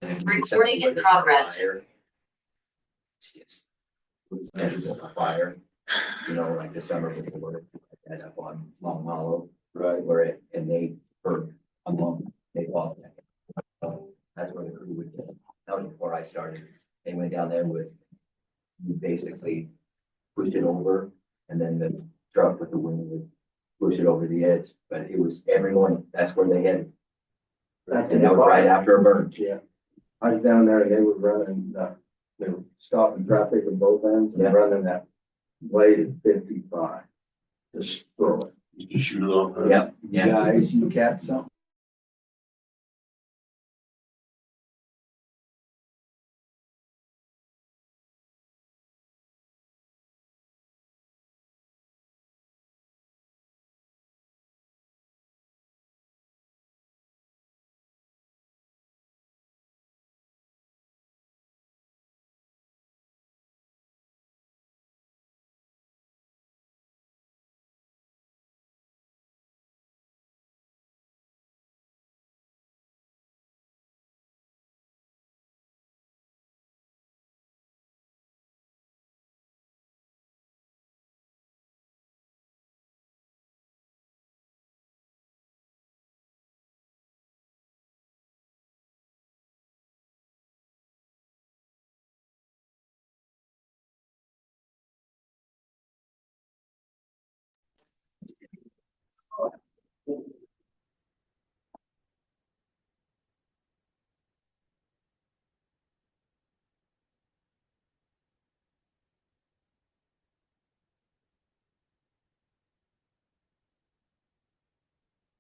Recording in progress. It's just, it was never a fire, like the summer before, that up on Long Hollow, right, where it, and they, for a month, they fought that. So that's where the crew would go. That was before I started. They went down there with, you basically pushed it over, and then the truck with the wing would push it over the edge, but it was every morning, that's where they headed. And that was right after a burn. Yeah. I was down there and they were running, they were stopping traffic at both ends and Yeah. running that blade at 55. Just throw it. You shoot it off. Yeah, yeah. Guys, you catch something.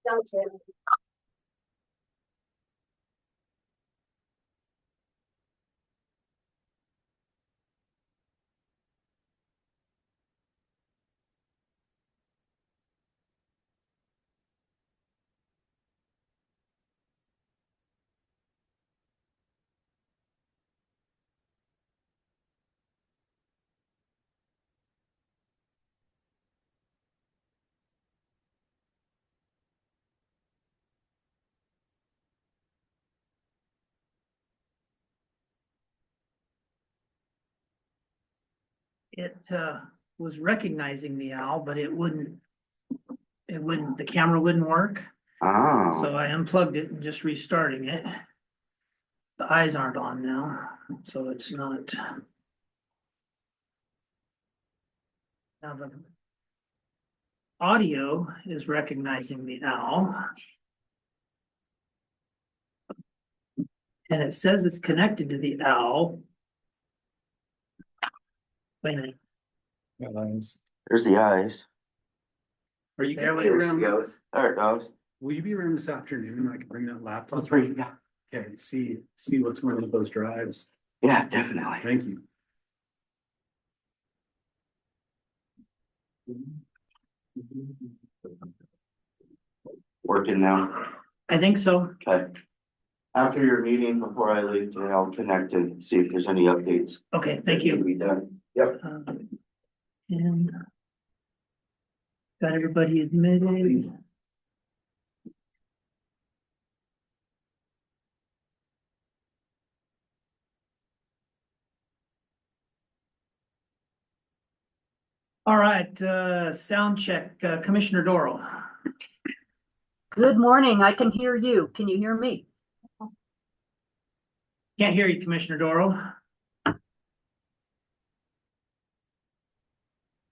That's it. It was recognizing the owl, but it wouldn't, the camera wouldn't work. Ah, So I unplugged it and just restarting it. The eyes aren't on now, so it's not. Now the audio is recognizing the owl. And it says it's connected to the owl. Wait a minute. there's the eyes. Are you There gonna we be go. around? There it goes. Will you be around this afternoon? I can bring that laptop. That's right. Yeah. Okay, see what's going on with those drives. Yeah, definitely. Thank you. Working now. I think so. Okay. After your meeting, before I leave today, I'll connect and see if there's any updates. Okay, thank that need to you. Be done. Yep. And got everybody admitted. All right, sound check, Commissioner Doral. Good morning. I can hear you. Can you hear me? Can't hear you, Commissioner Doral.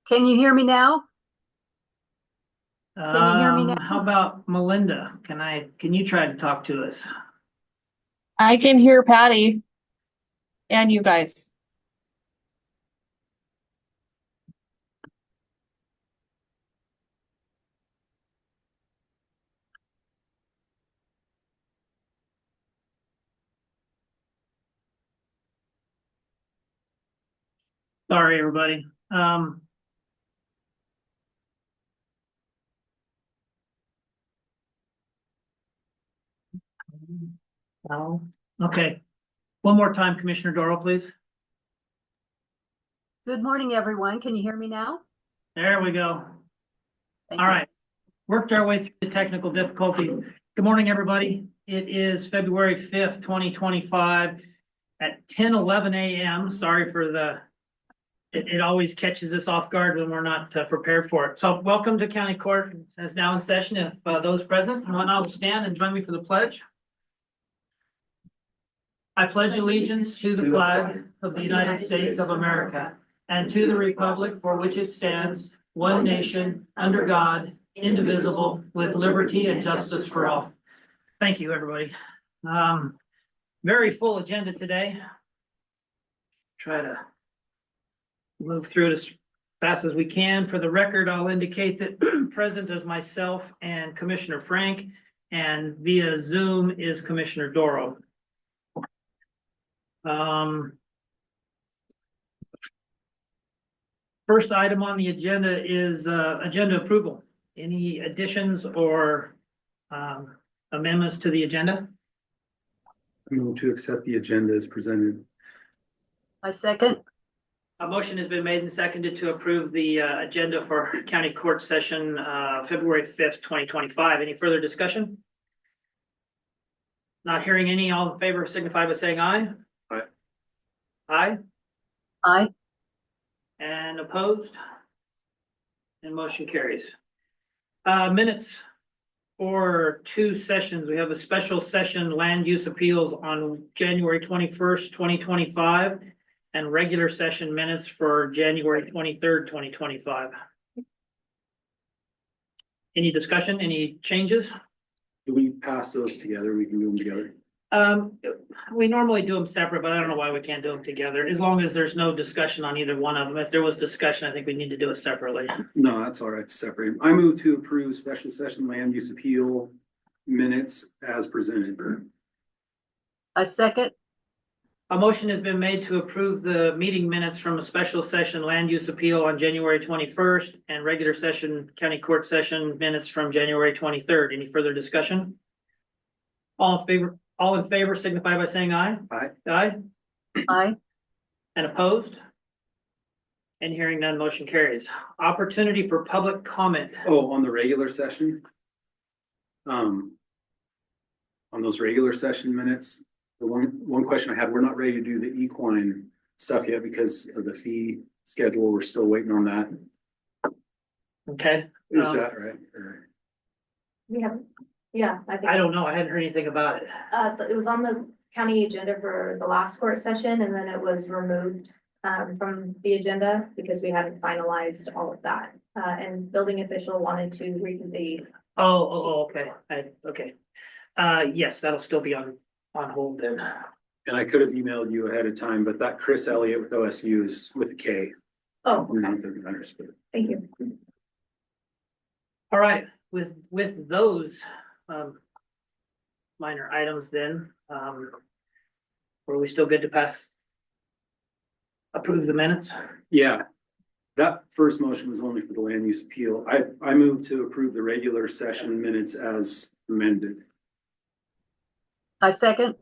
Can you hear me now? Can you hear me now? How about Melinda? Can you try to talk to us? I can hear Patty and you guys. Sorry, everybody. No. Okay. One more time, Commissioner Doral, please. Good morning, everyone. Can you hear me now? There we go. Thank All you. right. Worked our way through the technical difficulties. Good morning, everybody. It is February 5th, 2025 at 10:11 a.m. Sorry for it always catches us off guard when we're not prepared for it. So welcome to County Court is now in session. If those present want to stand and join me for the pledge. I pledge allegiance to the flag of the United States of America and to the republic for which it stands, one nation, under God, indivisible, with liberty and justice for all. Thank you, everybody. Very full agenda today. Try to move through it as fast as we can. For the record, I'll indicate that present is myself and Commissioner Frank, and via Zoom is Commissioner Doro. First item on the agenda is agenda approval. Any additions or amendments to the agenda? I move to accept the agenda as presented. I second. A motion has been made and seconded to approve the agenda for county court session February 5th, 2025. Any further discussion? Not hearing any. All in favor signify by saying aye. Aye. Aye. Aye. And opposed? And motion carries. Minutes for two sessions. We have a special session land use appeals on January 21st, 2025, and regular session minutes for January 23rd, 2025. Any discussion, any changes? Do we pass those together? We can do them together. We normally do them separate, but I don't know why we can't do them together, as long as there's no discussion on either one of them. If there was discussion, I think we need to do it separately. No, that's all right. Separate. I move to approve special session land use appeal minutes as presented. I second. A motion has been made to approve the meeting minutes from a special session land use appeal on January 21st and regular session county court session minutes from January 23rd. Any further discussion? All in favor signify by saying aye. Aye. Aye. Aye. And opposed? And hearing none, motion carries. Opportunity for public comment. Oh, on the regular session? On those regular session minutes, the one question I had, we're not ready to do the equine stuff yet because of the fee schedule. We're still waiting on that. Okay. Is that right? Or- We haven't, yeah, I I think, don't know. I hadn't heard anything about it. it was on the county agenda for the last court session, and then it was removed from the agenda because we hadn't finalized all of that. And building official wanted to read the, Okay. Okay. Yes, that'll still be on hold then. And I could have emailed you ahead of time, but that Chris Elliott with OSU is with a K. oh, Not the letters, but thank you. All right, with those minor items then, were we still good to approve the minutes? yeah. That first motion was only for the land use appeal. I move to approve the regular session minutes as amended. I second.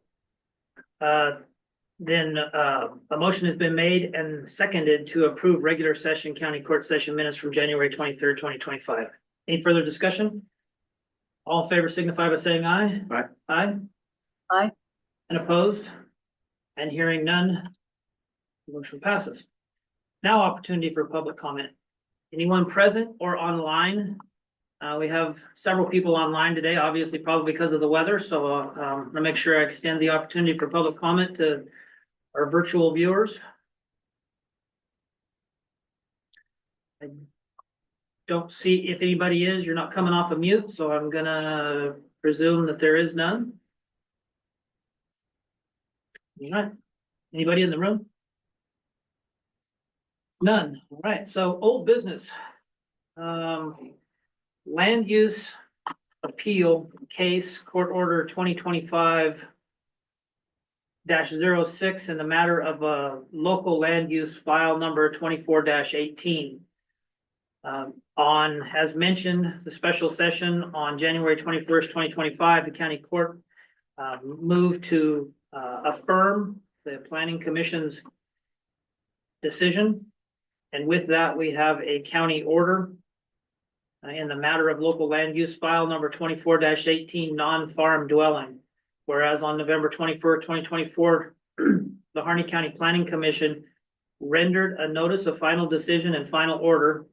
Then a motion has been made and seconded to approve regular session county court session minutes from January 23rd, 2025. Any further discussion? All in favor signify by saying aye. Aye. Aye. Aye. And opposed? And hearing none, the motion passes. Now opportunity for public comment. Anyone present or online? We have several people online today, obviously probably because of the weather, so I'm gonna make sure I extend the opportunity for public comment to our virtual viewers. I don't see if anybody is. You're not coming off of mute, so I'm gonna presume that there is none. All right, anybody in the room? None. All right, so old business. Land use appeal case, court order 2025-06 in the matter of a local land use file number 24-18. As mentioned, the special session on January 21st, 2025, the county court moved to affirm the planning commission's decision. And with that, we have a county order in the matter of local land use file number 24-18 non-farm dwelling. Whereas on November 24th, 2024, the Harney County Planning Commission rendered a notice of final decision and final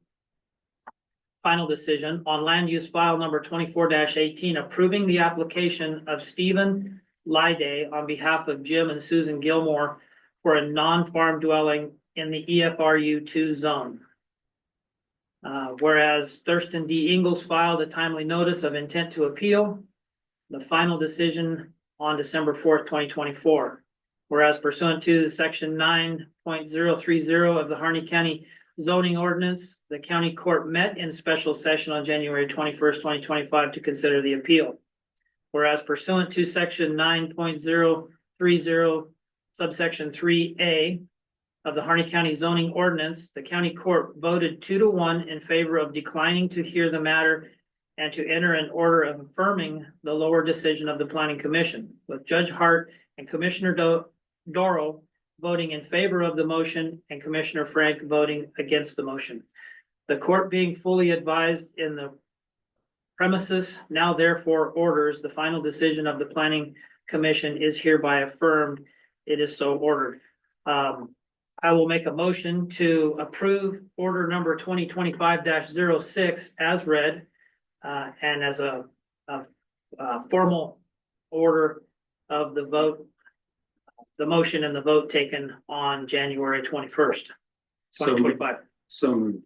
decision on land use file number 24-18, approving the application of Stephen Lyday on behalf of Jim and Susan Gilmore for a non-farm dwelling in the EFRU 2 zone. Whereas Thurston D. Ingles filed a timely notice of intent to appeal the final decision on December 4th, 2024. Whereas pursuant to section 9.030 of the Harney County zoning ordinance, the county court met in special session on January 21st, 2025 to consider the appeal. Whereas pursuant to section 9.030 subsection 3A of the Harney County zoning ordinance, the county court voted 2-1 in favor of declining to hear the matter and to enter an order of affirming the lower decision of the Planning Commission, with Judge Hart and Commissioner Doro voting in favor of the motion and Commissioner Frank voting against the motion. The court being fully advised in the premises, now therefore orders the final decision of the Planning Commission is hereby affirmed. It is so ordered. I will make a motion to approve order number 2025-06 as read, and as a formal order of the vote, the motion and the vote taken on January 21st, 2025. So moved.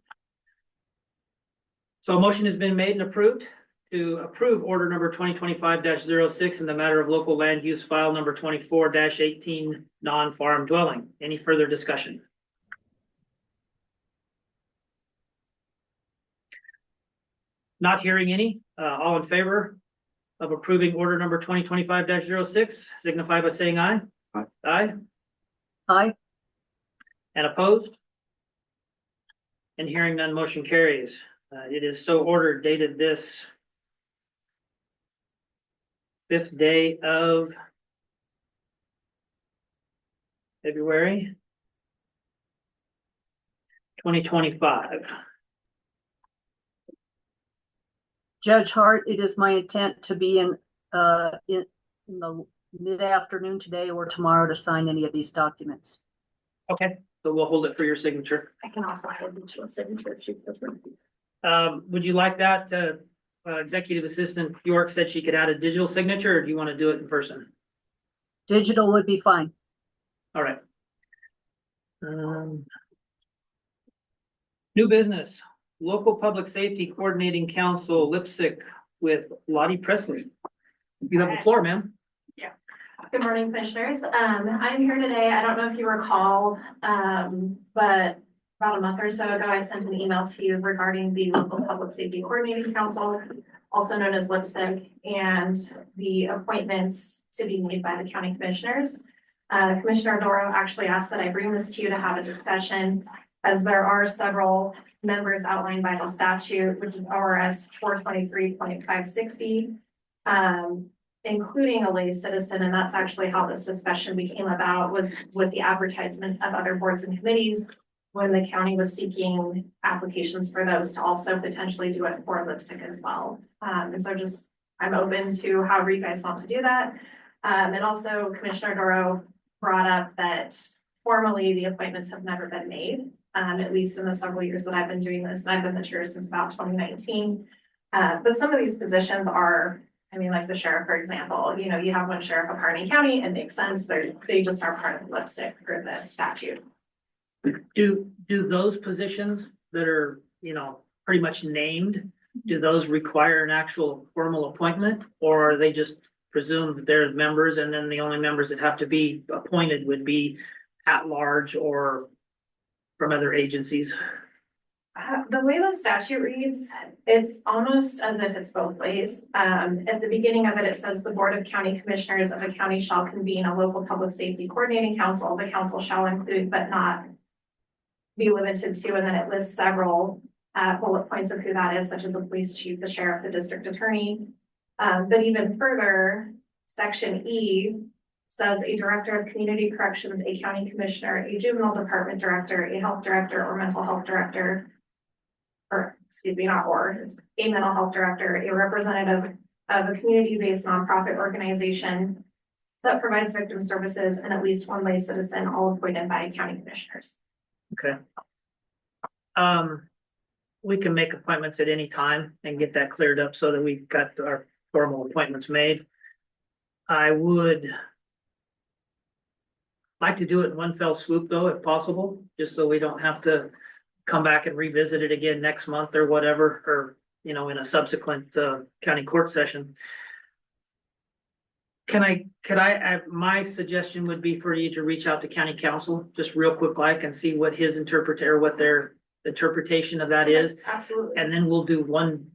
So a motion has been made and approved to approve order number 2025-06 in the matter of local land use file number 24-18 non-farm dwelling. Any further discussion? Not hearing any. All in favor of approving order number 2025-06 signify by saying aye. Aye. Aye. Aye. And opposed? And hearing none, motion carries. It is so ordered, dated this 5th day of February 2025. Judge Hart, it is my intent to be in the mid-afternoon today or tomorrow to sign any of these documents. Okay, so we'll hold it for your signature. I can also have a digital signature if you prefer. Would you like that? Executive Assistant York said she could add a digital signature, or do you want to do it in person? Digital would be fine. All right. New business, Local Public Safety Coordinating Council, Lipsick with Lottie Presley. You have the floor, ma'am. Good morning, commissioners. I'm here today. I don't know if you recall, but about a month or so ago, I sent an email to you regarding the Local Public Safety Coordinating Council, also known as LIPSIC, and the appointments to be made by the county commissioners. Commissioner Doro actually asked that I bring this to you to have a discussion, as there are several members outlined by the statute, which is ORS 423.560, including a lay citizen. And that's actually how this discussion became about, was with the advertisement of other boards and committees when the county was seeking applications for those to also potentially do it for Lipsick as well. And so just, I'm open to however you guys want to do that. And also Commissioner Doro brought up that formally the appointments have never been made, at least in the several years that I've been doing this. And I've been the chair since about 2019. But some of these positions are, I mean, like the sheriff, for example, you know, you have one sheriff of Harney County, it makes sense. They just are part of Lipsick for the statute. Do those positions that are, you know, pretty much named, do those require an actual formal appointment, or are they just presumed that they're members and then the only members that have to be appointed would be at large or from other agencies? The way the statute reads, it's almost as if it's both ways. At the beginning of it, it says the Board of County Commissioners of the county shall convene a local public safety coordinating council. The council shall include but not be limited to, and then it lists several bullet points of who that is, such as the police chief, the sheriff, the district attorney. But even further, section E says a director of community corrections, a county commissioner, a juvenile department director, a health director or mental health director, or excuse me, not or, it's a mental health director, a representative of a community-based nonprofit organization, that provides victim services and at least one lay citizen, all appointed by county commissioners. Okay. We can make appointments at any time and get that cleared up so that we've got our formal appointments made. I would like to do it in one fell swoop though, if possible, just so we don't have to come back and revisit it again next month or whatever, or, you know, in a subsequent, county court session. My suggestion would be for you to reach out to county council, just real quick like, and see what his what their interpretation of that is. Absolutely. And then we'll do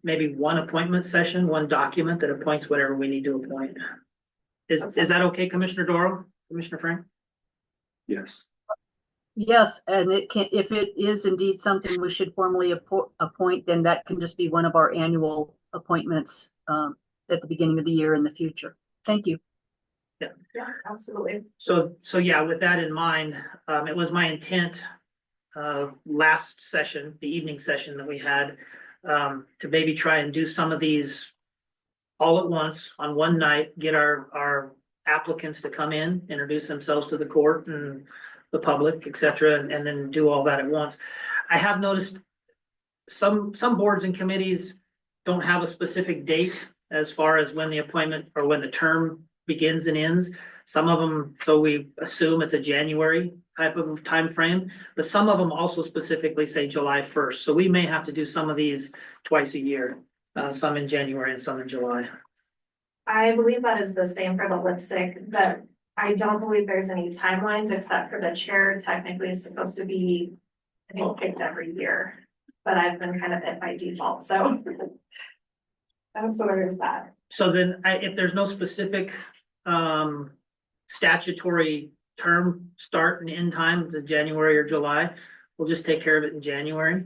maybe one appointment session, one document that appoints whatever we need to appoint. Is that okay, Commissioner Doro, Commissioner Frank? Yes. Yes, and if it is indeed something we should formally appoint, then that can just be one of our annual appointments at the beginning of the year in the future. Thank you. Yeah, absolutely. So yeah, with that in mind, it was my intent last session, the evening session that we had, to maybe try and do some of these all at once on one night, get our applicants to come in, introduce themselves to the court and the public, et cetera, and then do all that at once. I have noticed some boards and committees don't have a specific date as far as when the appointment or when the term begins and ends. Some of them, so we assume it's a January type of time frame, but some of them also specifically say July 1st. So we may have to do some of these twice a year, some in January and some in July. I believe that is the same for the lipstick, that I don't believe there's any timelines except for the chair technically is supposed to be, I think, picked every year. But I've been kind of it by default, so. That's what it is that. So then if there's no specific statutory term start and end time, the January or July, we'll just take care of it in January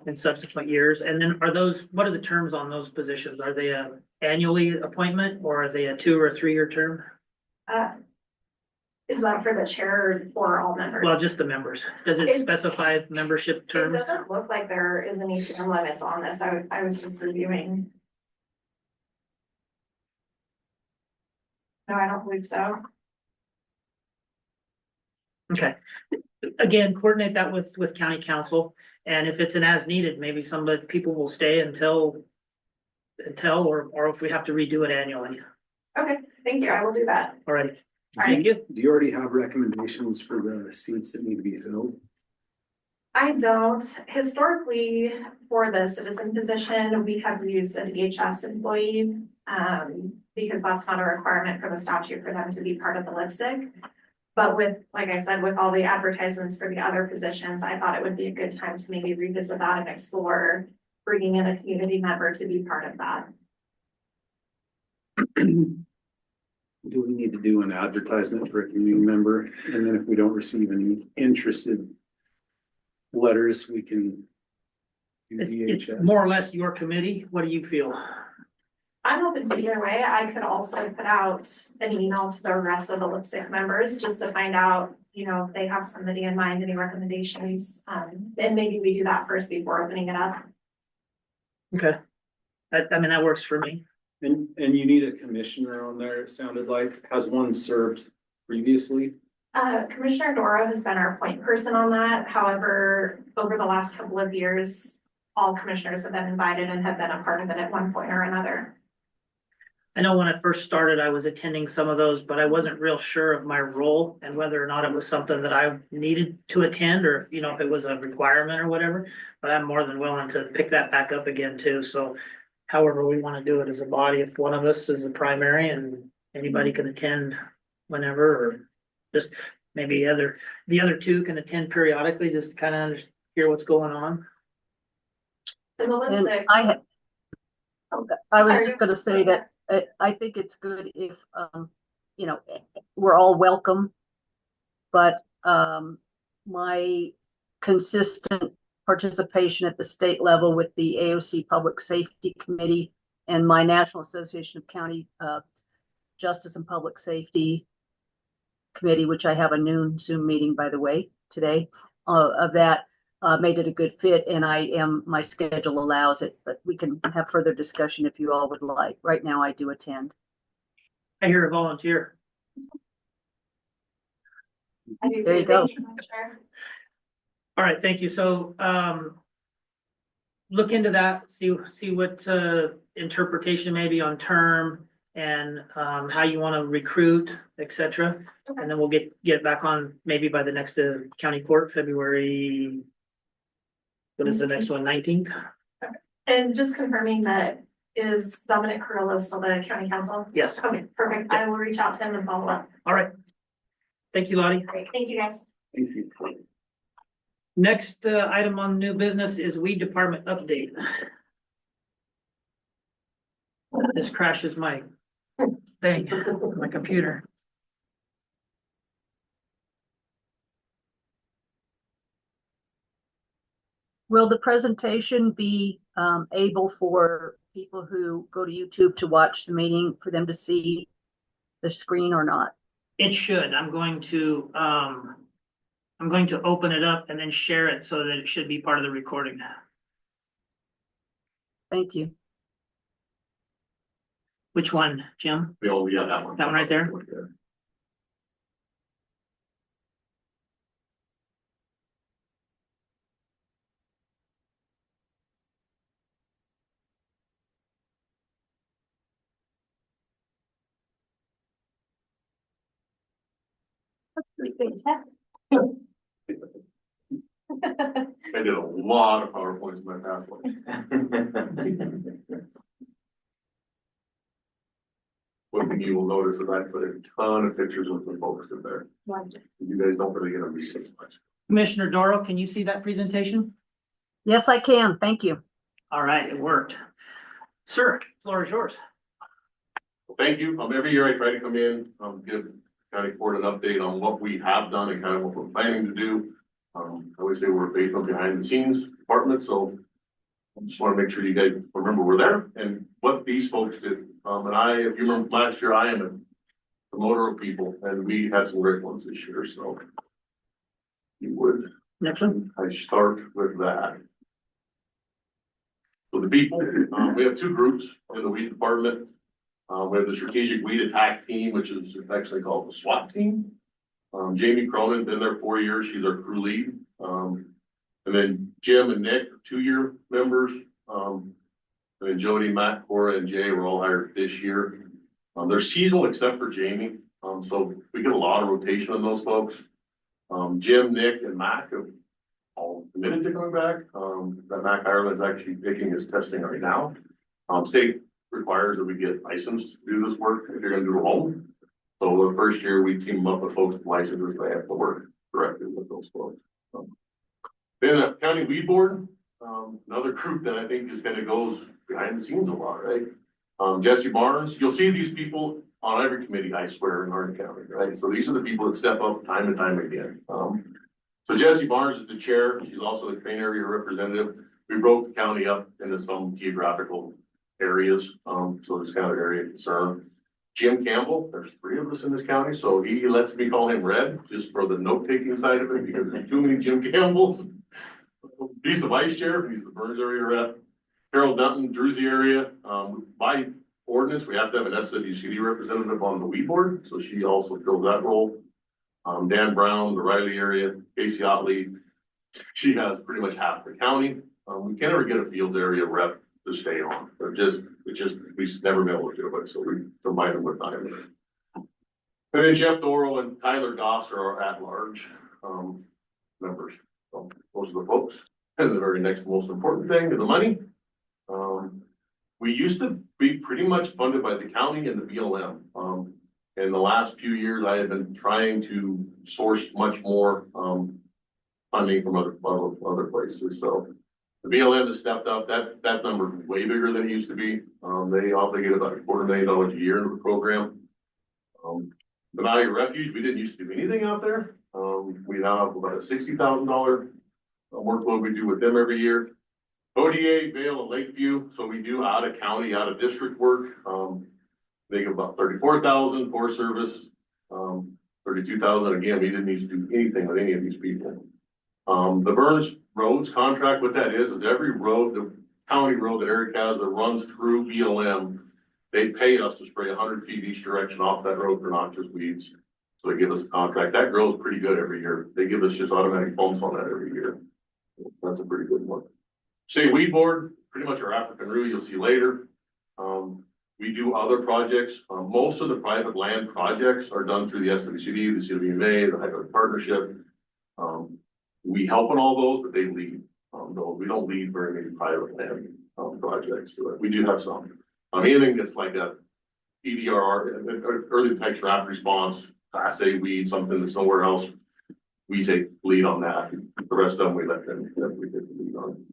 in subsequent years. And then what are the terms on those positions? Are they a annually appointment or are they a 2 or 3 year term? Is that for the chair or for all members? Well, just the members. Does it specify membership It terms? doesn't look like there is any term limits on this. I was just reviewing. No, I don't believe so. Okay. Again, coordinate that with county council, and if it's an as needed, maybe people will stay until or if we have to redo it annually. Okay, thank you. I will do that. Alrighty. All Thank you. Do you already have recommendations for the seats that need to be filled? I don't. Historically, for the citizen position, we have used a DHS employee, because that's not a requirement for the statute for them to be part of the lipstick. But like I said, with all the advertisements for the other positions, I thought it would be a good time to maybe revisit that and explore bringing in a community member to be part of that. Do we need to do an advertisement for a community member? And then if we don't receive any interested letters, we can do It's DHS. more or less your committee. What do you feel? I'm open to either way. I could also put out an email to the rest of the lipstick members just to find out, if they have somebody in mind, any recommendations. And maybe we do that first before opening it up. Okay. That works for me. And you need a commissioner on there, it sounded like. Has one served previously? Commissioner Doro has been our point person on that. However, over the last couple of years, all commissioners have been invited and have been a part of it at one point or another. I know when I first started, I was attending some of those, but I wasn't real sure of my role and whether or not it was something that I needed to attend or, if it was a requirement or whatever. But I'm more than willing to pick that back up again too. So however we want to do it as a body, if one of us is the primary and anybody can attend whenever, or just maybe the other two can attend periodically, just kind of hear what's going on. And the lipstick. I was just going to say that I think it's good if, we're all welcome, but my consistent participation at the state level with the AOC Public Safety Committee and my National Association of County Justice and Public Safety Committee, which I have a noon Zoom meeting, by the way, today, of that. Made it a good fit, and my schedule allows it, but we can have further discussion if you all would like. Right now, I do attend. I hear a volunteer. I do There too. you go. Thank you so much, Chair. All right, thank you. So, look into that, see what, interpretation maybe on term and, how you want to recruit, et cetera. Okay. And then we'll get back on maybe by the next, county court, February. What is the next one, 19th? And just confirming that is Dominic Carrillo still the county council? Yes. Okay, perfect. I will reach out to him and follow up. All right. Thank you, Lottie. Great. Thank you, guys. Thank you. Next, item on new business is weed department update. This crashes my thing, my computer. Will the presentation be able for people who go to YouTube to watch the meeting, for them to see the screen or not? It should. I'm going to open it up and then share it so that it should be part of the recording. Thank you. Which one, Jim? Oh, yeah, that one. That one right there? That's pretty big tech. I did a lot of PowerPoints in my past life. One thing you will notice is I put a ton of pictures with the folks in there. You guys don't really get to read it much. Commissioner Doro, can you see that presentation? Yes, I can. Thank you. All right, it worked. Sir, floor is yours. Well, thank you. Every year I try to come in, give county court an update on what we have done and kind of what we're planning to do. I always say we're based on behind the scenes department, so I just want to make sure you guys remember we're there and what these folks did. And if you remember last year, I am a promoter of people, and we had some great ones this year, so. You would. Next one. I start with that. So the people, we have two groups in the weed department. We have the strategic weed attack team, which is actually called the SWAT team. Jamie Cronin, been there 4 years. She's our crew lead. And then Jim and Nick, 2-year members. And then Jody, Matt, Cora, and Jay were all hired this year. They're seasonal except for Jamie. So we get a lot of rotation on those folks. Jim, Nick, and Mac have all committed to coming back. That Mac Ireland is actually taking his testing right now. State requires that we get licensed to do this work if you're gonna do it home. So the first year we team up with folks with licenses, they have to work directly with those folks. Then the county weed board, another group that I think is gonna goes behind the scenes a lot, right? Jesse Barnes, you'll see these people on every committee, I swear, in Hardin County, right? So these are the people that step up time and time again. So Jesse Barnes is the chair. She's also the Crane area representative. We broke the county up into some geographical areas. So this kind of area of concern. Jim Campbell, there's 3 of us in this county, so he lets me call him Red just for the note-taking side of it because there's too many Jim Campbells. He's the vice chair. He's the Burns area rep. Carol Dunton, Druzy area. By ordinance, we have to have an SWCD representative on the weed board, so she also fills that role. Dan Brown, the Riley area, Casey Otley, she has pretty much half the county. We can't ever get a fields area rep to stay on. We never been able to do it, so we combine them with them. And then Jeff Doro and Tyler Goss are our at-large members. So those are the folks. And the very next most important thing is the money. We used to be pretty much funded by the county and the BLM. In the last few years, I have been trying to source much more funding from other places. So the BLM has stepped up. That number is way bigger than it used to be. They obligate about $250,000 a year into the program. The Value Refuge, we didn't used to do anything out there. We now have about a $60,000 workload we do with them every year. ODA, Vail, and Lakeview, so we do out of county, out of district work. They give about 34,000 Forest Service, 32,000. Again, we didn't need to do anything with any of these people. The Burns Roads contract, what that is every road, the county road that Eric has that runs through BLM, They pay us to spray 100 feet each direction off that road for noxious weeds. So they give us a contract. That grows pretty good every year. They give us just automatic bumps on that every year. That's a pretty good one. State weed board, pretty much our African rue you'll see later. We do other projects. Most of the private land projects are done through the SWCD, the CWMA, the Hydraulic Partnership. We help in all those, but they lead. We don't lead very many private land projects. So we do have some. Anything that's like a EDR, early detection rapid response, Class A weed, something that's somewhere else, we take lead on that. The rest of them we let them, we get the lead on.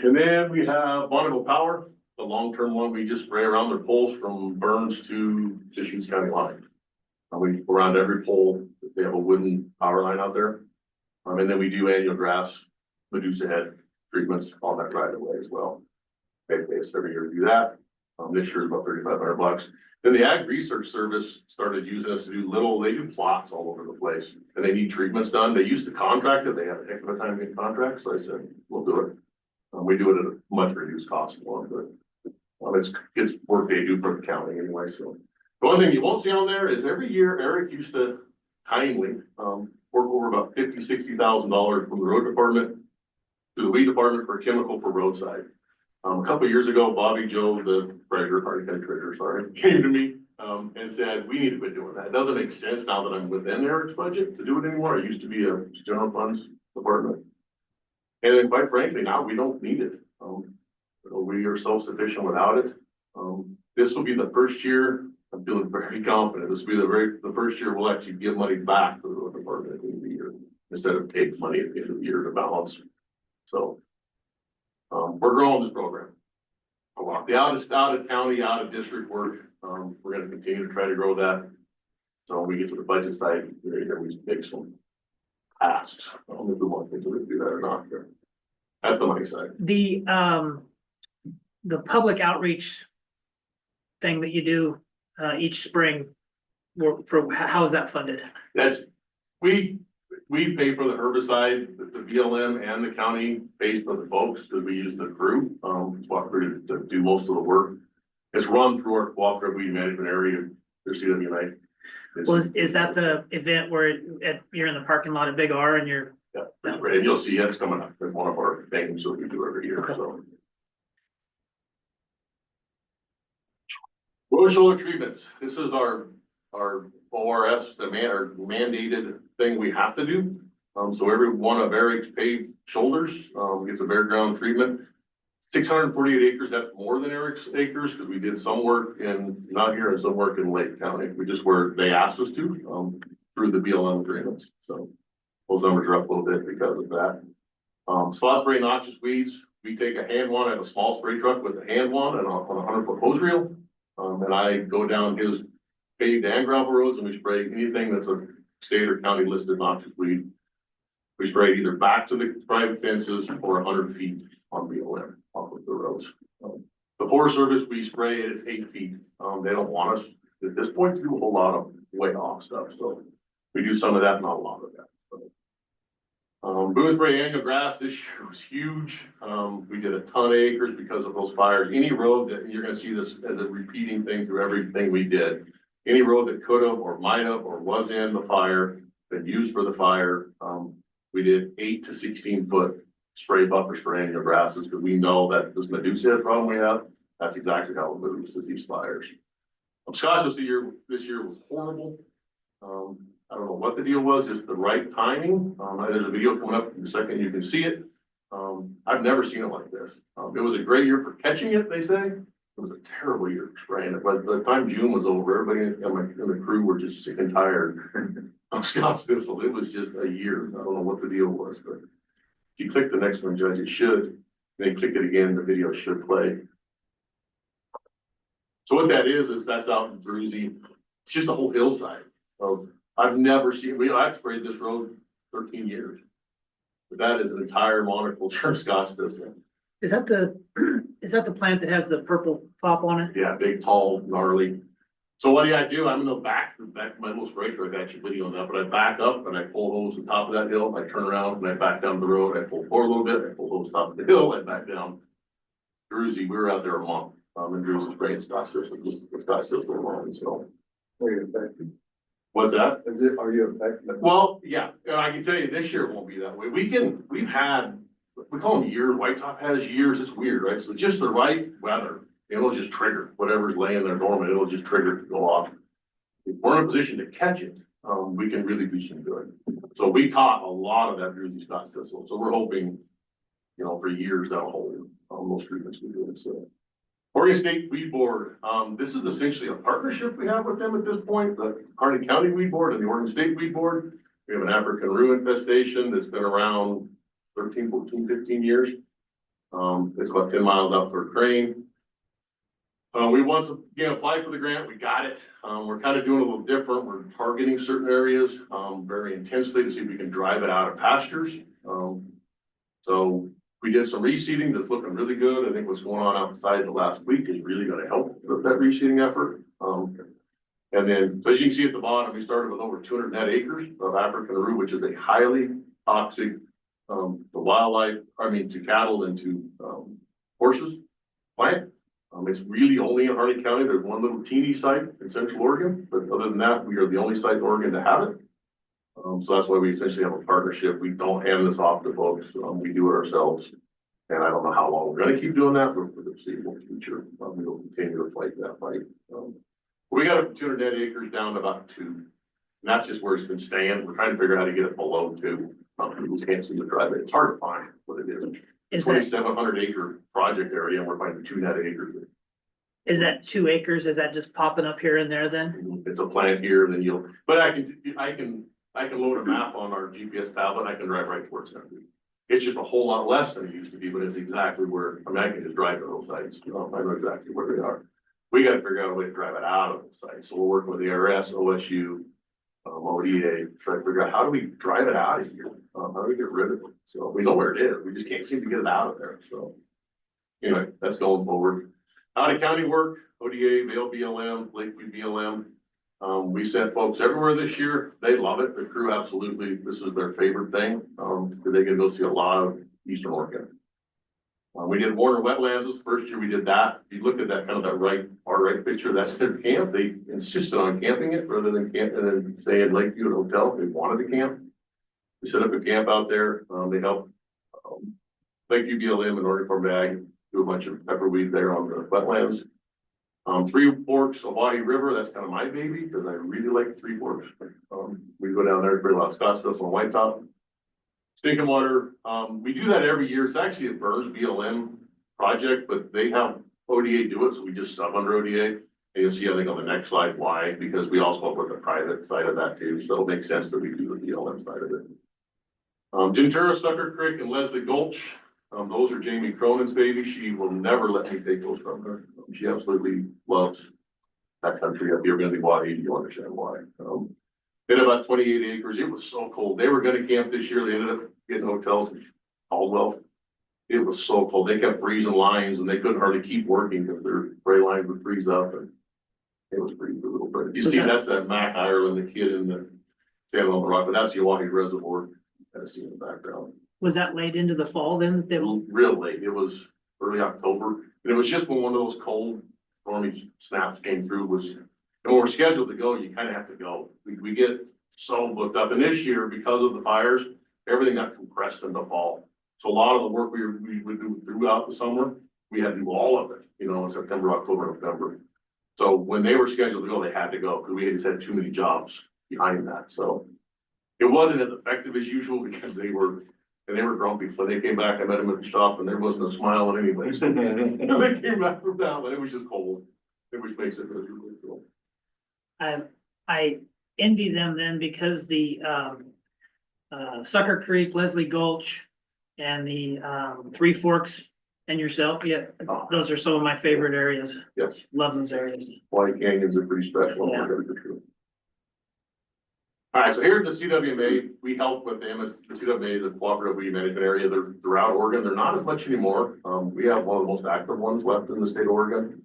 And then we have Bonneville Power, the long-term one. We just spray around their poles from Burns to Deschutes County line. We around every pole, they have a wooden power line out there. And then we do annual grass, Medusa head treatments on that right away as well. Every year we do that. This year is about $3,500. Then the Ag Research Service started using us to do they do plots all over the place and they need treatments done. They used to contract it. They had a heck of a time getting contracts. So I said, we'll do it. We do it at a much reduced cost for them, but it's work they do for the county anyway. So the one thing you won't see on there is every year Eric used to kindly work over about $50,000-$60,000 from the road department to the weed department for a chemical for roadside. A couple of years ago, Bobby Joe, the treasurer, came to me and said, we need to quit doing that. It doesn't make sense now that I'm within Eric's budget to do it anymore. I used to be a general funds department. And then quite frankly, now we don't need it. We are self-sufficient without it. This will be the first year, I'm feeling very confident, this will be the first year we'll actually give money back to the road department at the end of the year, instead of take money at the end of the year to balance. So we're growing this program a lot. The out of county, out of district work, we're gonna continue to try to grow that. So when we get to the budget side, we make some asks. I don't know if we want to do that or not. That's the money side. The public outreach thing that you do each spring, how is that funded? We pay for the herbicide, the BLM and the county pays for the folks because we use the crew, to do most of the work. It's run through our cooperative weed management area, the CWMA. Well, is that the event where you're in the parking lot at Big R and you're? Yeah, that's right. And you'll see it's coming up. It's one of our things that we do every year, okay. So. Road shoulder treatments. This is our ORS, our mandated thing we have to do. So every one of Eric's paved shoulders gets a bare ground treatment. 648 acres, that's more than Eric's acres because we did some work not here and some work in Lake County. We just where they asked us to through the BLM agreements. So those numbers are up a little bit because of that. Spot spray noxious weeds. We take a hand wand, I have a small spray truck with a hand wand and on a 100-foot hose reel. And I go down his paved and gravel roads and we spray anything that's a state or county listed noxious weed. We spray either back to the private fences or 100 feet on BLM off of the roads. The Forest Service, we spray it, it's 8 feet. They don't want us at this point to do a whole lot of way off stuff. So we do some of that, not a lot of that. Boonesbury annual grass this year was huge. We did a ton of acres because of those fires. Any road that you're gonna see this as a repeating thing through everything we did. Any road that could have or might have or was in the fire, been used for the fire. We did 8 to 16 foot spray buffers for annual grasses because we know that this Medusa problem we have, that's exactly how it moves with these fires. Scotch this year was horrible. I don't know what the deal was, just the right timing. There's a video coming up in a second, you can see it. I've never seen it like this. It was a great year for catching it, they say. It was a terrible year for spraying it. But by the time June was over, everybody in the crew were just sick and tired of Scotch thistle. It was just a year. I don't know what the deal was, but if you click the next one, Judge, it should. Then click it again, the video should play. So what that is that's out in Druzy. It's just a whole hillside of, I've never seen, I've sprayed this road 13 years. But that is an entire monoculture of Scotch thistle. Is that the plant that has the purple top on it? Yeah, big, tall, gnarly. So what do I do? I'm in the back of my little spray truck, actually video on that, but I back up and I pull hose to the top of that hill. I turn around and I back down the road. I pull forward a little bit. I pull hose top of the hill. I back down. Druzy, we were out there a month. And Drew's is spraying Scott system, just Scott system alone, so. Are you affected? What's that? Are you affected? Well, yeah, I can tell you this year it won't be that way. We've had, we call them years, White Top has years, it's weird, right? So just the right weather, it'll just trigger whatever's laying there dormant, it'll just trigger to go off. If we're in a position to catch it, we can really do some good. So we caught a lot of that Druzy Scott thistle, so we're hoping, for years that'll hold, most treatments we do, so. Oregon State Weed Board, this is essentially a partnership we have with them at this point, the Harney County Weed Board and the Oregon State Weed Board. We have an African rue infestation that's been around 13, 14, 15 years. It's about 10 miles out toward Crane. We once again applied for the grant, we got it. We're kind of doing a little different. We're targeting certain areas, very intensely to see if we can drive it out of pastures. So we did some reseeding that's looking really good. I think what's going on outside the last week is really gonna help with that reseeding effort. And then, so as you can see at the bottom, we started with over 200 net acres of African rue, which is a highly toxic, to wildlife, to cattle and to, horses plant. It's really only in Harney County. There's one little teeny site in Central Oregon, but other than that, we are the only site in Oregon to have it. So that's why we essentially have a partnership. We don't hand this off to folks. We do it ourselves. And I don't know how long we're gonna keep doing that, but for the foreseeable future, we will continue to fight that fight. We got it from 200 net acres down to about 2. And that's just where it's been staying. We're trying to figure out how to get it below 2. People can't seem to drive it. It's hard to find what it is. It's 2,700 acre project area and we're finding 2 net acres. Is that 2 acres? Is that just popping up here and there then? It's a plant here, then but I can load a map on our GPS tablet. I can drive right to where it's gonna be. It's just a whole lot less than it used to be, but it's exactly where, I can just drive to those sites. I know exactly where they are. We gotta figure out a way to drive it out of the site. So we're working with the ARS, OSU, ODA, trying to figure out how do we drive it out of here? How do we get rid of it? So we know where it is. We just can't seem to get it out of there. So anyway, that's going forward. Out of county work, ODA, Vail BLM, Lakeview BLM. We sent folks everywhere this year. They love it. The crew absolutely, this is their favorite thing. They get to go see a lot of Eastern Oregon. We did Warner Wetlands this first year we did that. If you look at that kind of that far right picture, that's their camp. They insisted on camping it rather than camp and then stay in Lakeview at a hotel. They wanted to camp. We set up a camp out there. They helped Lakeview BLM and Oregon Farm Ag do a bunch of pepperweed there on the wetlands. Three Forks, Awadi River, that's kind of my baby because I really like Three Forks. We go down there, bring a lot of Scottsdale on White Top. Stinking water, we do that every year. It's actually a Burns BLM project, but they have ODA do it, so we just sub under ODA. And you'll see, I think on the next slide, why, because we also have the private side of that too, so it'll make sense that we do the BLM side of it. Ventura, Sucker Creek, and Leslie Gulch. Those are Jamie Cronin's baby. She will never let me take those from her. She absolutely loves that country. If you're gonna be Wadi, you understand why. They had about 28 acres. It was so cold. They were gonna camp this year. They ended up getting hotels in Caldwell. It was so cold. They kept freezing lines and they couldn't hardly keep working because their spray lines would freeze up and it was pretty brutal. But you see, that's that Mac Ireland, the kid in the standing on the rock, but that's the Oahe Reservoir. Kind of see in the background. Was that late into the fall then? Real late. It was early October. And it was just when one of those cold stormy snaps came through and when we're scheduled to go, you kind of have to go. We get so booked up. And this year, because of the fires, everything got compressed in the fall. So a lot of the work we would do throughout the summer, we had to do all of it, in September, October, November. So when they were scheduled to go, they had to go because we just had too many jobs behind that. So it wasn't as effective as usual because they were grumpy. When they came back, I met them at the shop and there wasn't a smile on anybody's face. They came back from down, but it was just cold, which makes it really cool. I envy them then because the Sucker Creek, Leslie Gulch, and the Three Forks and yourself, those are some of my favorite areas. Yes. Love those areas. White Canyons are pretty special. Yeah. All right, so here's the CWMA. We help with them. The CWMA is a cooperative weed management area. They're throughout Oregon. They're not as much anymore. We have one of the most active ones left in the state of Oregon.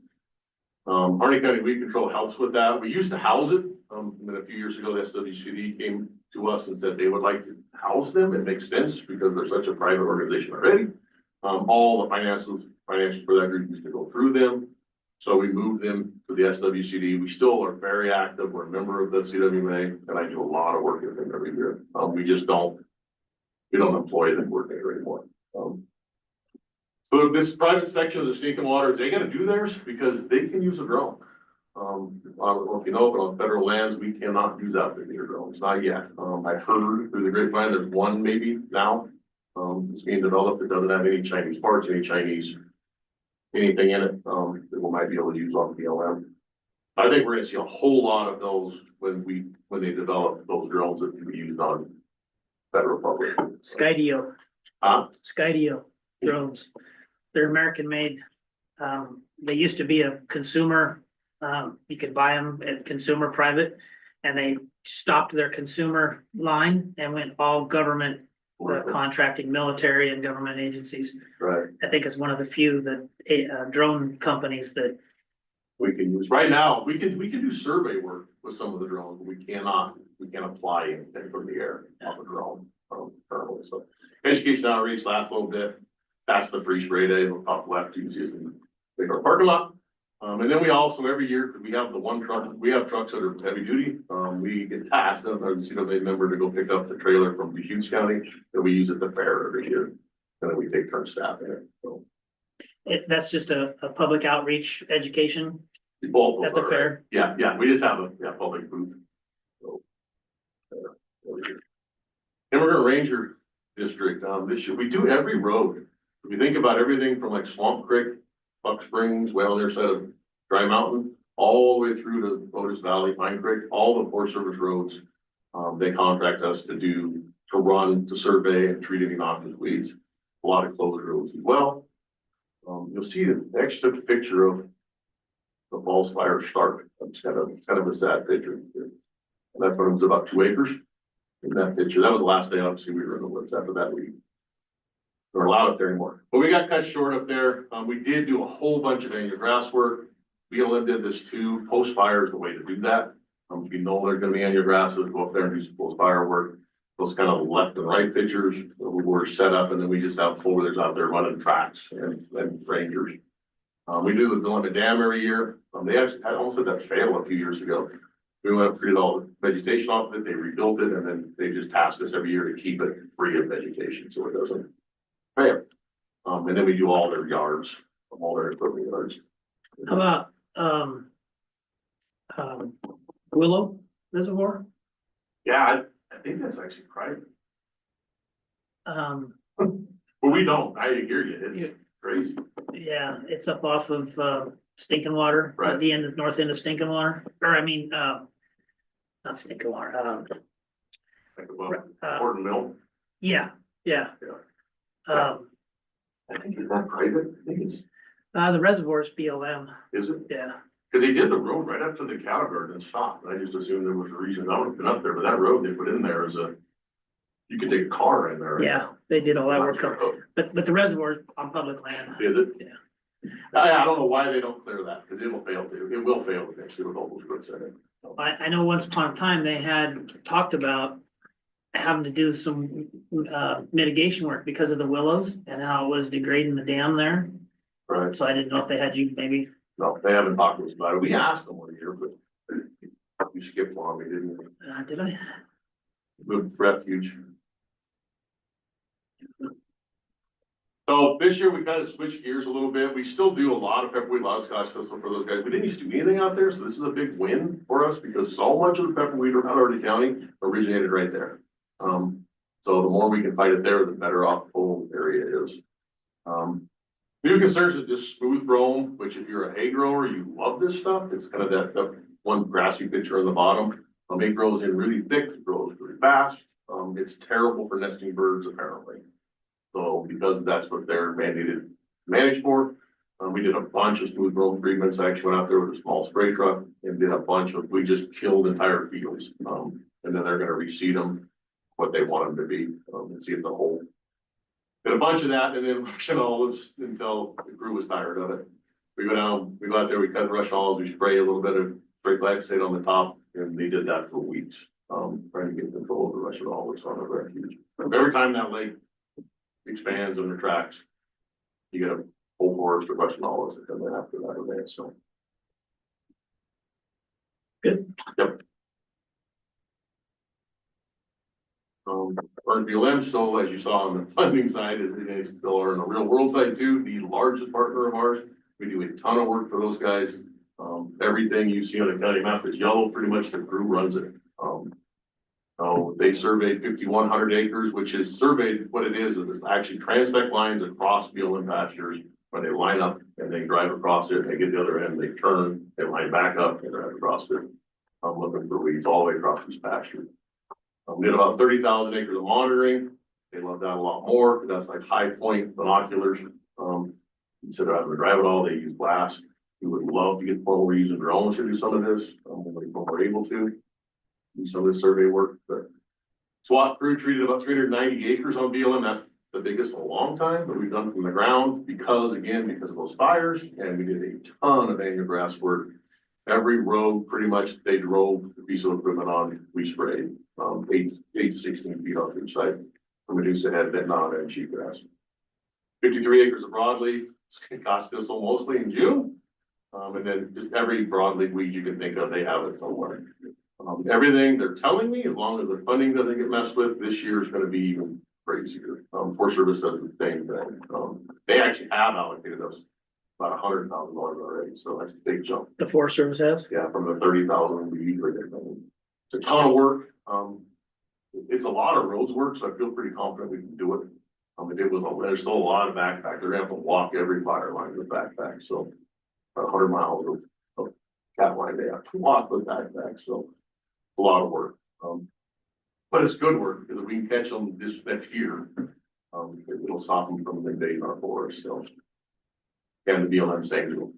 Harney County Weed Control helps with that. We used to house it. And then a few years ago, the SWCD came to us and said they would like to house them. It makes sense because they're such a private organization already. All the financials for that group used to go through them. So we moved them to the SWCD. We still are very active. We're a member of the CWMA, and I do a lot of work with them every year. We just don't, we don't employ them coordinator anymore. So this private section of the Stinking Waters, they gotta do theirs because they can use a drone. I don't know if you know, but on federal lands, we cannot use out there near drones, not yet. I've heard through the grapevine, there's one maybe now. It's being developed. It doesn't have any Chinese parts, any Chinese, anything in it, that we might be able to use on BLM. I think we're gonna see a whole lot of those when they develop those drones that can be used on federal public. Skydio. Skydio drones. They're American made. They used to be a consumer, you could buy them at consumer private, and they stopped their consumer line and went all government, contracting military and government agencies. Right. I think it's one of the few that drone companies that We can use, right now, we can do survey work with some of the drones, but we can't apply anything from the air off a drone, currently, so. Education outreach, last little bit, that's the free spray day, the top left, uses in our parking lot. And then we also, every year, because we have the one truck, we have trucks that are heavy duty, we get tasked, as a CWA member, to go pick up the trailer from Hughes County, that we use at the fair every year. And then we take turn staff in it, so. that's just a public outreach education Both at the are, fair. Yeah, we just have a, public booth. So, Immigrant Ranger District, this year, we do every road. If you think about everything from like Swamp Creek, Buck Springs, way on their side of Dry Mountain, all the way through to Otis Valley, Pine Creek, all the Forest Service roads, they contract us to run, to survey and treat any noxious weeds. A lot of closed roads as well. You'll see that they actually took a picture of the falls fire start. It's kind of a sad picture. And that's when it was about 2 acres in that picture. That was the last day, obviously, we were in the woods. After that, we weren't allowed up there anymore. But we got cut short up there. We did do a whole bunch of annual grass work. BLM did this too. Post fire is the way to do that. If you know there's gonna be annual grasses, go up there and do some post fire work. Those kind of left and right pictures, we were set up, and then we just have four-wheelers out there running tracks and rangers. We do the Delimit Dam every year. They actually had almost had that fail a few years ago. We went up, treated all the vegetation off of it, they rebuilt it, and then they just task us every year to keep it free of vegetation, so it doesn't fail. And then we do all their yards, all their equipment yards. How about Willow Reservoir? Yeah, I think that's actually private. Um, Well, we don't, I hear you, it's crazy. yeah, it's up off of Stinking Water, Right. at the end of north end of Stinking Water, or I mean, not Stinking Water, Like above Horton Mill. yeah. Yeah. I think it's not private, I think it's, The reservoir's BLM, is it? yeah. Cause they did the road right up to the cattle guard and stopped, and I just assumed there was a reason, I would have been up there, but that road they put in there is you could take a car in there. Yeah, they did all that work, Is but the reservoir's on public land. it? Yeah. I don't know why they don't clear that, cause it will fail eventually with all those roots in it. I know once upon a time they had talked about having to do some mitigation work because of the willows and how it was degrading the dam there. Right, So I didn't know if they had you maybe, no, they haven't talked to us about it, we asked them one year, but we skipped on me, didn't we? did I? Good refuge. So this year we kind of switched gears a little bit. We still do a lot of pepperweed, a lot of Scotch thistle for those guys. We didn't used to do anything out there, so this is a big win for us because so much of the pepperweed around Hardy County originated right there. So the more we can fight it there, the better off the whole area is. New concerns is just smooth brome, which if you're a hay grower, you love this stuff. It's kind of that one grassy picture on the bottom. It grows in really thick, it grows really fast. It's terrible for nesting birds apparently. So because that's what they're mandated to manage for, we did a bunch of smooth brome treatments. I actually went out there with a small spray truck and did a bunch of, we just killed entire fields. And then they're gonna reseed them what they want them to be, and see if the whole. Did a bunch of that and then Russian olives until the crew was tired of it. We go out there, we cut Russian olives, we spray a little bit of spray glyphosate on the top, and they did that for weeks. Trying to get control of the Russian olives on the refuge. Every time that lake expands and retracts, you get a whole forest of Russian olives that come in after that event, so Good. Yep. Burn BLM, so as you saw on the funding side, is they still are in the real world side too, the largest partner of ours. We do a ton of work for those guys. Everything you see on the county map is yellow, pretty much the crew runs it. So they surveyed 5,100 acres, which is surveyed, what it is it's actually transect lines across BLM pastures where they line up and they drive across it, they get the other end, they turn, they line back up and drive across it. I'm looking for weeds all the way across these pastures. We did about 30,000 acres of monitoring. They love that a lot more, because that's like high point binoculars. Instead of having to drive it all, they use glass. We would love to get the point where we're using drones to do some of this, when we're able to do some of this survey work. But SWAT crew treated about 390 acres on BLM. That's the biggest in a long time, but we've done from the ground because of those fires, and we did a ton of annual grass work. Every road, pretty much, they drove the piece of equipment on, we sprayed, 8 to 16 feet off each side. From Medusa head, Vietnam, and cheatgrass. 53 acres of broadleaf, Scotch thistle mostly in June. And then just every broadleaf weed you can think of, they have it somewhere. Everything they're telling me, as long as the funding doesn't get messed with, this year is gonna be even crazier. Forest Service does the same thing. They actually have allocated us about $100,000 already, so that's a big jump. The Forest Service has? Yeah, from the 30,000 we usually get. It's a ton of work. It's a lot of roads work, so I feel pretty confident we can do it. There's still a lot of backpack. They're gonna have to walk every fire line with backpacks, so 100 miles of cat line they have to walk with backpacks, so a lot of work. But it's good work, because if we can catch them this next year, it'll stop them from invading our forest, so. And the BLM saying.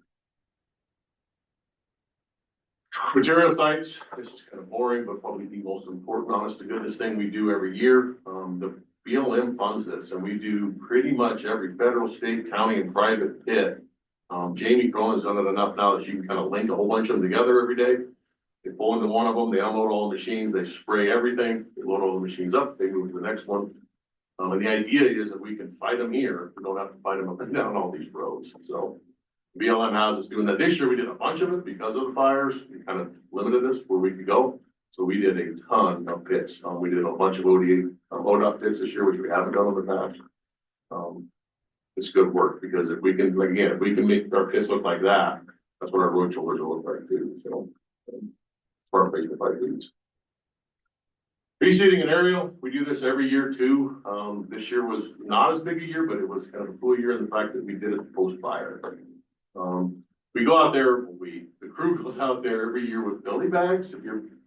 Material sites, this is kind of boring, but probably the most important, honest to goodness thing we do every year. The BLM funds this, and we do pretty much every federal, state, county, and private pit. Jamie Cronin's done it enough now that you can kind of link a whole bunch of them together every day. They pull into one of them, they unload all the machines, they spray everything, they load all the machines up, they move to the next one. And the idea is that we can fight them here, we don't have to fight them up and down all these roads, so. BLM has us doing that. This year we did a bunch of it because of the fires. We kind of limited this where we could go. So we did a ton of pits. We did a bunch of ODOT pits this year, which we haven't done in the past. It's good work, because if we can, like, again, if we can make our pits look like that, that's what our road shoulders will look like too. So for our place to fight weeds. Reseeding an aerial, we do this every year too. This year was not as big a year, but it was kind of a cool year in the fact that we did it post fire. We go out there, the crew goes out there every year with billy bags,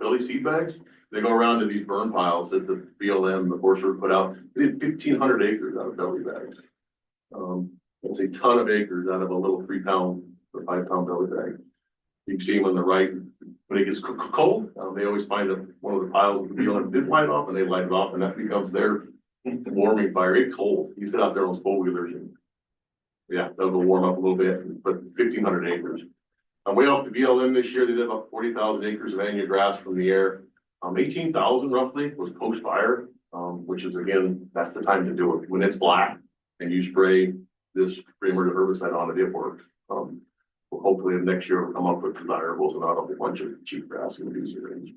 billy seed bags. They go around to these burn piles that the BLM, the Forest Service put out. They did 1,500 acres out of belly bags. That's a ton of acres out of a little 3-pound or 5-pound belly bag. You can see them on the right. When it gets cold, they always find one of the piles that the BLM did light off, and they light it off, and that becomes their warming fire. It's cold. You sit out there on those 4-wheelers and yeah, that'll warm up a little bit, but 1,500 acres. Way up to BLM this year, they did about 40,000 acres of annual grass from the air. 18,000 roughly was post fire, which is, again, that's the time to do it. When it's black and you spray this pre-emergent herbicide on it, it works. Hopefully next year we'll come up with desirables and not a whole bunch of cheap grass and reduce the range.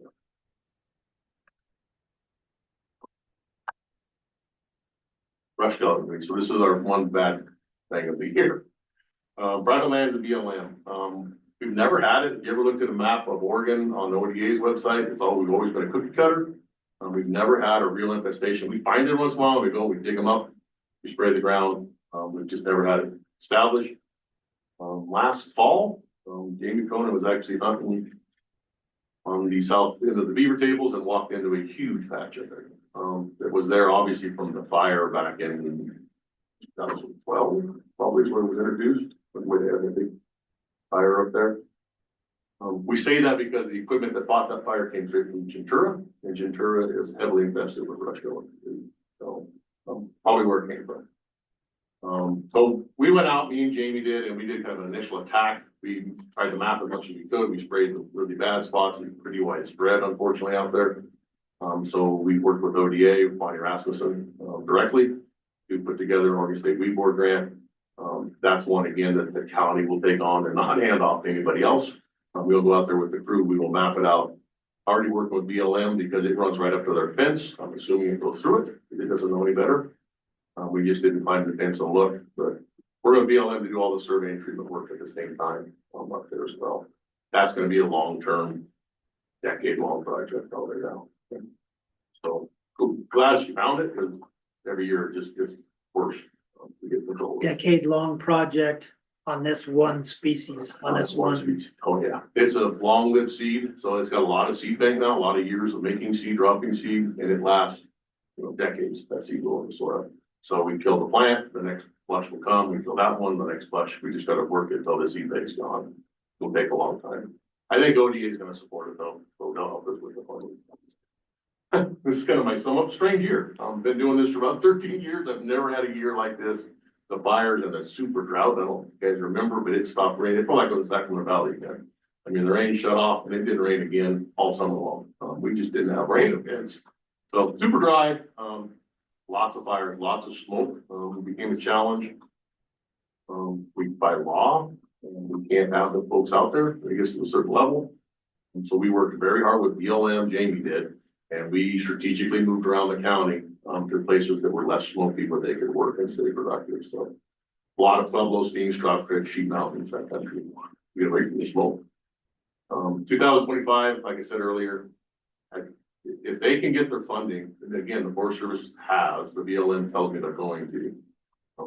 Brush culling. So this is our one bad thing of the year. Private land to BLM. We've never had it. If you ever looked at a map of Oregon on the ODA's website, we've always been a cookie cutter. We've never had a real infestation. We find it once in a while, we go, we dig them up, we spray the ground. We've just never had it established. Last fall, Jamie Cronin was actually hunting on the south end of the beaver tables and walked into a huge patch of it. It was there obviously from the fire back in 2012, probably is when it was introduced, when they had a big fire up there. We say that because the equipment that fought that fire came straight from Gentura, and Gentura is heavily infested with brush killing. So probably where it came from. So we went out, me and Jamie did, and we did kind of an initial attack. We tried to map as much as we could. We sprayed the really bad spots, and pretty widespread, unfortunately, out there. So we worked with ODA, with Bonnie Rasmussen, directly to put together an Oregon State Weed Board grant. That's one, again, that the county will take on and not hand off to anybody else. We'll go out there with the crew, we will map it out. Already working with BLM because it runs right up to their fence. I'm assuming it goes through it. It doesn't know any better. We just didn't find the fence and look, but we're gonna BLM to do all the survey and treatment work at the same time, up there as well. That's gonna be a long-term, decade-long project out there now. So glad she found it, because every year it just gets worse. We get control. Decade-long project on this one species, on this one. Species. Oh, yeah. It's a long-lived seed, so it's got a lot of seed bank now, a lot of years of making seed, dropping seed, and it lasts, decades, that seed will in the soil. So we kill the plant, the next flush will come, we kill that one, the next flush, we just gotta work it until the seed bank's gone. It'll take a long time. I think ODA is gonna support it though, so they'll help us with the funding. This is kind of my somewhat strange year. I've been doing this for about 13 years. I've never had a year like this. The fires and the super drought, I don't know if you guys remember, but it stopped raining. It felt like it was Sacramento Valley again. I mean, the rain shut off and it didn't rain again all summer long. We just didn't have rain events. So super dry, lots of fires, lots of smoke, became a challenge. We, by law, we can't have the folks out there, I guess to a certain level. And so we worked very hard with BLM, Jamie did, and we strategically moved around the county to places that were less smoky where they could work and stay productive. So a lot of Pueblo, Steens, Drop Creek, Sheep Mountains, that country, we get away from the smoke. 2025, like I said earlier, if they can get their funding, and again, the Forest Service has, the BLM tells me they're going to,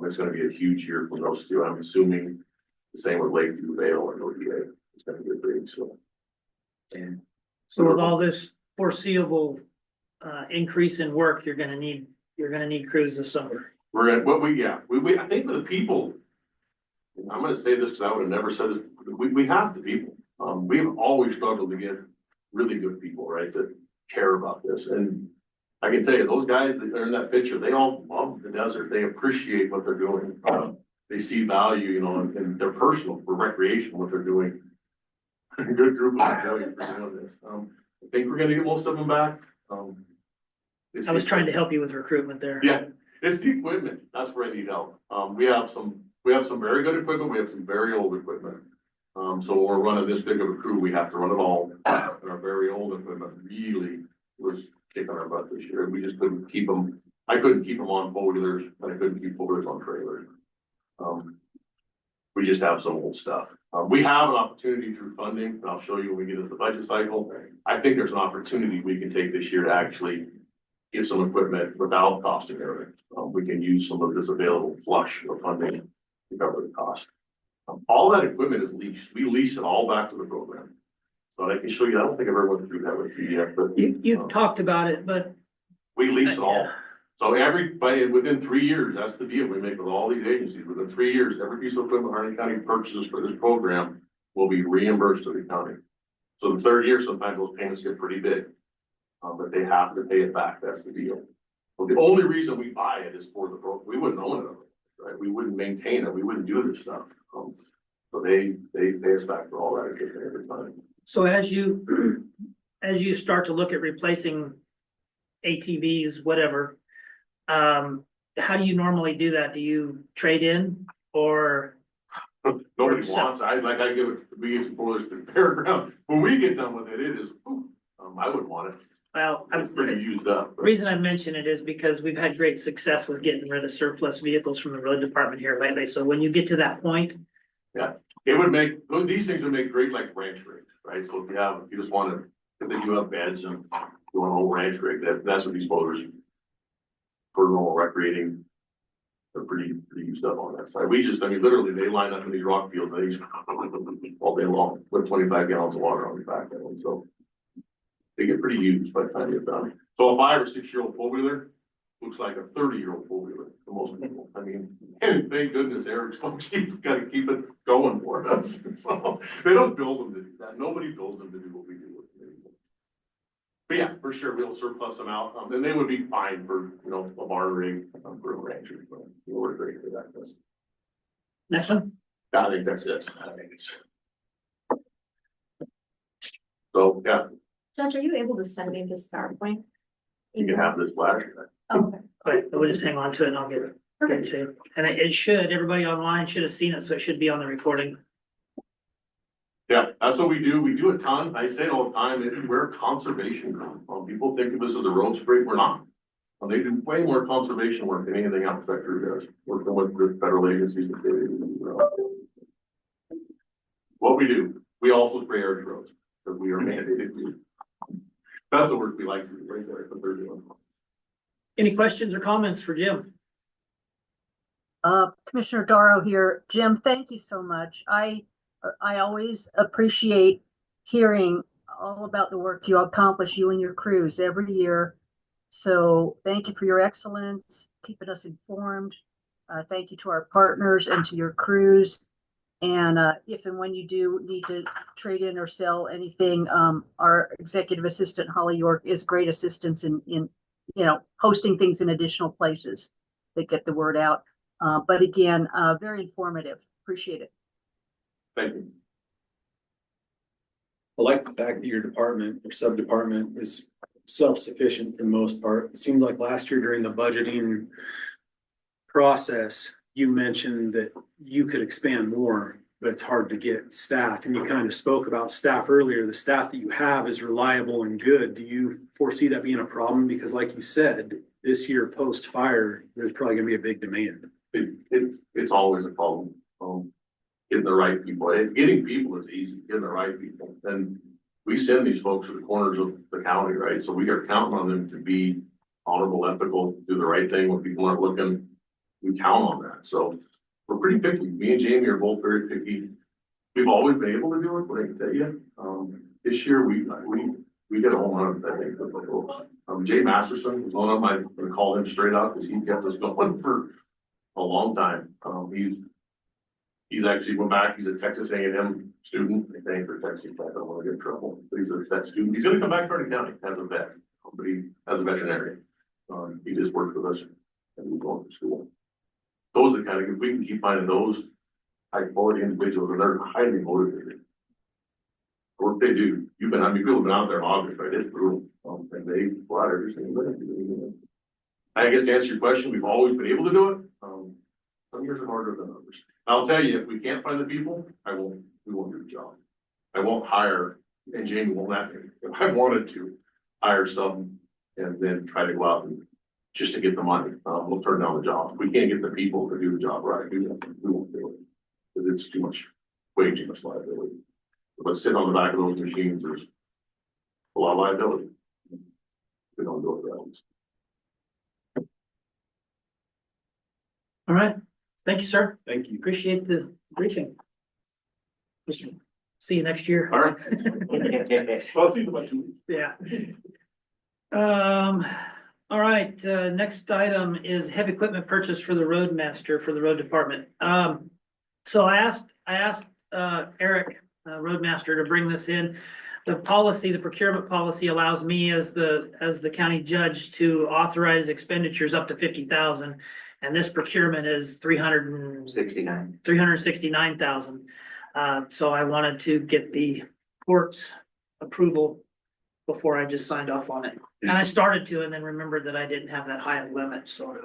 it's gonna be a huge year for those two. I'm assuming the same with Lakeview, Vale, and ODA. It's gonna be big, so. So with all this foreseeable increase in work, you're gonna need crews this summer. We're at what we I think for the people, I'm gonna say this because I would have never said this, we have the people. We've always struggled to get really good people, right, that care about this. And I can tell you, those guys that are in that picture, they all love the desert. They appreciate what they're doing. They see value, in their personal, for recreation, what they're doing. Good group of guys for doing this. I think we're gonna get most of them back. I was trying to help you with recruitment there. Yeah, it's the equipment. That's where I need help. We have some very good equipment. We have some very old equipment. So when we're running this big of a crew, we have to run it all. And our very old equipment really was kicking our butt this year. We just couldn't keep them. I couldn't keep them on four-wheelers, and I couldn't keep four-wheelers on trailers. We just have some old stuff. We have an opportunity through funding, and I'll show you when we get into the budget cycle. I think there's an opportunity we can take this year to actually get some equipment without costing everything. We can use some of this available flush of funding to cover the cost. All that equipment is leased. We lease it all back to the program. So I can show you, I don't think I've ever went through that with you yet, but. You've talked about it, but. We lease it all. So within 3 years, that's the deal we make with all these agencies. Within 3 years, every piece of equipment Harney County purchases for this program will be reimbursed to the county. So the third year, sometimes those payments get pretty big. But they have to pay it back. That's the deal. Well, the only reason we buy it is for the program. We wouldn't own it, right? We wouldn't maintain it. We wouldn't do this stuff. So they pay us back for all that equipment every time. So as you start to look at replacing ATVs, whatever, how do you normally do that? Do you trade in or? Nobody wants, we give some four-wheelers to the fairground. When we get done with it, it is, I wouldn't want it. Well, It's pretty used up. the reason I mention it is because we've had great success with getting rid of surplus vehicles from the road department here lately. So when you get to that point. Yeah, it would these things would make great like ranch rigs, right? So if you just want to, if they do have beds and you want a whole ranch rig, that's what these motors for normal recreating. They're pretty used up on that side. Literally they line up in these rock fields, they use all day long with 25 gallons of water on the back of them. So they get pretty used by the time you're done. So a 5 or 6 year old four-wheeler looks like a 30-year-old four-wheeler for most people. I mean, and thank goodness Eric's folks got to keep it going for us. So they don't build them to do that. Nobody builds them to do what we do with them anymore. But yeah, for sure, we'll surplus them out. And they would be fine for, a barn rig, for a rancher. But we're great for that. Next one. I think that's it. So, yeah, Judge, are you able to send me this PowerPoint? you can have this flash. Okay. All right, we'll just hang on to it and I'll get it to you. And everybody online should have seen it, so it should be on the recording. Yeah, that's what we do. We do a ton. I say it all the time, we're a conservation group. People think of us as a road scrape, we're not. They do way more conservation work than anything else that group does, working with federal agencies and state agencies. What we do, we also spray our roads, because we are mandated to. That's the work we like to do right there, what they're doing. Any questions or comments for Jim? Commissioner Darrow here. Jim, thank you so much. I always appreciate hearing all about the work you accomplish, you and your crews, every year. So thank you for your excellence, keeping us informed. Thank you to our partners and to your crews. And if and when you do need to trade in or sell anything, our executive assistant, Holly York, is great assistance in hosting things in additional places that get the word out. But again, very informative. Appreciate it. Thank you. I like the fact that your department or sub-department is self-sufficient for the most part. It seems like last year during the budgeting process, you mentioned that you could expand more, but it's hard to get staff. And you kind of spoke about staff earlier. The staff that you have is reliable and good. Do you foresee that being a problem? Because like you said, this year post-fire, there's probably gonna be a big demand. It's always a problem. Getting the right people. Getting people is easy, getting the right people. And we send these folks to the corners of the county, right? So we are counting on them to be honorable, ethical, do the right thing when people aren't looking. We count on that. So we're pretty picky. Me and Jamie are both very picky. We've always been able to do it, but I can tell you, this year we get a home run, I think, with the folks. Jay Masterson was one of them. I'm going to call him straight out because he kept us going for a long time. He's actually went back. He's a Texas A&M student. I think, or Texas Tech. I don't want to get in trouble. But he's a vet student. He's going to come back to Hardin County as a vet, but as a veterinarian. He just works with us and he's going to school. Those are the kind of, if we can keep finding those high quality individuals, and they're highly motivated. The work they do. People have been out there in August, right? It's brutal. And they fly every single day. I guess to answer your question, we've always been able to do it. Some years are harder than others. I'll tell you, if we can't find the people, we won't do the job. I won't hire, and Jamie won't let me. If I wanted to hire some and then try to go out and just to get the money, we'll turn down the job. If we can't get the people to do the job right, we won't do it. Because it's too much, way too much liability. But sitting on the back of those machines, there's a lot of liability. We don't do it right. All right. Thank you, sir. Thank you. Appreciate the briefing. See you next year. All right. Well, I'll see you in about 2 weeks. Yeah. All right, next item is heavy equipment purchase for the roadmaster for the road department. So I asked Eric, roadmaster, to bring this in. The policy, the procurement policy allows me as the county judge to authorize expenditures up to 50,000. And this procurement is 369,000. So I wanted to get the court's approval before I just signed off on it. And I started to, and then remembered that I didn't have that high of limit, so.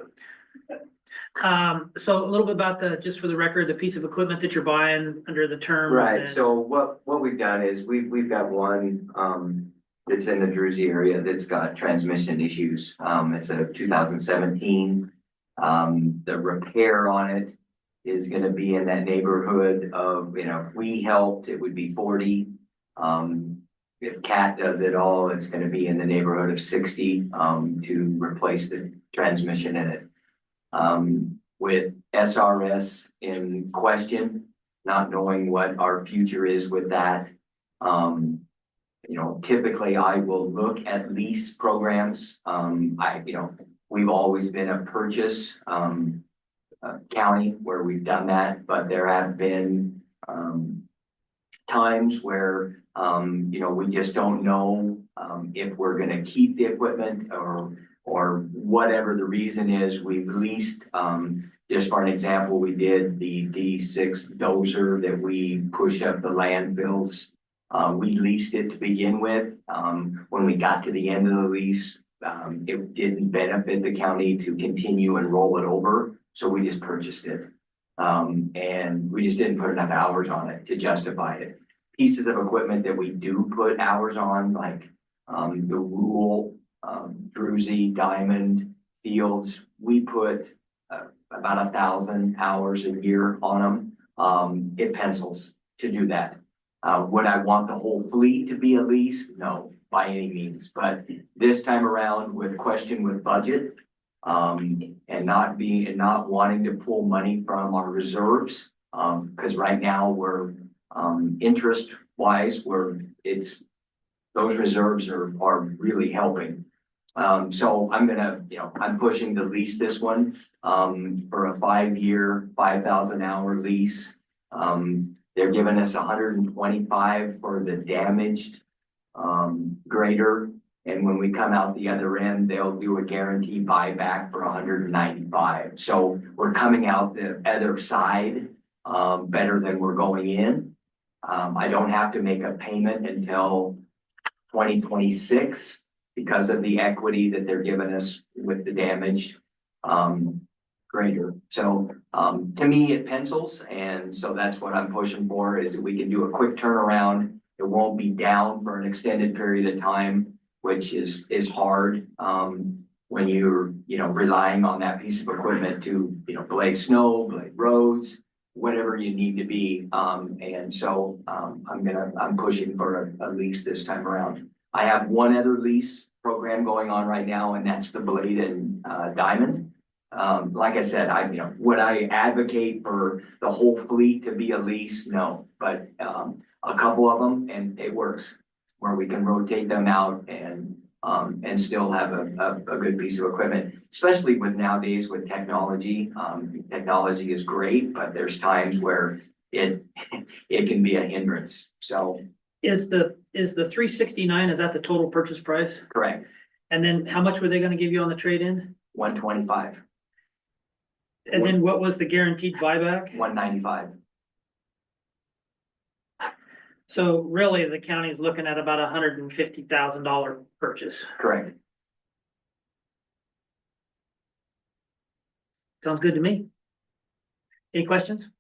So a little bit about just for the record, the piece of equipment that you're buying under the terms. Right, so what we've done is we've got one, that's in the Druzy area that's got transmission issues. It's a 2017. The repair on it is gonna be in that neighborhood of, if we helped, it would be 40. If CAT does it all, it's gonna be in the neighborhood of 60, to replace the transmission in it. With SRS in question, not knowing what our future is with that. Typically I will look at lease programs. We've always been a purchase, county where we've done that, but there have been, times where, we just don't know, if we're gonna keep the equipment or whatever the reason is. We've leased, just for an example, we did the D6 dozer that we push up the landfills. We leased it to begin with. When we got to the end of the lease, it didn't benefit the county to continue and roll it over, so we just purchased it. And we just didn't put enough hours on it to justify it. pieces of equipment that we do put hours on, like, the Rule, Druzy, Diamond, Fields, we put about 1,000 hours a year on them. It pencils to do that. Would I want the whole fleet to be a lease? No, by any means, but this time around with budget, and not wanting to pull money from our reserves, because right now we're, interest wise, those reserves are really helping. So I'm pushing to lease this one, for a 5-year, 5,000 hour lease. They're giving us 125 for the damaged, grader. And when we come out the other end, they'll do a guaranteed buyback for 195. So we're coming out the other side, better than we're going in. I don't have to make a payment until 2026 because of the equity that they're giving us with the damaged, grader. So, to me, it pencils. And so that's what I'm pushing for, is that we can do a quick turnaround. It won't be down for an extended period of time, which is hard, when you're, relying on that piece of equipment to, blade snow, blade roads, whatever you need to be. And so, I'm pushing for a lease this time around. I have one other lease program going on right now, and that's the Blade and Diamond. Like I said, would I advocate for the whole fleet to be a lease? No, but a couple of them, and it works where we can rotate them out and still have a good piece of equipment, especially with nowadays with technology. Technology is great, but there's times where it can be a hindrance. So Is the 369, is that the total purchase price? correct, And then how much were they gonna give you on the trade-in? 125, And then what was the guaranteed buyback? 195. So really, the county's looking at about $150,000 purchase. Correct. Sounds good to me. Any questions?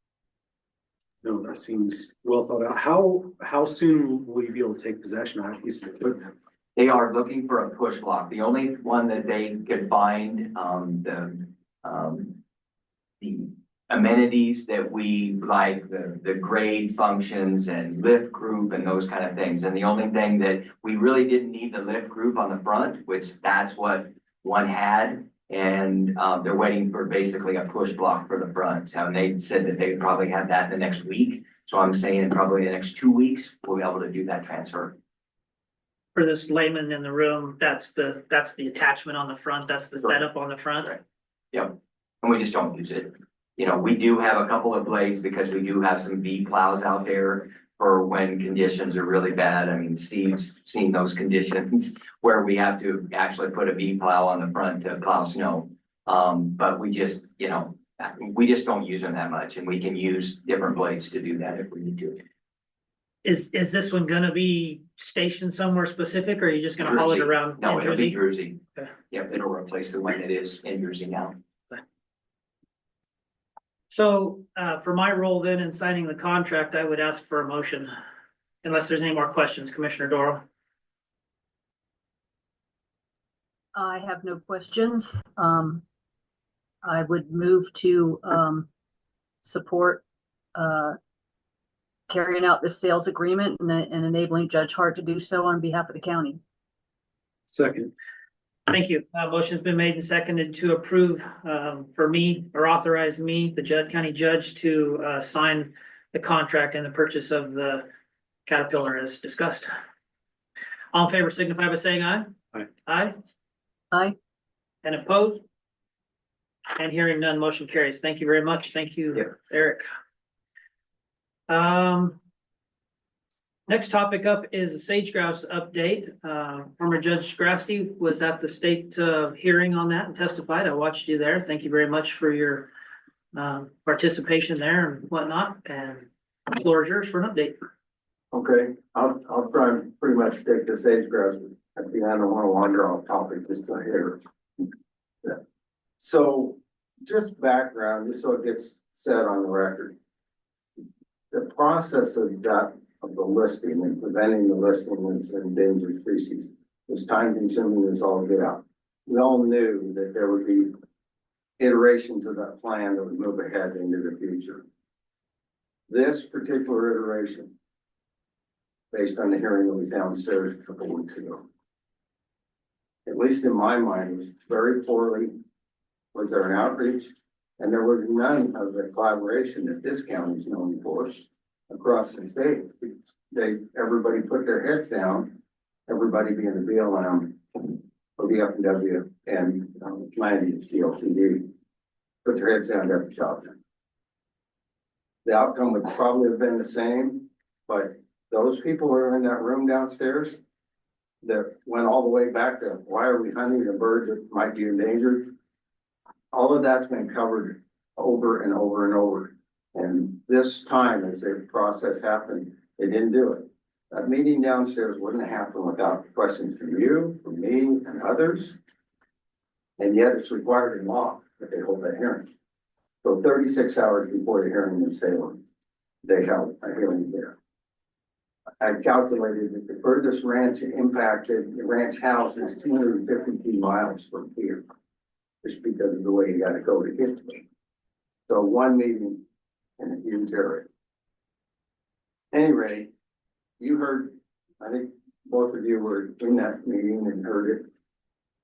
No, that seems well thought out. How soon will you be able to take possession of that piece of equipment? They are looking for a push block. The only one that they could find, the amenities that we like, the grade functions and lift group and those kind of things. And the only thing that we really didn't need the lift group on the front, which that's what one had. And they're waiting for basically a push block for the front. So they said that they would probably have that the next week. So I'm saying probably the next 2 weeks, we'll be able to do that transfer. For this layman in the room, that's the attachment on the front, that's the setup on the front. Right. Yep, and we just don't use it. We do have a couple of blades because we do have some V plows out there for when conditions are really bad. I mean, Steve's seen those conditions where we have to actually put a V plow on the front to plow snow. But we just don't use them that much, and we can use different blades to do that if we need to. Is this one gonna be stationed somewhere specific, or are you just gonna haul it Druzy. around? No, in it'll be Druzy? Druzy. Okay. Yep, it'll replace the one that is in Druzy now. So, for my role then in signing the contract, I would ask for a motion. Unless there's any more questions, Commissioner Doral. I have no questions. I would move to support carrying out this sales agreement and enabling Judge Hart to do so on behalf of the county. Second. Thank you. Motion's been made and seconded to approve, for me, or authorize me, the county judge, to sign the contract and the purchase of the Caterpillar as discussed. All in favor signify by saying aye. Aye. Aye. Aye. And opposed? And hearing none, motion carries. Thank you very much. Thank you, Eric. Next topic up is the sage grouse update. Former Judge Grasty was at the state hearing on that and testified. I watched you there. Thank you very much for your participation there and whatnot. And the floor is yours for an update. Okay, I'll try and pretty much take the sage grouse. I think I don't want to wander off topic just a hair. Yeah. So just background, just so it gets said on the record. The process of that of the listing and preventing the listing of endangered species was time consuming as all get out. We all knew that there would be iterations of that plan that would move ahead into the future. This particular iteration, based on the hearing that was downstairs a couple weeks ago, at least in my mind, was very poorly. Was there an outreach? And there was none of the collaboration that this county is known for across the state. Everybody put their heads down, everybody being the BLM, ODF&W, and land use DLCD, put their heads down at the job. The outcome would probably have been the same, but those people who are in that room downstairs that went all the way back to why are we hunting a bird that might be endangered? All of that's been covered over and over and over. And this time, as the process happened, they didn't do it. That meeting downstairs wouldn't have happened without questions from you, from me, and others. And yet it's required in law that they hold that hearing. So 36 hours before the hearing in Salem, they held a hearing there. I calculated that the furthest ranch impacted, the ranch house is 252 miles from here. Just because of the way you gotta go to get to it. So one meeting in a huge area. Anyway, you heard, I think both of you were in that meeting and heard it.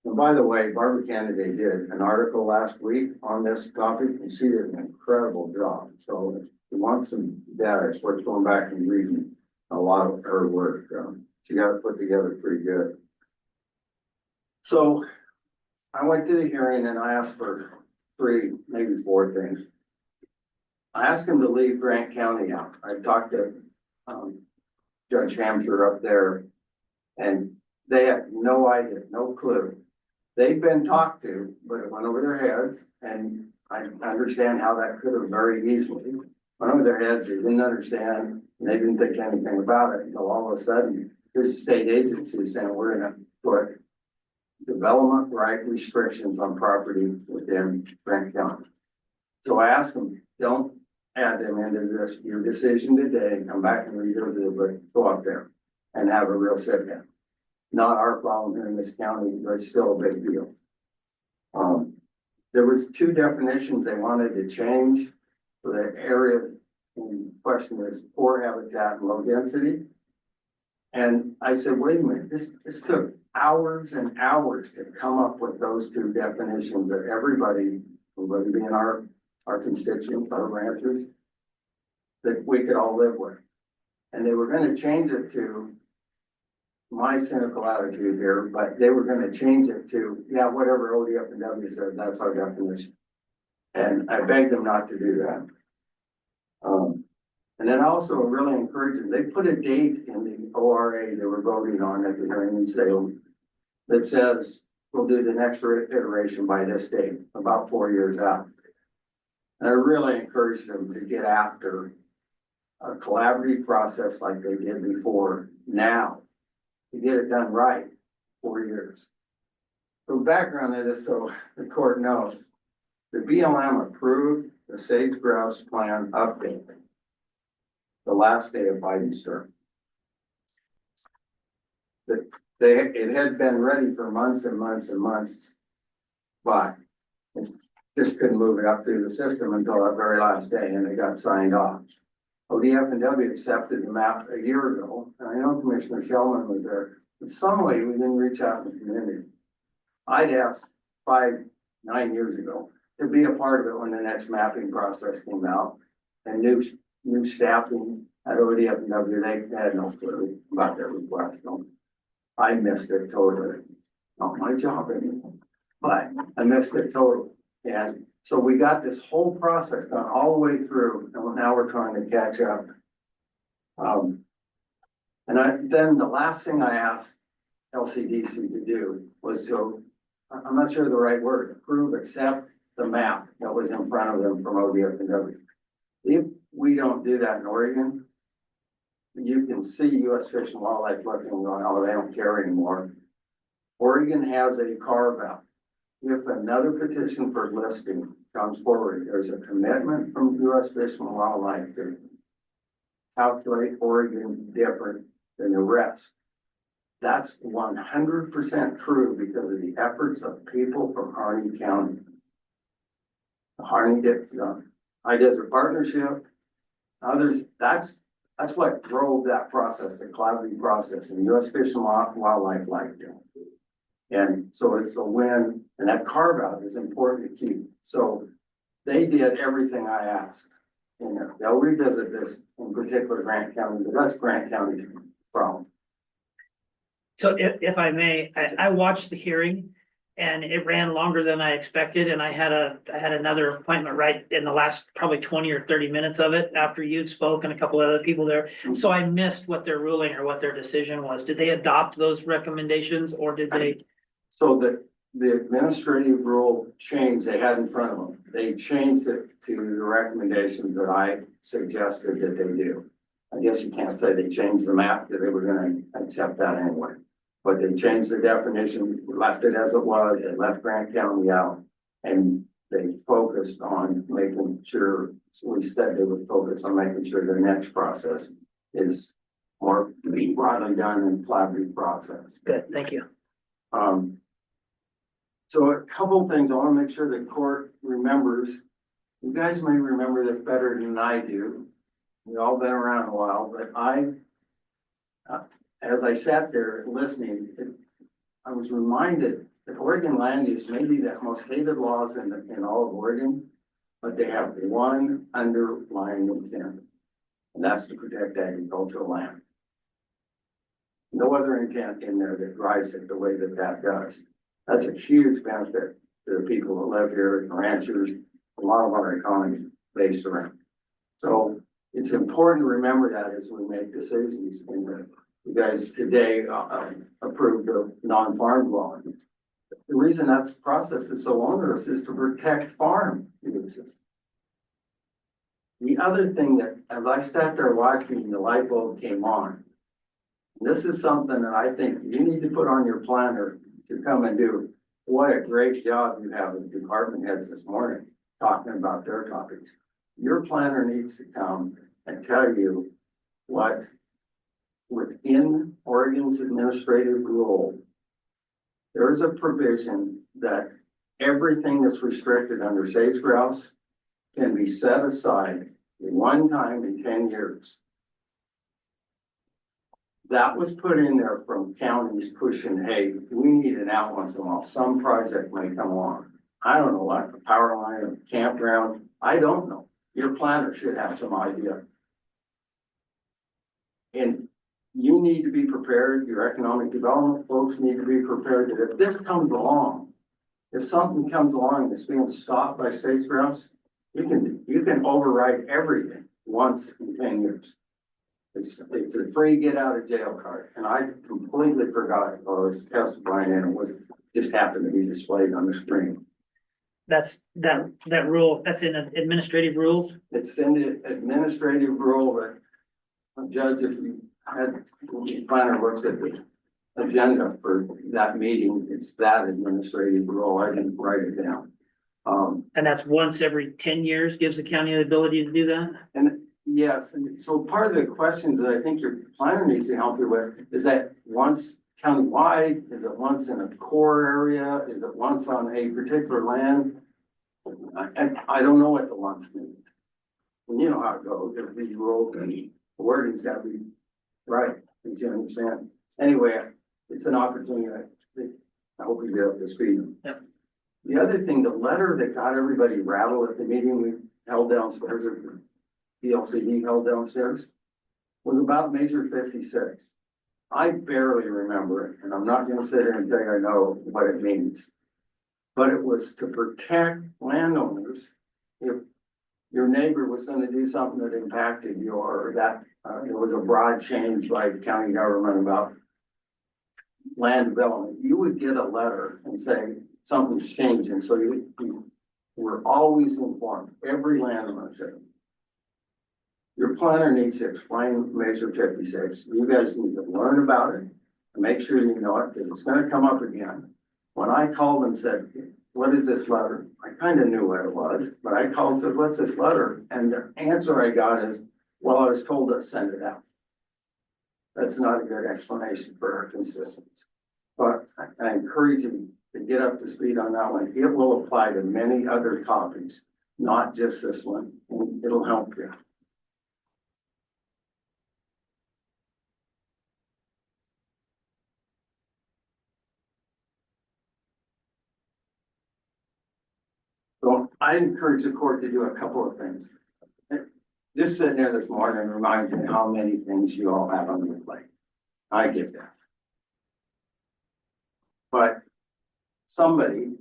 And by the way, Barbara Kennedy did an article last week on this topic, and she did an incredible job. So if you want some data, it's worth going back and reading a lot of her work. She got it put together pretty good. So I went to the hearing and I asked for 3, maybe 4 things. I asked him to leave Grant County out. I talked to Judge Hampshire up there, and they had no idea, no clue. They've been talked to, but it went over their heads, and I understand how that could have very easily went over their heads. They didn't understand, and they didn't think anything about it until all of a sudden there's a state agency saying we're gonna put development right restrictions on property within Grant County. So I asked them, don't add them into this, your decision today, come back and revisit it, but go up there and have a real sit down. Not our problem here in this county, but it's still a big deal. There was 2 definitions they wanted to change for the area in question is poor habitat and low density. And I said, wait a minute, this took hours and hours to come up with those 2 definitions that everybody being our constituents, our ranchers, that we could all live with. And they were gonna change it to, my cynical attitude here, but they were gonna change it to, yeah, whatever ODF&W said, that's our definition. And I begged them not to do that. And then also really encouraged them, they put a date in the ORA they were voting on at the hearing in Salem that says we'll do the next iteration by this date, about 4 years out. And I really encouraged them to get after a collaborative process like they did before now, to get it done right, 4 years. So background of this, so the court knows, the BLM approved the sage grouse plan update the last day of Biden's term. It had been ready for months and months and months, but it just couldn't move it up through the system until that very last day, and it got signed off. ODF&W accepted the map a year ago, and I know Commissioner Shellman was there. In some way, we didn't reach out in the community. I'd asked 5-9 years ago to be a part of it when the next mapping process came out, and new staffing at ODF&W, they had no clue about their request. I missed it totally. Not my job anymore, but I missed it totally. And so we got this whole process done all the way through, and now we're trying to catch up. Then the last thing I asked LCDC to do was to, I'm not sure the right word, approve, accept the map that was in front of them from ODF&W. If we don't do that in Oregon, you can see U.S. Fish and Wildlife looking and going, oh, they don't care anymore. Oregon has a carve out. If another petition for listing comes forward, there's a commitment from U.S. Fish and Wildlife calculate Oregon different than the rest. That's 100% true because of the efforts of people from Harney County. The High Desert Partnership, others, that's what drove that process, the collaborative process, and U.S. Fish and Wildlife liked it. And so it's a win, and that carve out is important to keep. So they did everything I asked. And they'll revisit this in particular Grant County, but that's Grant County's problem. So if I may, I watched the hearing and it ran longer than I expected. And I had another appointment right in the last probably 20 or 30 minutes of it after you'd spoke and a couple of other people there. So I missed what their ruling or what their decision was. Did they adopt those recommendations or did they? So the administrative rule change they had in front of them, they changed it to the recommendations that I suggested that they do. I guess you can't say they changed the map, because they were gonna accept that anyway. But they changed the definition, left it as it was, they left Grant County out. And they focused on making sure, so we said they would focus on making sure the next process is more broadly done in collaborative process. Good, thank you. So a couple of things I want to make sure the court remembers. You guys may remember this better than I do. We've all been around a while, but as I sat there listening, I was reminded that Oregon land use may be the most hated laws in all of Oregon, but they have one underlying intent, and that's to protect agricultural land. No other intent in there that drives it the way that does. That's a huge benefit to the people that live here, the ranchers, a lot of our economy based around. So it's important to remember that as we make decisions. And you guys today approved of non-farm dwelling. The reason that process is so onerous is to protect farm uses. The other thing that, as I sat there watching, the light bulb came on. This is something that I think you need to put on your planner to come and do. What a great job you have with department heads this morning talking about their topics. Your planner needs to come and tell you what within Oregon's administrative rule, there is a provision that everything that's restricted under sage grouse can be set aside one time in 10 years. That was put in there from counties pushing, hey, we need it out once in a while. Some project may come along. I don't know, like a power line, a campground. I don't know. Your planner should have some idea. And you need to be prepared. Your economic development folks need to be prepared that if this comes along, if something comes along that's being stopped by sage grouse, you can override everything once in 10 years. It's a free get out of jail card. And I completely forgot while I was testifying and it was just happened to be displayed on the screen. That's that rule, that's in administrative rules. It's in the administrative rule that Judge, if you had, the planner looks at the agenda for that meeting, it's that administrative rule. I didn't write it down. And that's once every 10 years gives the county the ability to do that? And yes, and so part of the questions that I think your planner needs to help you with is that once countywide, is it once in a core area, is it once on a particular land? And I don't know what the once means. And you know how it goes, there's these rules and the wording's gotta be right, as you understand. Anyway, it's an opportunity, I hope you get up to speed. Yep. The other thing, the letter that got everybody rattled at the meeting we held downstairs, or PLCD held downstairs, was about Measure 56. I barely remember it, and I'm not gonna sit here and tell you I know what it means. But it was to protect landowners if your neighbor was gonna do something that impacted you, or that there was a broad change by county government about land development. You would get a letter and say something's changing, so you were always informed, every landowner should. Your planner needs to explain Measure 56. You guys need to learn about it and make sure you know it, because it's gonna come up again. When I called and said, what is this letter? I kind of knew what it was, but I called and said, what's this letter? And the answer I got is, Well, I was told to send it out. That's not a good explanation for our consistency. But I encourage you to get up to speed on that one. It will apply to many other topics, not just this one. And it'll help you. So I encourage the court to do a couple of things. Just sitting there this morning reminded me how many things you all have on your plate. I get that. But somebody,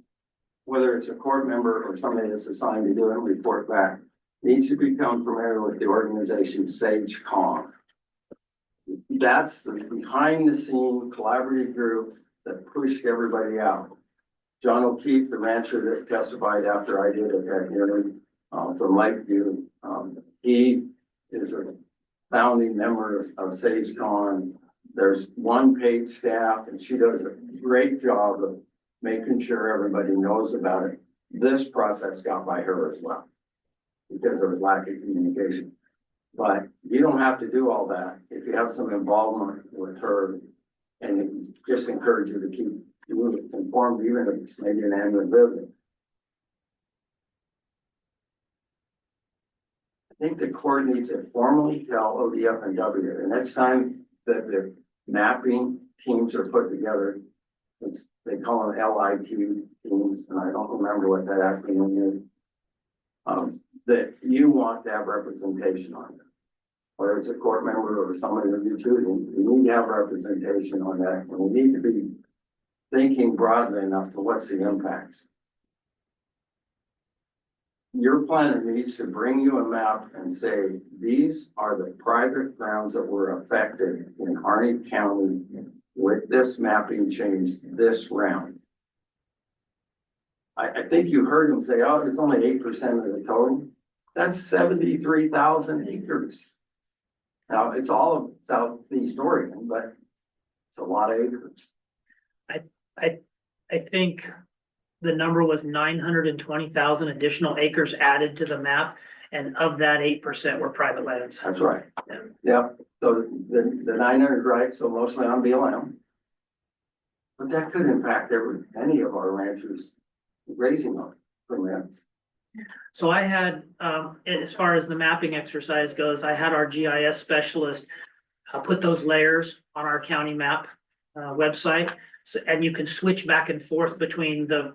whether it's a court member or somebody that's assigned to do it and report back, needs to become familiar with the organization SageCon. That's the behind the scene collaborative group that pushed everybody out. John O'Keefe, the rancher that testified after I did at that hearing, from Lakeview, he is a founding member of SageCon. There's one paid staff and she does a great job of making sure everybody knows about it. This process got by her as well, because there was lack of communication. But you don't have to do all that if you have some involvement with her, and just encourage you to keep you informed, even if it's maybe an annual visit. I think the court needs to formally tell ODF and W the next time that the mapping teams are put together. They call them LIT teams, and I don't remember what that acronym is. That you want to have representation on it. Whether it's a court member or somebody that you're choosing, you need to have representation on that. And we need to be thinking broadly enough to what's the impacts. Your planner needs to bring you a map and say, these are the private grounds that were affected in Harney County with this mapping change this round. I think you heard him say, oh, it's only 8% of the total. That's 73,000 acres. Now, it's all of Southeast Oregon, but it's a lot of acres. I think the number was 920,000 additional acres added to the map, and of that 8% were private lands. That's right. Yeah. So the 900, right? So mostly on BLM. But that could impact any of our ranchers raising on permits. So I had, as far as the mapping exercise goes, I had our GIS specialist put those layers on our county map website. So, and you can switch back and forth between the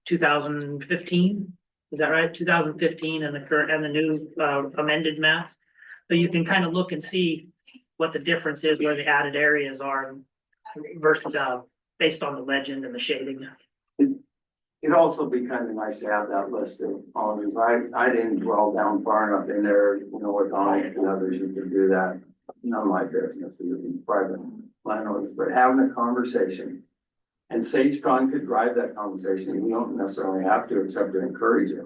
2015, is that right? 2015 and the current and the new amended maps. So you can kind of look and see what the difference is, where the added areas are versus based on the legend and the shading. It'd also be kind of nice to have that list of owners. I didn't dwell down far enough in there, you know, with Onyx and others, you could do that. None of my business, it would be private landowners, but having a conversation. And SageCon could drive that conversation. You don't necessarily have to, except to encourage it.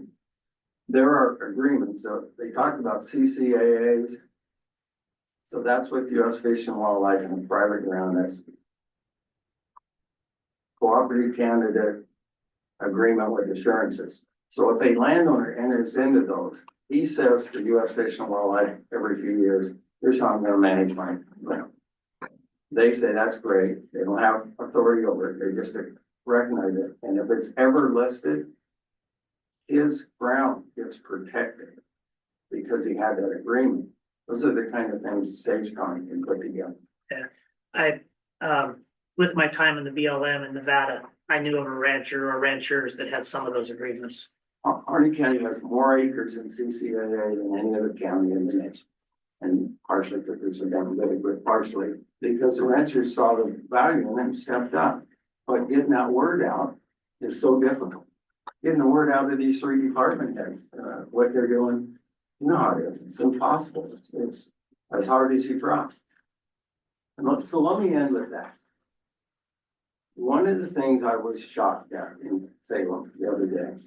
There are agreements, so they talked about CCAAs. So that's with US Fish and Wildlife and private ground, that's cooperative candidate agreement with assurances. So if a landowner enters into those, he says to US Fish and Wildlife every few years, here's how I'm gonna manage my land. They say that's great. They don't have authority over it. They just recognize it. And if it's ever listed, his ground gets protected because he had that agreement. Those are the kind of things SageCon can put together. Yeah, with my time in the BLM in Nevada, I knew of a rancher or ranchers that had some of those agreements. Harney County has more acres in CCAA than any other county in the nation. And partially because there's a demographic, but partially because the ranchers saw the value in it and stepped up. But getting that word out is so difficult. Getting the word out to these three department heads, what they're doing, you know how it is. It's impossible. It's as hard as you try. So let me end with that. One of the things I was shocked at in Salem the other day,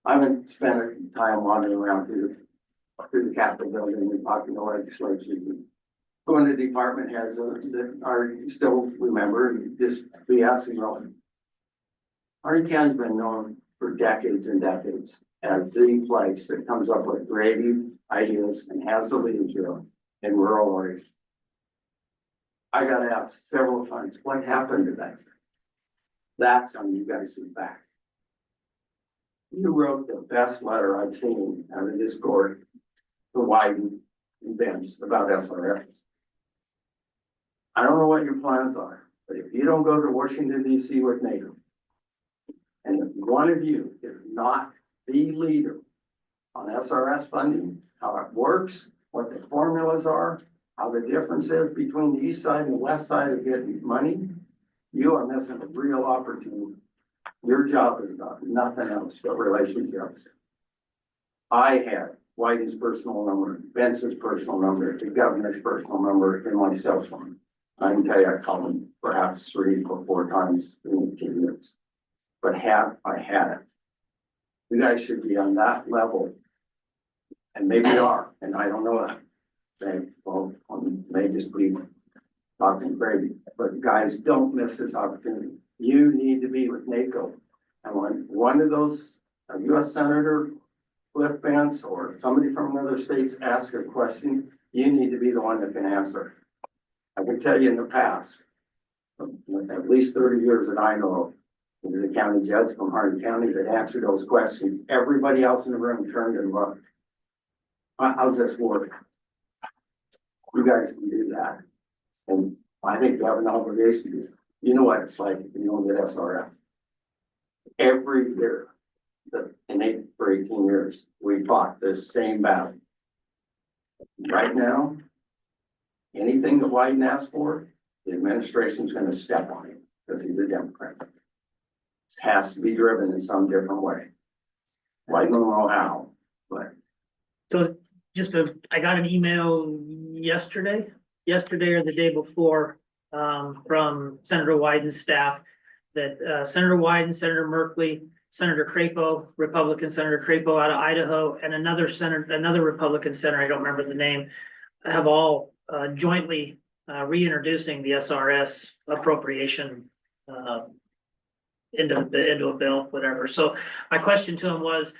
I haven't spent time wandering around through the Capitol building and talking to legislatures, going to department heads that are still remember just BS and rolling. Harney County's been known for decades and decades as the place that comes up with creative ideas and has the leadership in rural areas. I got asked several times, what happened to that? That's on you guys' back. You wrote the best letter I've seen out of this court to Wyden and Benz about SRFs. I don't know what your plans are, but if you don't go to Washington DC with NATO, and if one of you is not the leader on SRS funding, how it works, what the formulas are, how the difference is between the east side and the west side of getting money, you are missing a real opportunity. Your job is about nothing else but relationships. I had Whiting's personal number, Benson's personal number, the governor's personal number, and my cell phone. I can tell you, I called him perhaps 3 or 4 times in 2 years. But I had it. You guys should be on that level. And maybe you are, and I don't know that. May just be talking crazy, but guys, don't miss this opportunity. You need to be with NACO. And when one of those, a US Senator, Cliff Vance, or somebody from another states asks a question, you need to be the one that can answer. I can tell you in the past, at least 30 years that I know of, there was a county judge from Hardin County that answered those questions. Everybody else in the room turned and looked. How's this work? You guys can do that. And I think you have an obligation to. You know what it's like if you don't get SRF. Every year, for 18 years, we fought this same battle. Right now, anything that Wyden asks for, the administration's going to step on it because he's a Democrat. It has to be driven in some different way. Wyden don't know how, but. So I got an email yesterday or the day before, from Senator Wyden's staff that, Senator Wyden, Senator Merkley, Senator Crapo, Republican Senator Crapo out of Idaho, and another Republican senator, I don't remember the name, have all, jointly, reintroducing the SRS appropriation, into a bill, whatever. So my question to him was,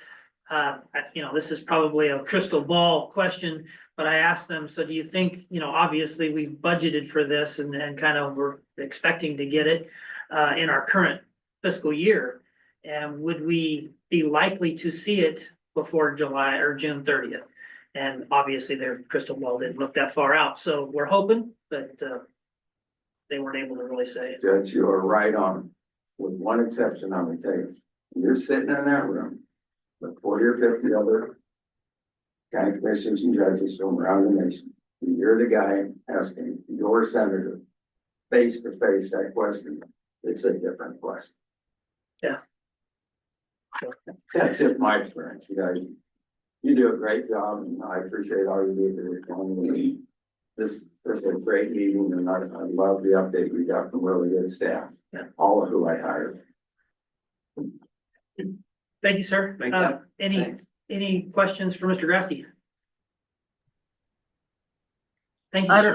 this is probably a crystal ball question, but I asked them, so do you think, obviously we budgeted for this and kind of we're expecting to get it in our current fiscal year. And would we be likely to see it before July or June 30th? And obviously their crystal ball didn't look that far out. So we're hoping, but they weren't able to really say it. Judge, you are right on, with one exception I'm gonna tell you. You're sitting in that room with 40 or 50 other county commissioners and judges from around the nation. And you're the guy asking your senator face to face that question. It's a different question. Yeah. That's just my experience. You guys, you do a great job, and I appreciate all you do for this county. This is a great meeting, and I love the update we got from really good staff. Yeah. All of who I hired. Thank you, sir. Thank you. Any questions for Mr. Grasty? Thank you, I sir.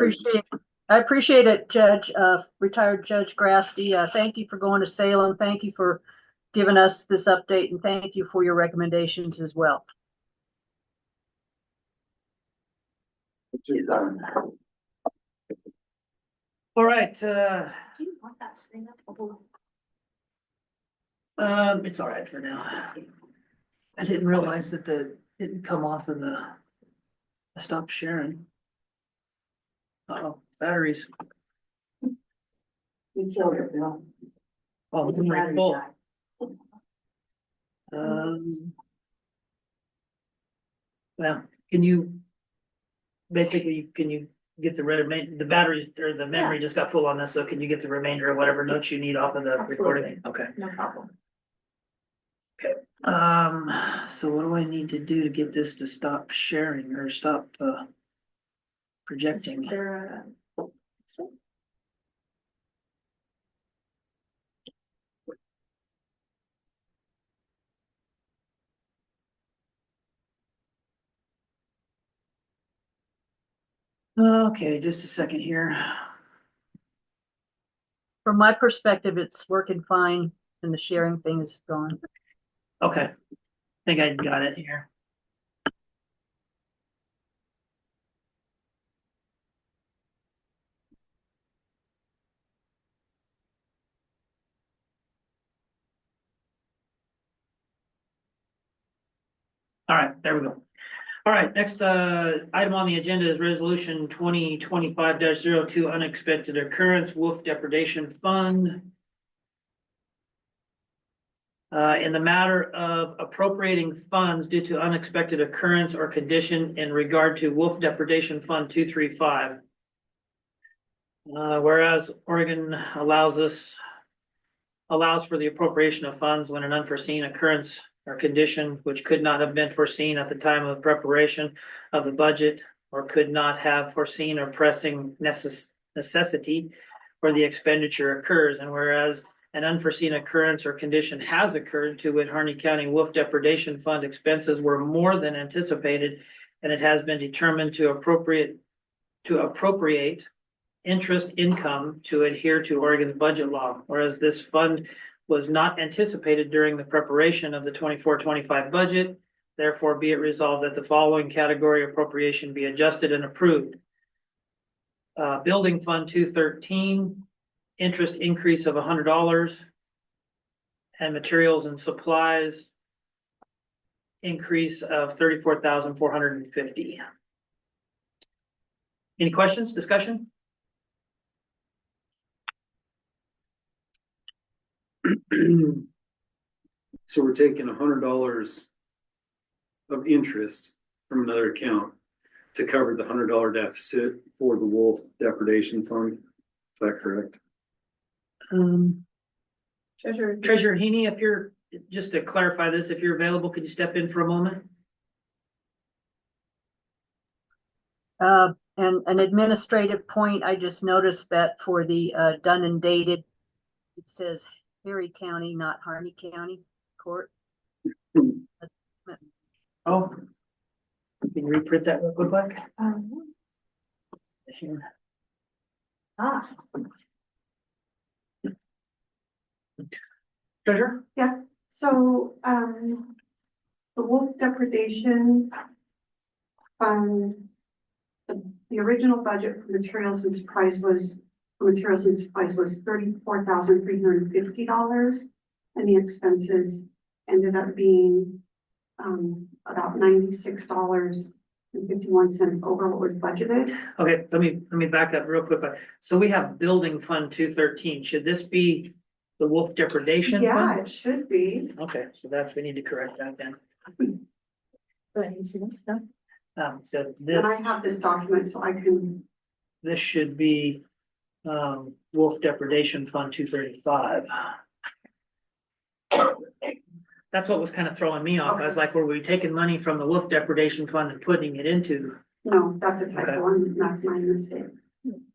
appreciate it, Judge, retired Judge Grasty. Thank you for going to Salem. Thank you for giving us this update, and thank you for your recommendations as well. All right, Do you want that screen up? it's all right for now. I didn't realize that didn't come off of I stopped sharing. Uh-oh, batteries. We killed it, Bill. Oh, it's very full. Well, can you get the batteries or the memory just got full on this, so can you get the remainder of whatever notes you need off of the recording? Okay. No problem. So what do I need to do to get this to stop sharing or stop projecting? Okay, just a second here. From my perspective, it's working fine and the sharing thing is gone. Okay, I think I got it here. All right, there we go. All right, next item on the agenda is resolution 2025-02 unexpected occurrence wolf depredation fund. In the matter of appropriating funds due to unexpected occurrence or condition in regard to Wolf Depredation Fund 235. Whereas Oregon allows for the appropriation of funds when an unforeseen occurrence or condition which could not have been foreseen at the time of preparation of the budget or could not have foreseen or pressing necessity for the expenditure occurs, and whereas an unforeseen occurrence or condition has occurred to wit Harney County Wolf Depredation Fund expenses were more than anticipated, and it has been determined to appropriate interest income to adhere to Oregon's budget law, whereas this fund was not anticipated during the preparation of the 24-25 budget. Therefore, be it resolved that the following category appropriation be adjusted and approved. Building Fund 213, interest increase of $100, and materials and supplies increase of $34,450. Any questions, discussion? So we're taking $100 of interest from another account to cover the $100 deficit for the wolf depredation fund. Is that correct? Treasurer Heaney, if you're, just to clarify this, if you're available, could you step in for a moment? And an administrative point, I just noticed that for the done and dated, it says Harry County, not Harney County Court. Oh, can you reprint that real quick, Mike? Here. Treasurer? Yeah, so, the wolf depredation fund, the original budget for materials and supplies was $34,350, and the expenses ended up being, about $96.51 over what was budgeted. Okay, let me back up real quick. So we have Building Fund 213. Should this be the wolf depredation Yeah, fund? it should be. Okay, so we need to correct that then. So And I have this document, so I can, this should be Wolf Depredation Fund 235. That's what was kind of throwing me off. I was like, were we taking money from the Wolf Depredation Fund and putting it into? no, that's a typo, and that's my mistake.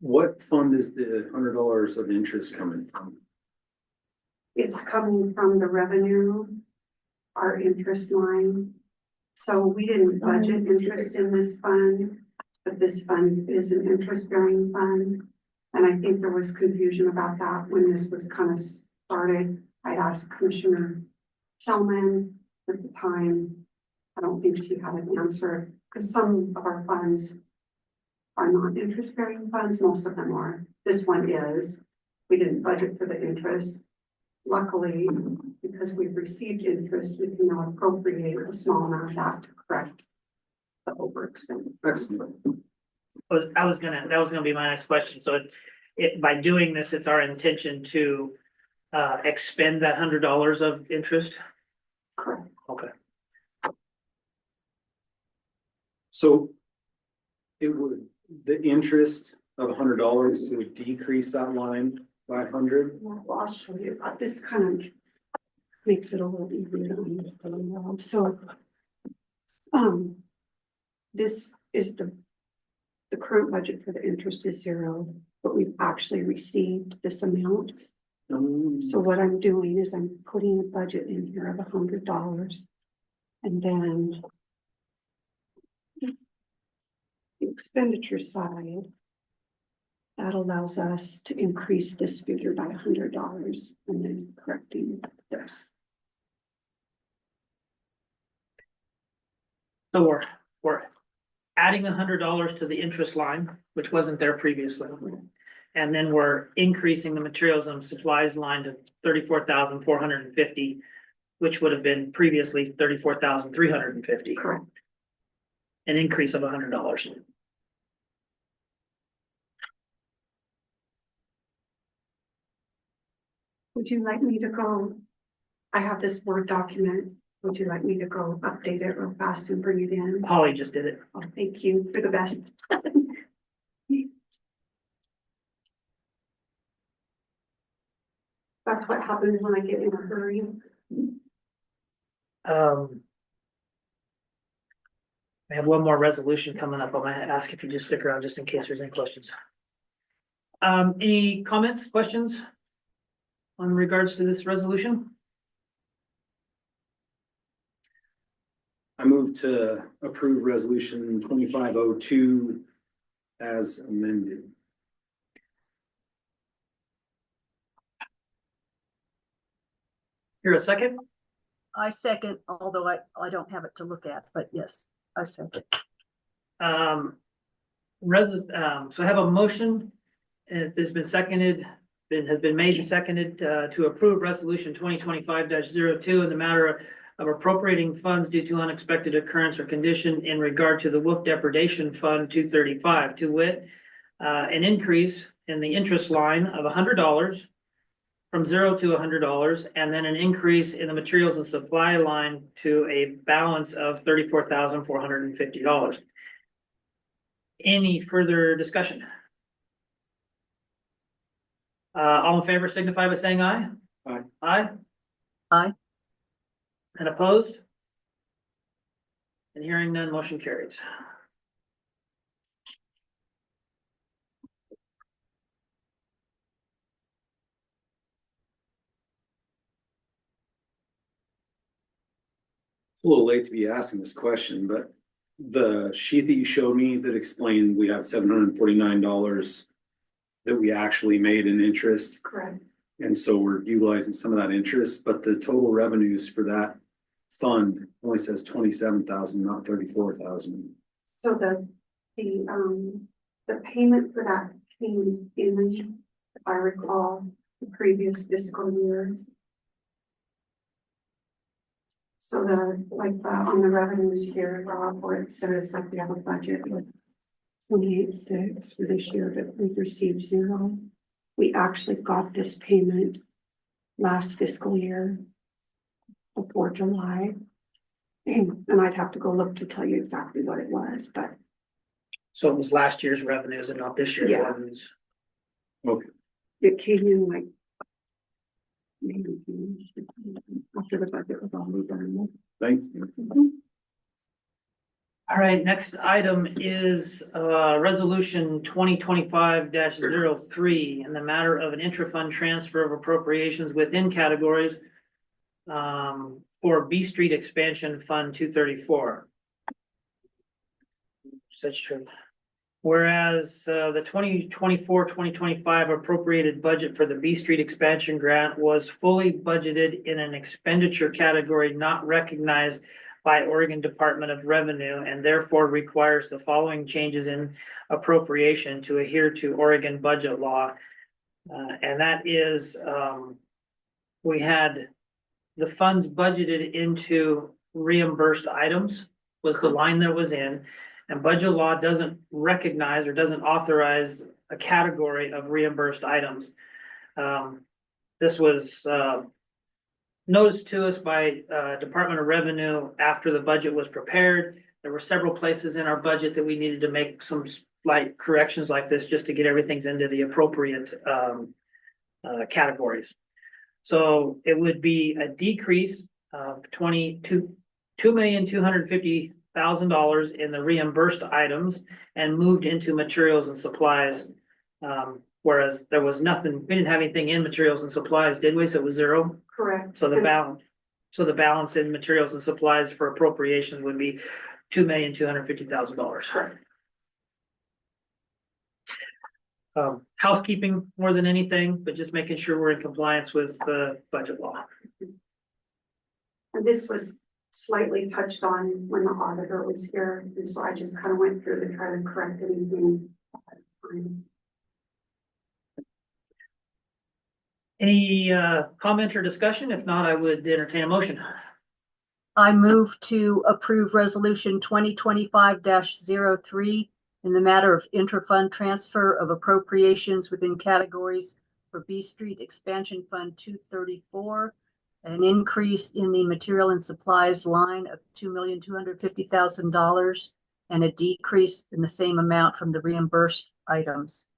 What fund is the $100 of interest coming from? It's coming from the revenue, our interest line. So we didn't budget interest in this fund, but this fund is an interest-bearing fund. And I think there was confusion about that when this was kind of started. I'd asked Commissioner Shellman at the time. I don't think she had an answer, because some of our funds are not interest-bearing funds. Most of them are. This one is. We didn't budget for the interest. Luckily, because we've received interest, we can now appropriate a small amount of that to correct the overexpenditure. Excellent. That was gonna be my next question. So by doing this, it's our intention to expend that $100 of interest? Correct. Okay. So the interest of $100 would decrease that line by 100? Well, I'll show you. This kind of makes it a little easier to understand. So, this is the current budget for the interest is 0, but we've actually received this amount. So what I'm doing is I'm putting a budget in here of $100, and then the expenditure side, that allows us to increase this figure by $100 and then correcting this. So we're adding $100 to the interest line, which wasn't there previously. And then we're increasing the materials and supplies line to $34,450. which would have been previously 34,350, Correct. an increase of $100. Would you like me to go? I have this Word document. Would you like me to go update it real fast and bring it in? Holly just did it. Oh, thank you for the best. That's what happens when I get in a hurry. I have one more resolution coming up. I'm gonna ask if you just stick around just in case there's any questions. Any comments, questions on regards to this resolution? I move to approve resolution 2502 as amended. Here a second? I second, although I don't have it to look at, but yes, I second. So I have a motion, and it has been seconded, has been made and seconded, to approve resolution 2025-02 in the matter of appropriating funds due to unexpected occurrence or condition in regard to the Wolf Depredation Fund 235, to wit, an increase in the interest line of $100 from $0 to $100, and then an increase in the materials and supply line to a balance of $34,450. Any further discussion? All in favor signify by saying aye. Aye. Aye. Aye. And opposed? And hearing none, motion carries. It's a little late to be asking this question, but the sheet that you showed me that explained we have $749 that we actually made in interest. Correct. And so we're utilizing some of that interest, but the total revenues for that fund only says 27,000, not 34,000. So the payment for that came in, if I recall, the previous fiscal year. So on the revenues here, Rob, where it says like we have a budget with 28.6 for this year, but we've received 0. We actually got this payment last fiscal year before July. And I'd have to go look to tell you exactly what it was, but So it was last year's revenues and not this year's Yeah. revenues. Okay. it came in like maybe after the budget was all done. Thank you. All right, next item is resolution 2025-03 in the matter of an intra-fund transfer of appropriations within categories for B Street Expansion Fund 234. Such true. Whereas the 2024-2025 appropriated budget for the B Street expansion grant was fully budgeted in an expenditure category not recognized by Oregon Department of Revenue, and therefore requires the following changes in appropriation to adhere to Oregon budget law. And that is, we had the funds budgeted into reimbursed items was the line that was in, and budget law doesn't recognize or doesn't authorize a category of reimbursed items. This was noticed to us by Department of Revenue after the budget was prepared. There were several places in our budget that we needed to make some slight corrections like this just to get everything into the appropriate categories. So it would be a decrease of $2,250,000 in the reimbursed items and moved into materials and supplies. Whereas there was nothing, we didn't have anything in materials and supplies, did we? So it was 0. Correct. So the balance in materials and supplies for appropriation would be $2,250,000. Housekeeping more than anything, but just making sure we're in compliance with the budget law. And this was slightly touched on when the auditor was here, and so I just kind of went through to try to correct anything. Any comment or discussion? If not, I would entertain a motion. I move to approve resolution 2025-03 in the matter of intra-fund transfer of appropriations within categories for B Street Expansion Fund 234, an increase in the material and supplies line of $2,250,000, and a decrease in the same amount from the reimbursed items.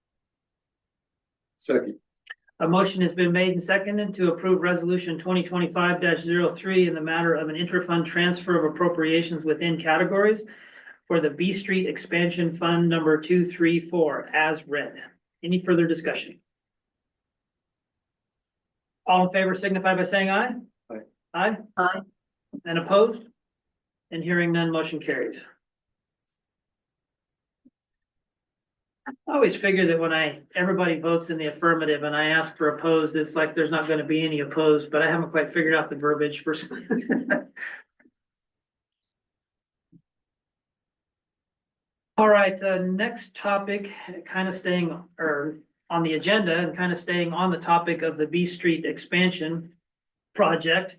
Second. A motion has been made and seconded to approve resolution 2025-03 in the matter of an intra-fund transfer of appropriations within categories for the B Street Expansion Fund number 234 as read. Any further discussion? All in favor signify by saying aye. Aye. Aye. Aye. And opposed? And hearing none, motion carries. I always figure that when everybody votes in the affirmative and I ask for opposed, it's like there's not going to be any opposed, but I haven't quite figured out the verbiage for. All right, the next topic, kind of staying on the agenda and kind of staying on the topic of the B Street expansion project.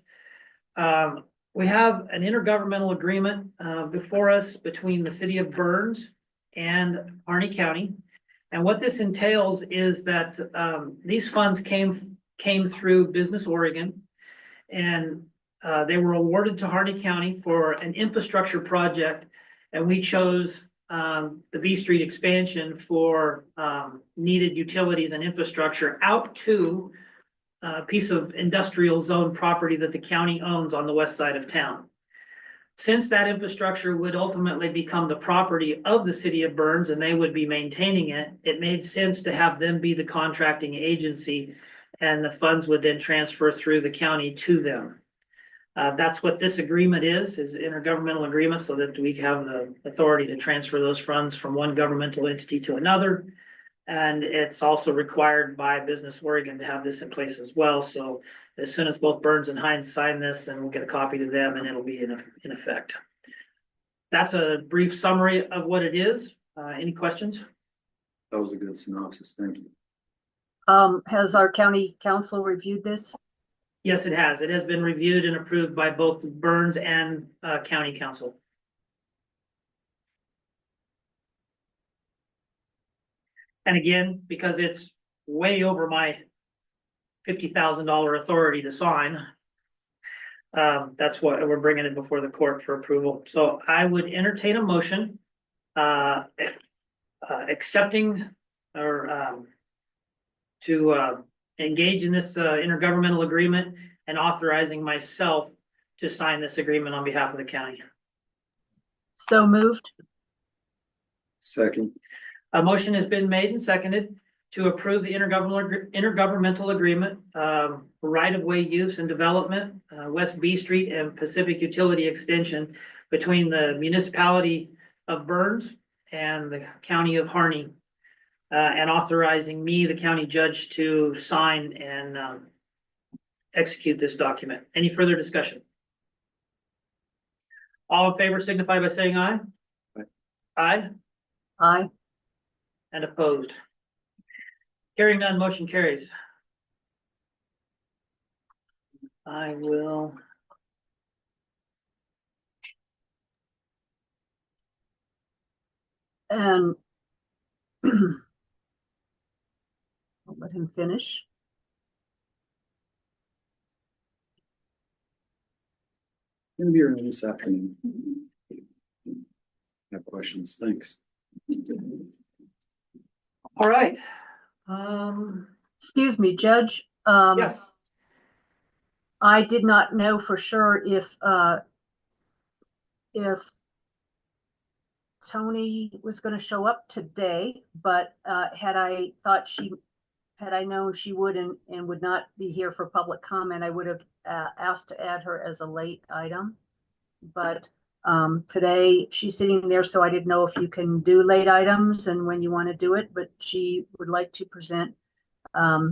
We have an intergovernmental agreement before us between the city of Burns and Harney County. And what this entails is that these funds came through Business Oregon, and they were awarded to Harney County for an infrastructure project, and we chose the B Street expansion for needed utilities and infrastructure out to a piece of industrial zone property that the county owns on the west side of town. Since that infrastructure would ultimately become the property of the city of Burns and they would be maintaining it, it made sense to have them be the contracting agency, and the funds would then transfer through the county to them. That's what this agreement is intergovernmental agreement, so that we have the authority to transfer those funds from one governmental entity to another. And it's also required by Business Oregon to have this in place as well. So as soon as both Burns and Hines sign this, then we'll get a copy to them and it'll be in effect. That's a brief summary of what it is. Any questions? That was a good synopsis. Thank you. Has our county council reviewed this? Yes, it has. It has been reviewed and approved by both Burns and county council. And again, because it's way over my $50,000 authority to sign, that's what we're bringing it before the court for approval. So I would entertain a motion accepting or to engage in this intergovernmental agreement and authorizing myself to sign this agreement on behalf of the county. So moved. Second. A motion has been made and seconded to approve the intergovernmental agreement, right-of-way use and development, West B Street and Pacific Utility Extension between the municipality of Burns and the county of Harney, and authorizing me, the county judge, to sign and execute this document. Any further discussion? All in favor signify by saying aye. Aye. Aye. Aye. And opposed. Hearing none, motion carries. I will. And I'll let him finish. Gonna be around this afternoon. Have questions? Thanks. All right. Excuse me, Judge. Yes. I did not know for sure if Tony was going to show up today, but had I known she would and would not be here for public comment, I would have asked to add her as a late item. But today she's sitting there, so I didn't know if you can do late items and when you want to do it, but she would like to present,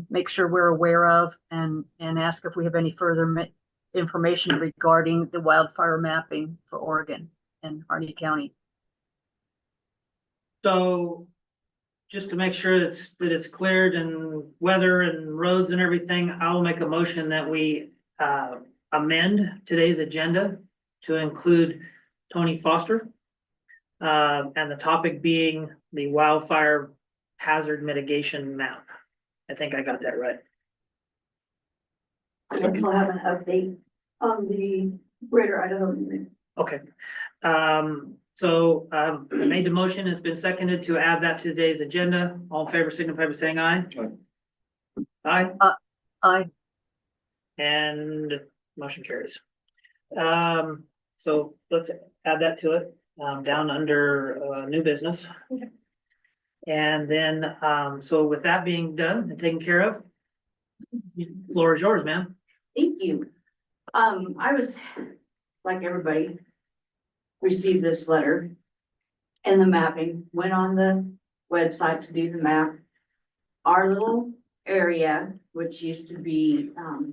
make sure we're aware of and ask if we have any further information regarding the wildfire mapping for Oregon and Harney County. So just to make sure that it's cleared and weather and roads and everything, I will make a motion that we amend today's agenda to include Tony Foster. And the topic being the wildfire hazard mitigation map. I think I got that right. I also have an update on the Greater Idaho unit. Okay. So I made the motion. It's been seconded to add that to today's agenda. All in favor, signify by saying aye. Aye. Aye. And motion carries. So let's add that to it, down under, new business. And then, so with that being done and taken care of, floor is yours, ma'am. Thank you. I was, like everybody, received this letter and the mapping, went on the website to do the map. Our little area, which used to be,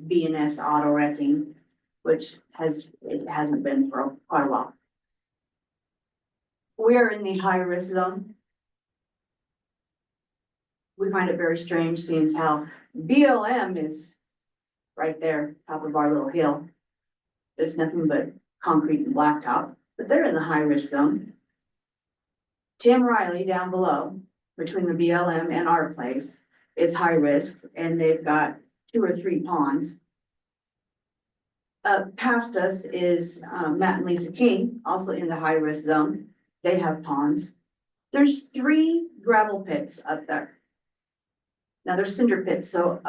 B&S Auto Wrecking, which it hasn't been for quite a while. We're in the high risk zone. We find it very strange seeing how BLM is right there, top of our little hill. There's nothing but concrete and blacktop, but they're in the high risk zone. Tim Riley down below, between the BLM and our place, is high risk, and they've got 2 or 3 ponds. Past us is Matt and Lisa King, also in the high risk zone. They have ponds. There's 3 gravel pits up there. Now there's cinder pits, so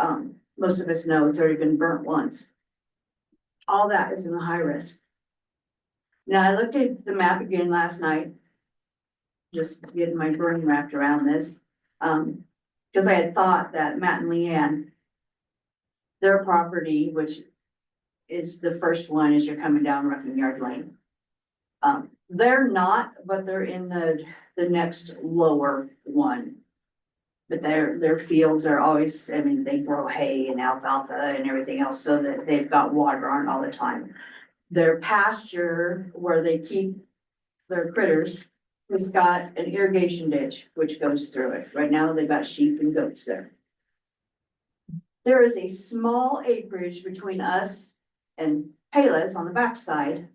most of us know it's already been burnt once. All that is in the high risk. Now I looked at the map again last night, just getting my brain wrapped around this, because I had thought that Matt and Leanne, their property, which is the first one as you're coming down Rucking Yard Lane. They're not, but they're in the next lower one. But their fields are always, I mean, they grow hay and alfalfa and everything else so that they've got water on all the time. Their pasture where they keep their critters has got an irrigation ditch which goes through it. Right now they've got sheep and goats there. There is a small acreage between us and Payless on the backside.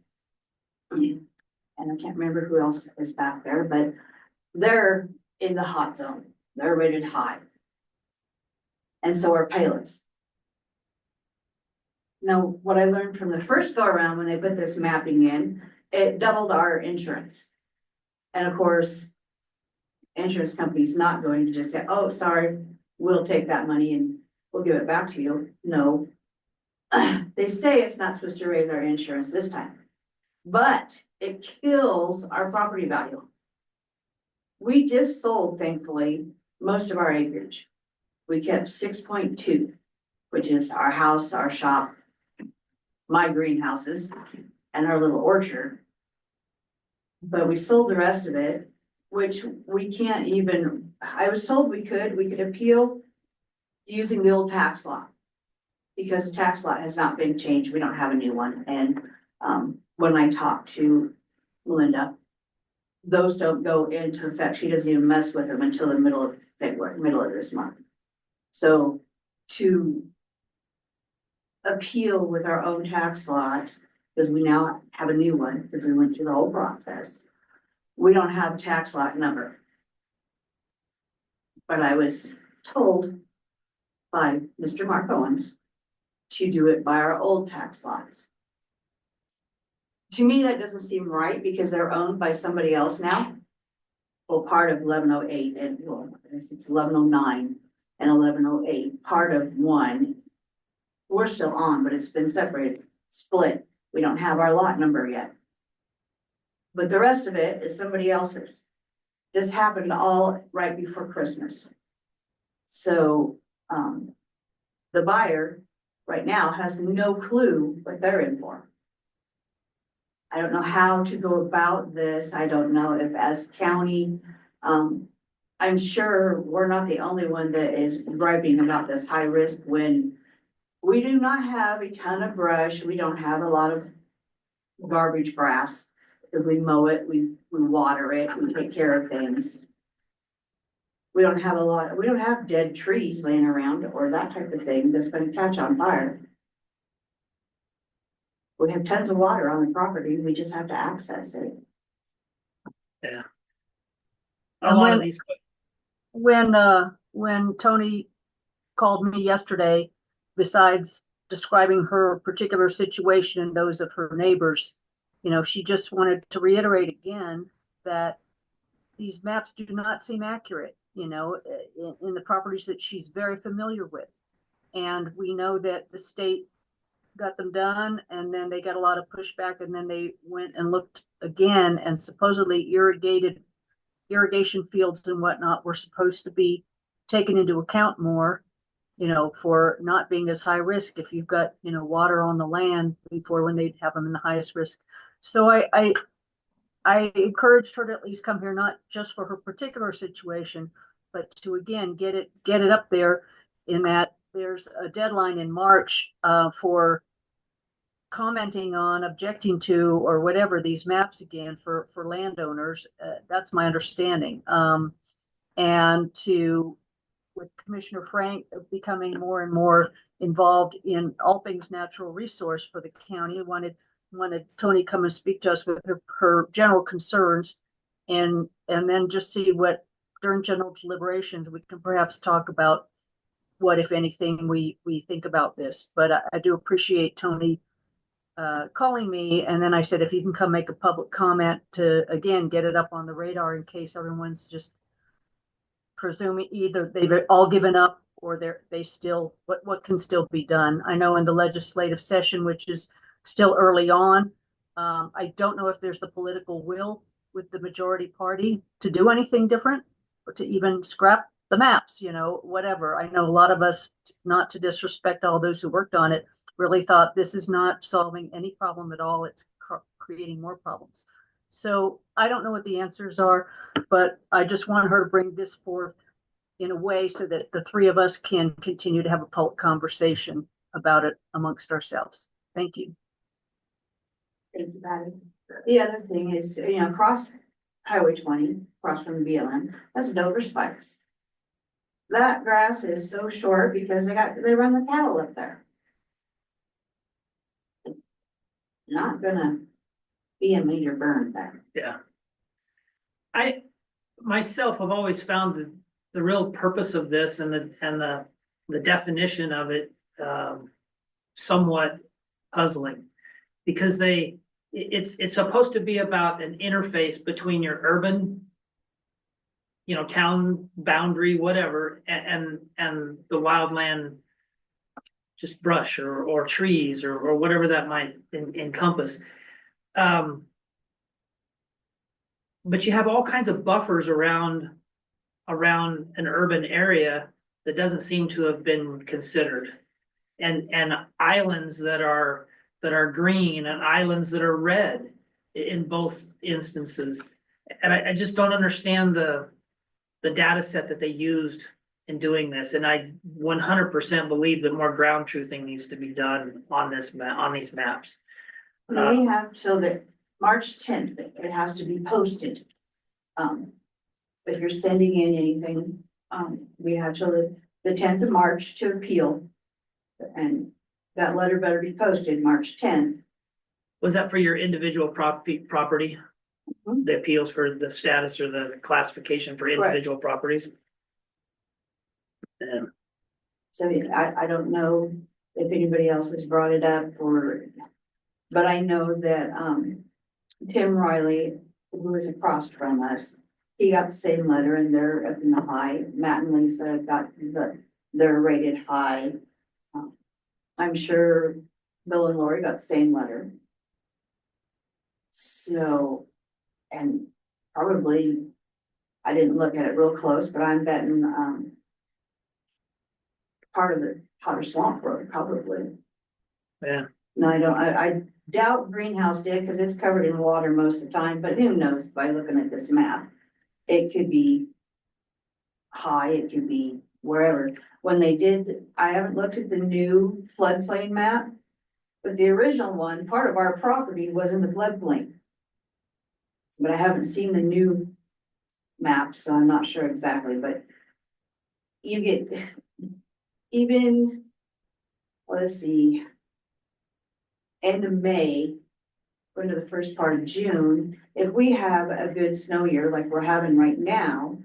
And I can't remember who else is back there, but they're in the hot zone. They're rated high. And so are Payless. Now, what I learned from the first go around when they put this mapping in, it doubled our insurance. And of course, insurance company's not going to just say, oh, sorry, we'll take that money and we'll give it back to you. No. They say it's not supposed to raise our insurance this time, but it kills our property value. We just sold, thankfully, most of our acreage. We kept 6.2, which is our house, our shop, my greenhouses, and our little orchard. But we sold the rest of it, which we can't even, I was told we could appeal using the old tax law. Because the tax law has not been changed, we don't have a new one, and when I talked to Melinda, those don't go into effect, she doesn't even mess with them until the middle of February, middle of this month. So to appeal with our own tax laws, because we now have a new one, because we went through the whole process, we don't have a tax lot number. But I was told by Mr. Mark Owens to do it by our old tax lots. To me, that doesn't seem right because they're owned by somebody else now. Well, part of 1108 and well, it's 1109 and 1108, part of one. We're still on, but it's been separated, split. We don't have our lot number yet. But the rest of it is somebody else's. This happened all right before Christmas. So, the buyer right now has no clue what they're in for. I don't know how to go about this. I don't know if as county, I'm sure we're not the only one that is griping about this high risk when we do not have a ton of brush. We don't have a lot of garbage grass because we mow it, we water it, we take care of things. We don't have we don't have dead trees laying around or that type of thing that's gonna catch on fire. We have tons of water on the property, we just have to access it. Yeah. A And lot of these, when Tony called me yesterday, besides describing her particular situation and those of her neighbors, she just wanted to reiterate again that these maps do not seem accurate, in the properties that she's very familiar with. And we know that the state got them done and then they got a lot of pushback, and then they went and looked again, and supposedly irrigation fields and whatnot were supposed to be taken into account more, for not being as high risk if you've got, water on the land before when they'd have them in the highest risk. So I encouraged her to at least come here, not just for her particular situation, but to again get it up there, in that there's a deadline in March for commenting on, objecting to, or whatever these maps again for landowners. That's my understanding. And with Commissioner Frank becoming more and more involved in all things natural resource for the county, wanted Tony come and speak to us with her general concerns, and then just see what during general deliberations we can perhaps talk about what, if anything, we think about this. But I do appreciate Tony calling me, and then I said if you can come make a public comment to again get it up on the radar in case everyone's just presuming either they've all given up or they still what can still be done. I know in the legislative session, which is still early on, I don't know if there's the political will with the majority party to do anything different or to even scrap the maps, whatever. I know a lot of us, not to disrespect all those who worked on it, really thought this is not solving any problem at all. It's creating more problems. So I don't know what the answers are, but I just want her to bring this forth in a way so that the three of us can continue to have a public conversation about it amongst ourselves. Thank you. Thank you, Patty. The other thing is, across Highway 20, across from BLM, that's Dover Spikes. That grass is so short because they run the cattle up there. Not gonna be a major burn there. yeah. I myself have always found the real purpose of this and the definition of it somewhat puzzling, because it's supposed to be about an interface between your urban, town boundary, whatever, and the wildland, just brush or trees or whatever that might encompass. But you have all kinds of buffers around an urban area that doesn't seem to have been considered, and islands that are green and islands that are red in both instances. And I just don't understand the data set that they used in doing this. And I 100% believe that more ground truthing needs to be done on these maps. We have till the March 10th, it has to be posted. If you're sending in anything, we have till the 10th of March to appeal. And that letter better be posted March 10th. Was that for your individual property? Mm-hmm. The appeals for the status or the classification for individual properties? Yeah. So I don't know if anybody else has brought it up but I know that, Tim Riley, who is across from us, he got the same letter and they're up in the high. Matt and Lisa got they're rated high. I'm sure Bill and Lori got the same letter. So, and probably, I didn't look at it real close, but I'm betting, part of the Potter Swamp Road, probably. Yeah. No, I doubt Greenhouse did because it's covered in water most of the time, but who knows by looking at this map. It could be high, it could be wherever. When they did, I haven't looked at the new floodplain map, but the original one, part of our property was in the floodplain. But I haven't seen the new map, so I'm not sure exactly, but you get even, let's see, end of May, into the first part of June, if we have a good snow year like we're having right now,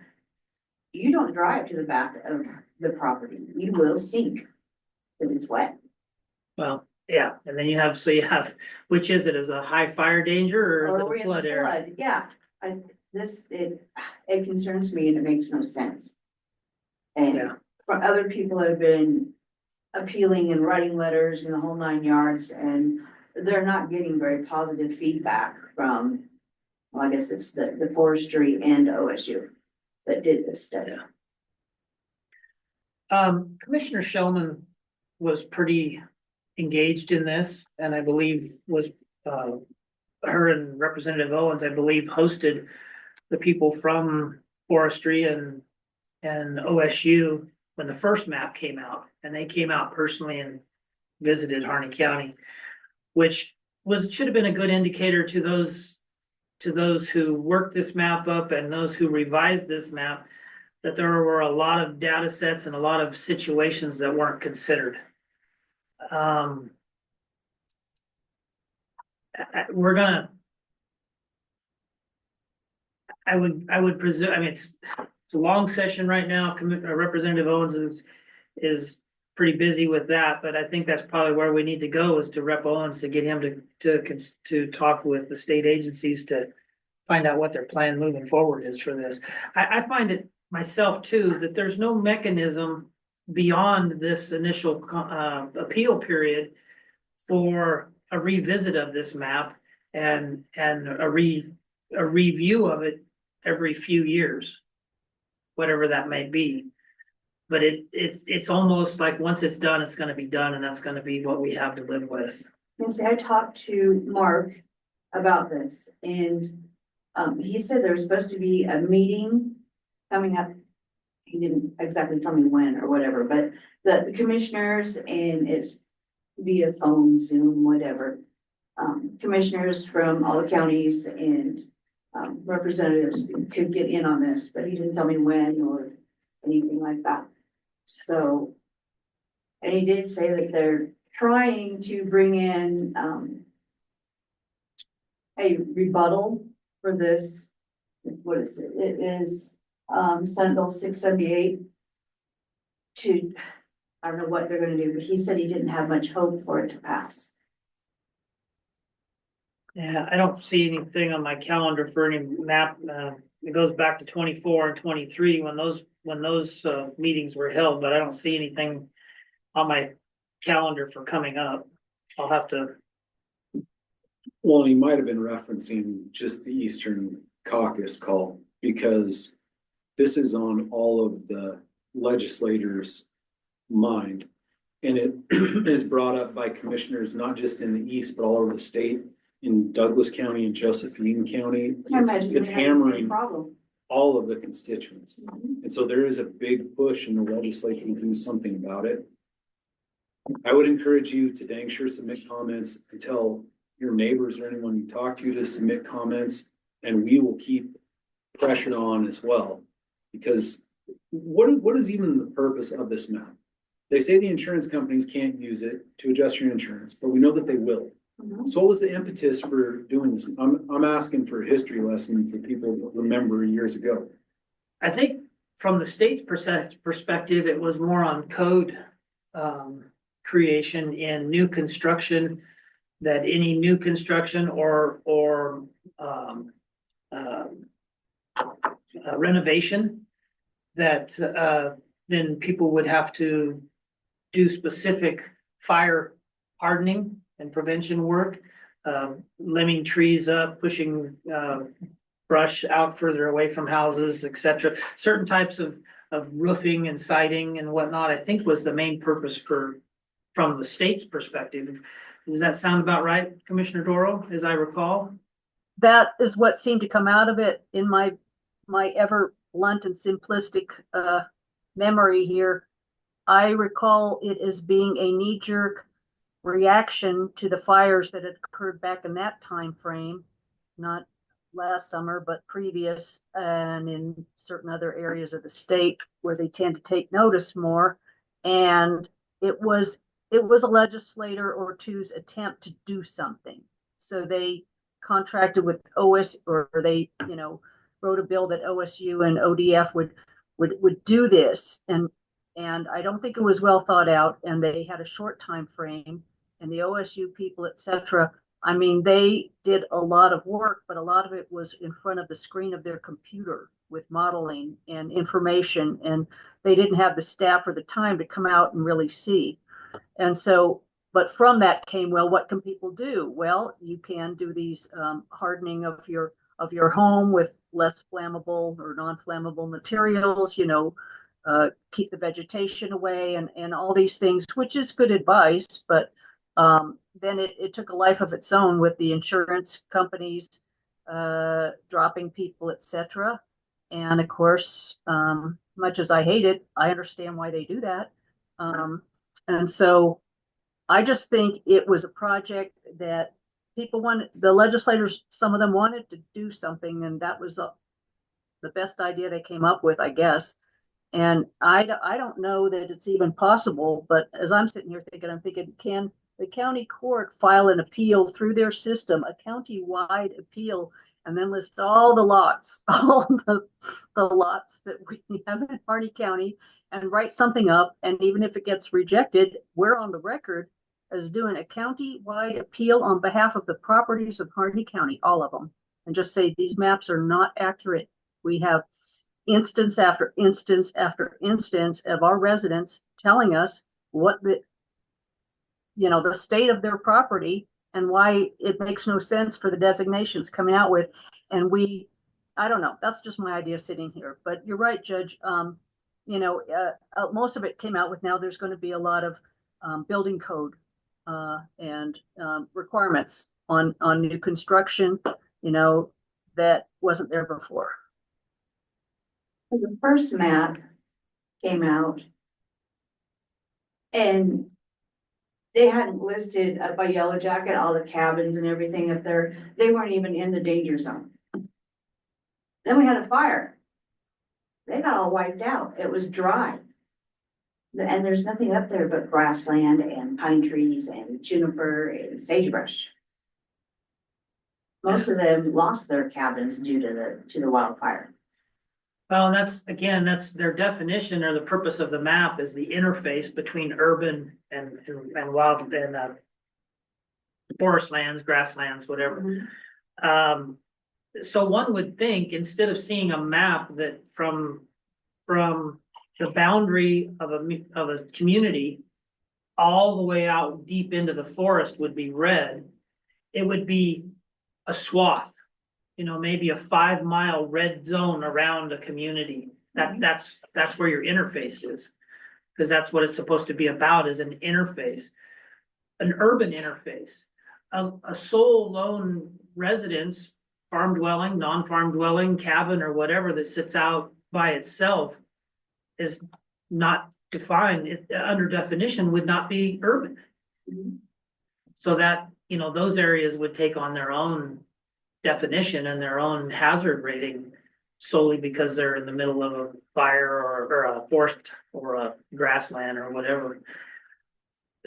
you don't drive to the back of the property. You will sink because it's wet. Well, yeah, and then you have, which is it, is a high fire danger or is Or it we're a in the flood area? flood. Yeah, it concerns me and it makes no sense. And Yeah. for other people have been appealing and writing letters and the whole 9 yards, and they're not getting very positive feedback from, well, I guess it's the forestry and OSU that did this study. Commissioner Shellman was pretty engaged in this, and I believe was, her and Representative Owens, I believe, hosted the people from forestry and OSU when the first map came out, and they came out personally and visited Harney County, which should have been a good indicator to those who worked this map up and those who revised this map, that there were a lot of data sets and a lot of situations that weren't considered. I would presume, I mean, it's a long session right now. Representative Owens is pretty busy with that, but I think that's probably where we need to go, is to Rep Owens, to get him to talk with the state agencies to find out what their plan moving forward is for this. I find it myself too, that there's no mechanism beyond this initial appeal period for a revisit of this map and a review of it every few years, whatever that may be. But it's almost like once it's done, it's gonna be done, and that's gonna be what we have to live with. Yes, I talked to Mark about this, and he said there's supposed to be a meeting coming up. He didn't exactly tell me when or whatever, but the commissioners, and it's via phone, Zoom, whatever. Commissioners from all the counties and representatives could get in on this, but he didn't tell me when or anything like that. So, and he did say that they're trying to bring in a rebuttal for this. What is it? It is Senate Bill 678 to, I don't know what they're gonna do, but he said he didn't have much hope for it to pass. Yeah, I don't see anything on my calendar for any map. It goes back to 24 and 23 when those meetings were held, but I don't see anything on my calendar for coming up. I'll have to. Well, he might have been referencing just the Eastern Caucus call, because this is on all of the legislators' mind. And it is brought up by commissioners, not just in the East, but all over the state, in Douglas County and Josephine County. It's hammering all of the constituents. And so there is a big push in the legislature to do something about it. I would encourage you to dang sure submit comments, and tell your neighbors or anyone you talk to submit comments, and we will keep pressure on as well. Because what is even the purpose of this map? They say the insurance companies can't use it to adjust your insurance, but we know that they will. So what was the impetus for doing this? I'm asking for a history lesson for people to remember years ago. I think from the state's perspective, it was more on code creation in new construction, that any new construction or renovation, that then people would have to do specific fire hardening and prevention work, limbing trees up, pushing brush out further away from houses, etc. Certain types of roofing and siding and whatnot, I think was the main purpose from the state's perspective. Does that sound about right, Commissioner Doro, as I recall? That is what seemed to come out of it in my ever blunt and simplistic memory here. I recall it as being a knee-jerk reaction to the fires that had occurred back in that time frame, not last summer, but previous, and in certain other areas of the state where they tend to take notice more. And it was a legislator or two's attempt to do something. So they contracted with OS, or they, wrote a bill that OSU and ODF would do this. And I don't think it was well thought out, and they had a short time frame, and the OSU people, etc. I mean, they did a lot of work, but a lot of it was in front of the screen of their computer with modeling and information, and they didn't have the staff or the time to come out and really see. And so, but from that came, well, what can people do? Well, you can do these hardening of your home with less flammable or non-flammable materials, keep the vegetation away and all these things, which is good advice. But then it took a life of its own with the insurance companies dropping people, etc. And of course, much as I hate it, I understand why they do that. And so I just think it was a project that people wanted, the legislators, some of them wanted to do something, and that was the best idea they came up with, I guess. And I don't know that it's even possible, but as I'm sitting here thinking, I'm thinking, can the county court file an appeal through their system, a county-wide appeal, and then list all the lots, all the lots that we have in Harney County, and write something up, and even if it gets rejected, we're on the record as doing a county-wide appeal on behalf of the properties of Harney County, all of them, and just say these maps are not accurate. We have instance after instance after instance of our residents telling us what the state of their property and why it makes no sense for the designations coming out with. And I don't know, that's just my idea sitting here, but you're right, Judge. Most of it came out with, now there's going to be a lot of building code and requirements on new construction, that wasn't there before. The first map came out and they hadn't listed up by Yellow Jacket all the cabins and everything up there. They weren't even in the danger zone. Then we had a fire. They got all wiped out. It was dry. And there's nothing up there but grassland and pine trees and juniper and sagebrush. Most of them lost their cabins due to the wildfire. Well, and that's their definition, or the purpose of the map is the interface between urban and wild and forest lands, grasslands, whatever. So one would think, instead of seeing a map that from the boundary of a community all the way out deep into the forest would be red, it would be a swath. Maybe a 5-mile red zone around a community. That's where your interface is, because that's what it's supposed to be about, is an interface, an urban interface. A sole lone residence, farm dwelling, non-farm dwelling, cabin, or whatever that sits out by itself is not defined, under definition, would not be urban. So that, those areas would take on their own definition and their own hazard rating solely because they're in the middle of a fire or a forest or a grassland or whatever.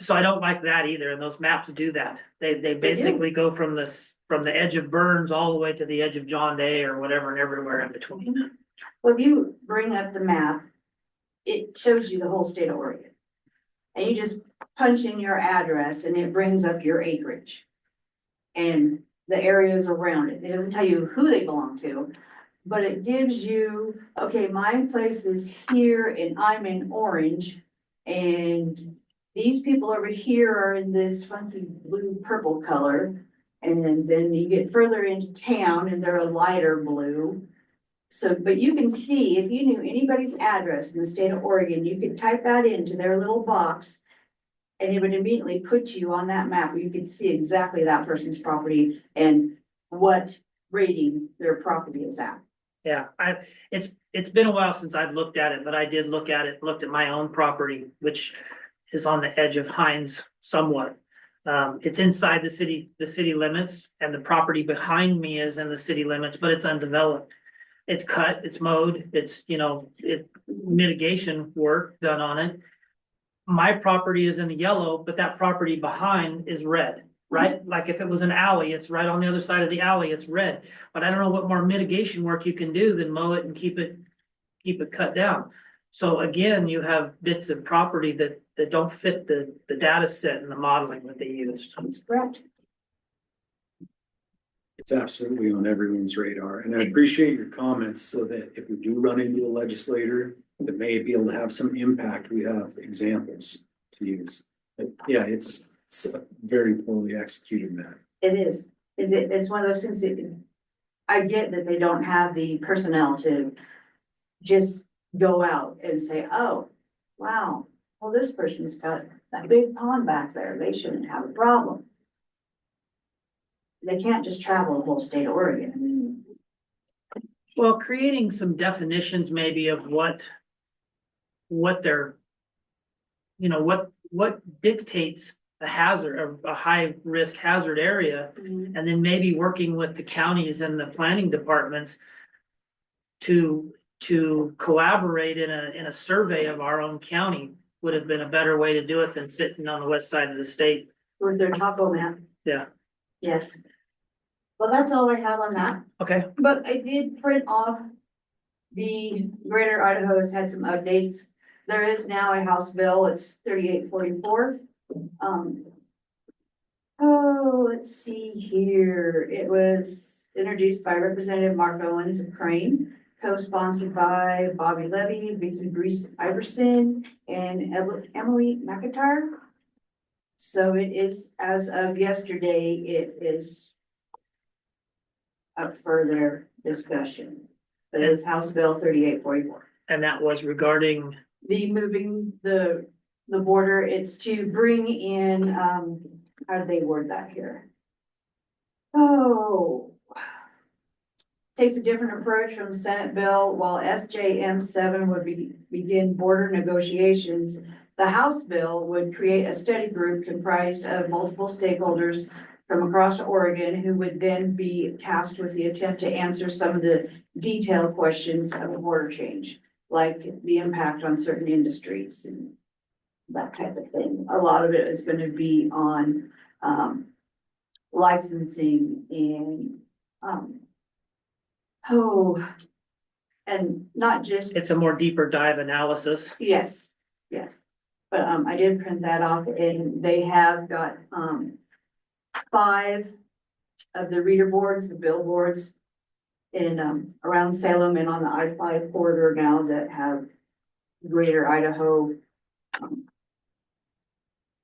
So I don't like that either, and those maps do that. They basically go from the edge of Burns all the way to the edge of John Day or whatever, and everywhere in between. Well, if you bring up the map, it shows you the whole state of Oregon. And you just punch in your address and it brings up your acreage and the areas around it. It doesn't tell you who they belong to, but it gives you, okay, my place is here and I'm in orange, and these people over here are in this funky blue purple color. And then you get further into town and they're a lighter blue. So, but you can see, if you knew anybody's address in the state of Oregon, you could type that into their little box and it would immediately put you on that map where you could see exactly that person's property and what rating their property is at. Yeah, it's been a while since I've looked at it, but I did looked at my own property, which is on the edge of Hines somewhat. It's inside the city limits, and the property behind me is in the city limits, but it's undeveloped. It's cut, it's mowed, it's, mitigation work done on it. My property is in the yellow, but that property behind is red, right? Like if it was an alley, it's right on the other side of the alley, it's red. But I don't know what more mitigation work you can do than mow it and keep it cut down. So again, you have bits of property that don't fit the data set and the modeling that they used. That's correct. It's absolutely on everyone's radar, and I appreciate your comments so that if we do run into a legislator that may be able to have some impact, we have examples to use. But yeah, it's very poorly executed, man. It is. It's one of those things that I get that they don't have the personnel to just go out and say, oh, wow, well, this person's got that big pond back there. They shouldn't have a problem. They can't just travel the whole state of Oregon. I mean, Well, creating some definitions maybe of what they're, what dictates a hazard, or a high risk hazard area, and then maybe working with the counties and the planning departments to collaborate in a survey of our own county would have been a better way to do it than sitting on the west side of the state. with their topo map. Yeah. Yes. Well, that's all I have on that. Okay. But I did print off the Greater Idaho has had some updates. There is now a House bill. It's 3844. Let's see here. It was introduced by Representative Mark Owens of Crane, co-sponsored by Bobby Levy, Vicky Brees Iverson, and Emily McIntyre. So it is, as of yesterday, it is up for their discussion. But it is House Bill 3844. And that was regarding, The moving the border, it's to bring in, how do they word that here? Takes a different approach from Senate bill. While SJM 7 would begin border negotiations, the House bill would create a study group comprised of multiple stakeholders from across Oregon who would then be tasked with the attempt to answer some of the detailed questions of the border change, like the impact on certain industries and that type of thing. A lot of it is going to be on licensing and and not just. it's a more deeper dive analysis. Yes, yes. But I did print that off and they have got 5 of the reader boards, the billboards in around Salem and on the I-5 corridor now that have Greater Idaho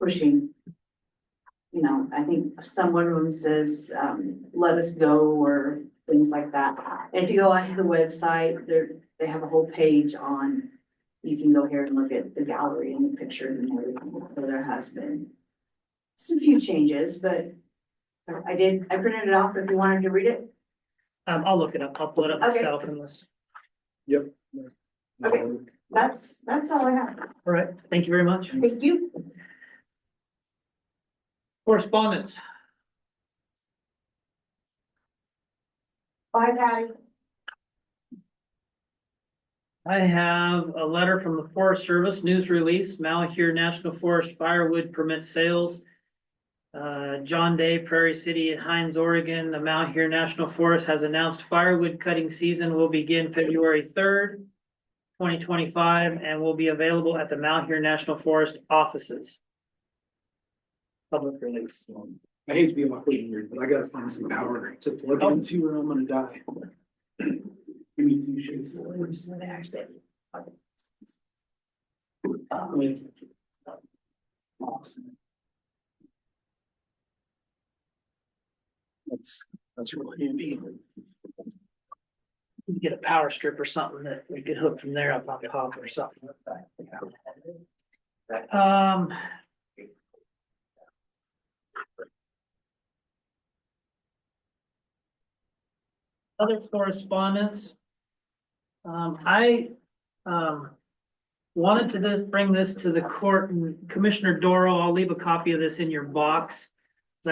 pushing. I think some one of them says, let us go, or things like that. And if you go onto the website, they have a whole page on, you can go here and look at the gallery and the pictures and everything. So there has been some few changes, but I printed it off if you wanted to read it. I'll look it up. I'll pull it up Okay. myself in this. Yep. Okay. That's all I have. All right. Thank you very much. Thank you. Correspondence. Bye, Patty. I have a letter from the Forest Service, news release, Malheur National Forest firewood permit sales. John Day, Prairie City, Hines, Oregon. The Malheur National Forest has announced firewood cutting season will begin February 3rd, 2025, and will be available at the Malheur National Forest offices. Public release. I hate to be awkward here, but I gotta find some power to plug into or I'm gonna die. Give me 2 shakes of legs. Awesome. That's really handy. Get a power strip or something that we could hook from there up on top or something. Other correspondence. I wanted to bring this to the court, and Commissioner Doro, I'll leave a copy of this in your box.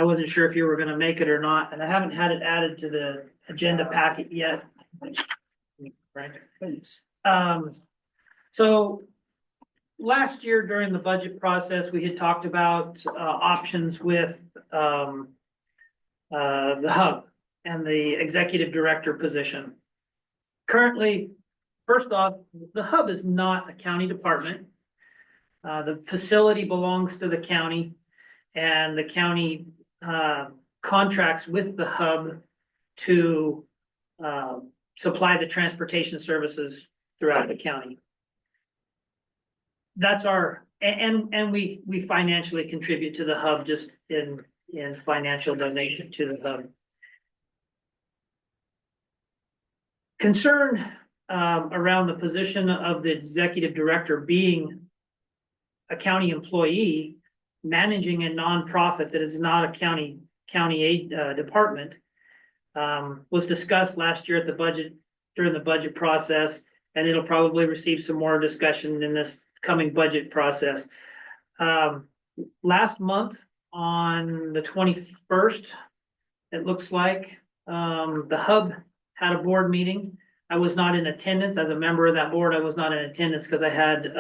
I wasn't sure if you were gonna make it or not, and I haven't had it added to the agenda packet yet. Right. So last year during the budget process, we had talked about options with the hub and the executive director position. Currently, first off, the hub is not a county department. The facility belongs to the county, and the county contracts with the hub to supply the transportation services throughout the county. That's our, and we financially contribute to the hub just in financial donation to the hub. Concern around the position of the executive director being a county employee managing a nonprofit that is not a county aid department was discussed last year at the budget, during the budget process, and it'll probably receive some more discussion in this coming budget process. Last month on the 21st, it looks like the hub had a board meeting. I was not in attendance as a member of that board. I was not in attendance because I had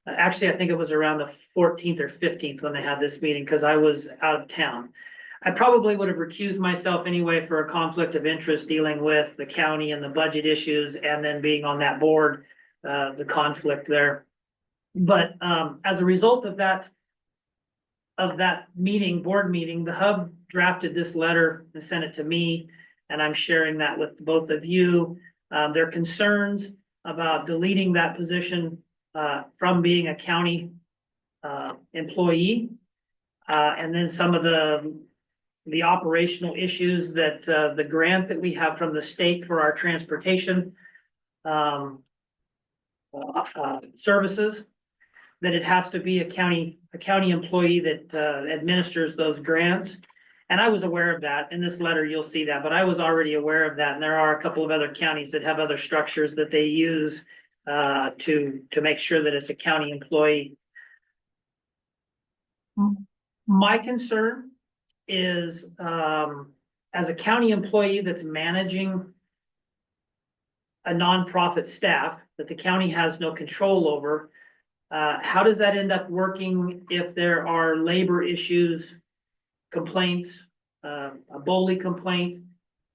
actually, I think it was around the 14th or 15th when they had this meeting because I was out of town. I probably would have recused myself anyway for a conflict of interest dealing with the county and the budget issues and then being on that board, the conflict there. But as a result of that meeting, board meeting, the hub drafted this letter and sent it to me, and I'm sharing that with both of you. Their concerns about deleting that position from being a county employee, and then some of the operational issues that the grant that we have from the state for our transportation services, that it has to be a county employee that administers those grants. And I was aware of that. In this letter, you'll see that, but I was already aware of that. And there are a couple of other counties that have other structures that they use to make sure that it's a county employee. My concern is as a county employee that's managing a nonprofit staff that the county has no control over, how does that end up working if there are labor issues, complaints, a BOLI complaint?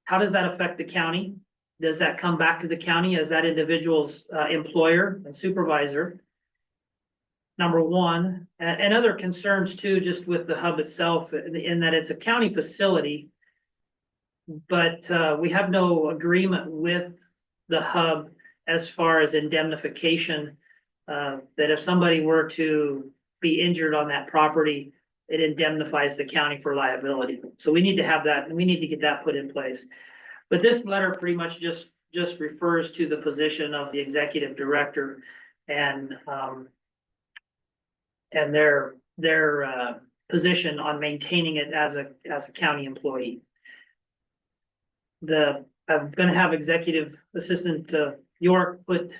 How does that affect the county? Does that come back to the county as that individual's employer and supervisor? Number one, and other concerns too, just with the hub itself, in that it's a county facility, but we have no agreement with the hub as far as indemnification, that if somebody were to be injured on that property, it indemnifies the county for liability. So we need to have that, and we need to get that put in place. But this letter pretty much just refers to the position of the executive director and their position on maintaining it as a county employee. I'm gonna have Executive Assistant York put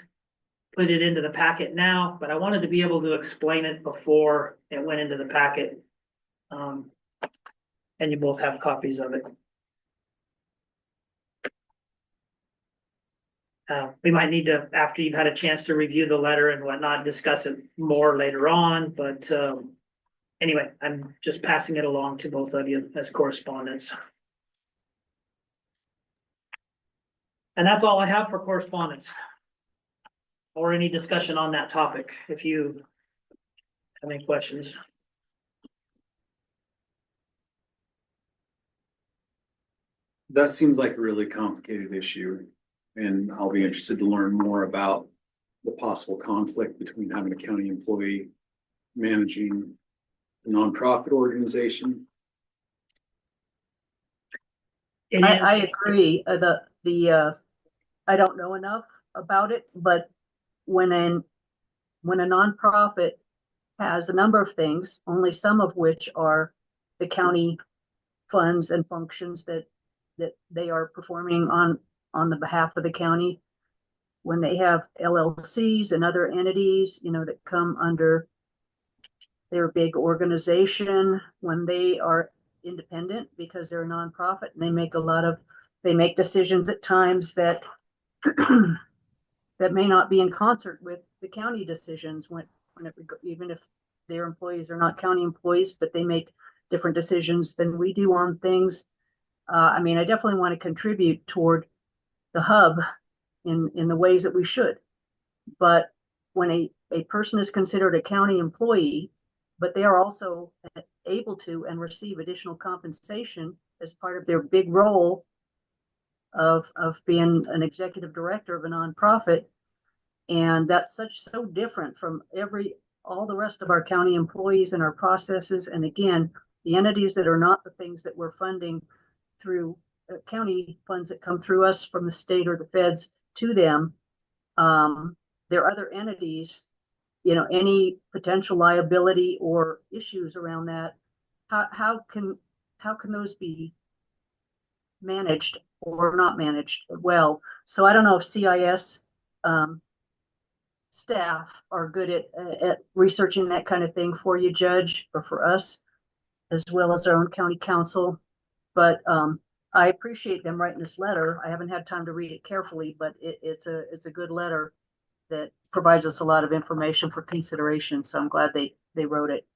it into the packet now, but I wanted to be able to explain it before it went into the packet. And you both have copies of it. We might need to, after you've had a chance to review the letter and whatnot, discuss it more later on, but anyway, I'm just passing it along to both of you as correspondence. And that's all I have for correspondence or any discussion on that topic, if you have any questions. That seems like a really complicated issue, and I'll be interested to learn more about the possible conflict between having a county employee managing a nonprofit organization. I agree. I don't know enough about it, but when a nonprofit has a number of things, only some of which are the county funds and functions that they are performing on the behalf of the county, when they have LLCs and other entities, that come under they're a big organization when they are independent because they're a nonprofit and they make decisions at times that that may not be in concert with the county decisions even if their employees are not county employees, but they make different decisions than we do on things. I mean, I definitely want to contribute toward the hub in the ways that we should. But when a person is considered a county employee, but they are also able to and receive additional compensation as part of their big role of being an executive director of a nonprofit, and that's so different from all the rest of our county employees and our processes. And again, the entities that are not the things that we're funding through county funds that come through us from the state or the feds to them, there are other entities, any potential liability or issues around that, how can those be managed or not managed well? So I don't know if CIS staff are good at researching that kind of thing for you, Judge, or for us, as well as our own county council. But I appreciate them writing this letter. I haven't had time to read it carefully, but it's a good letter that provides us a lot of information for consideration. So I'm glad they wrote it.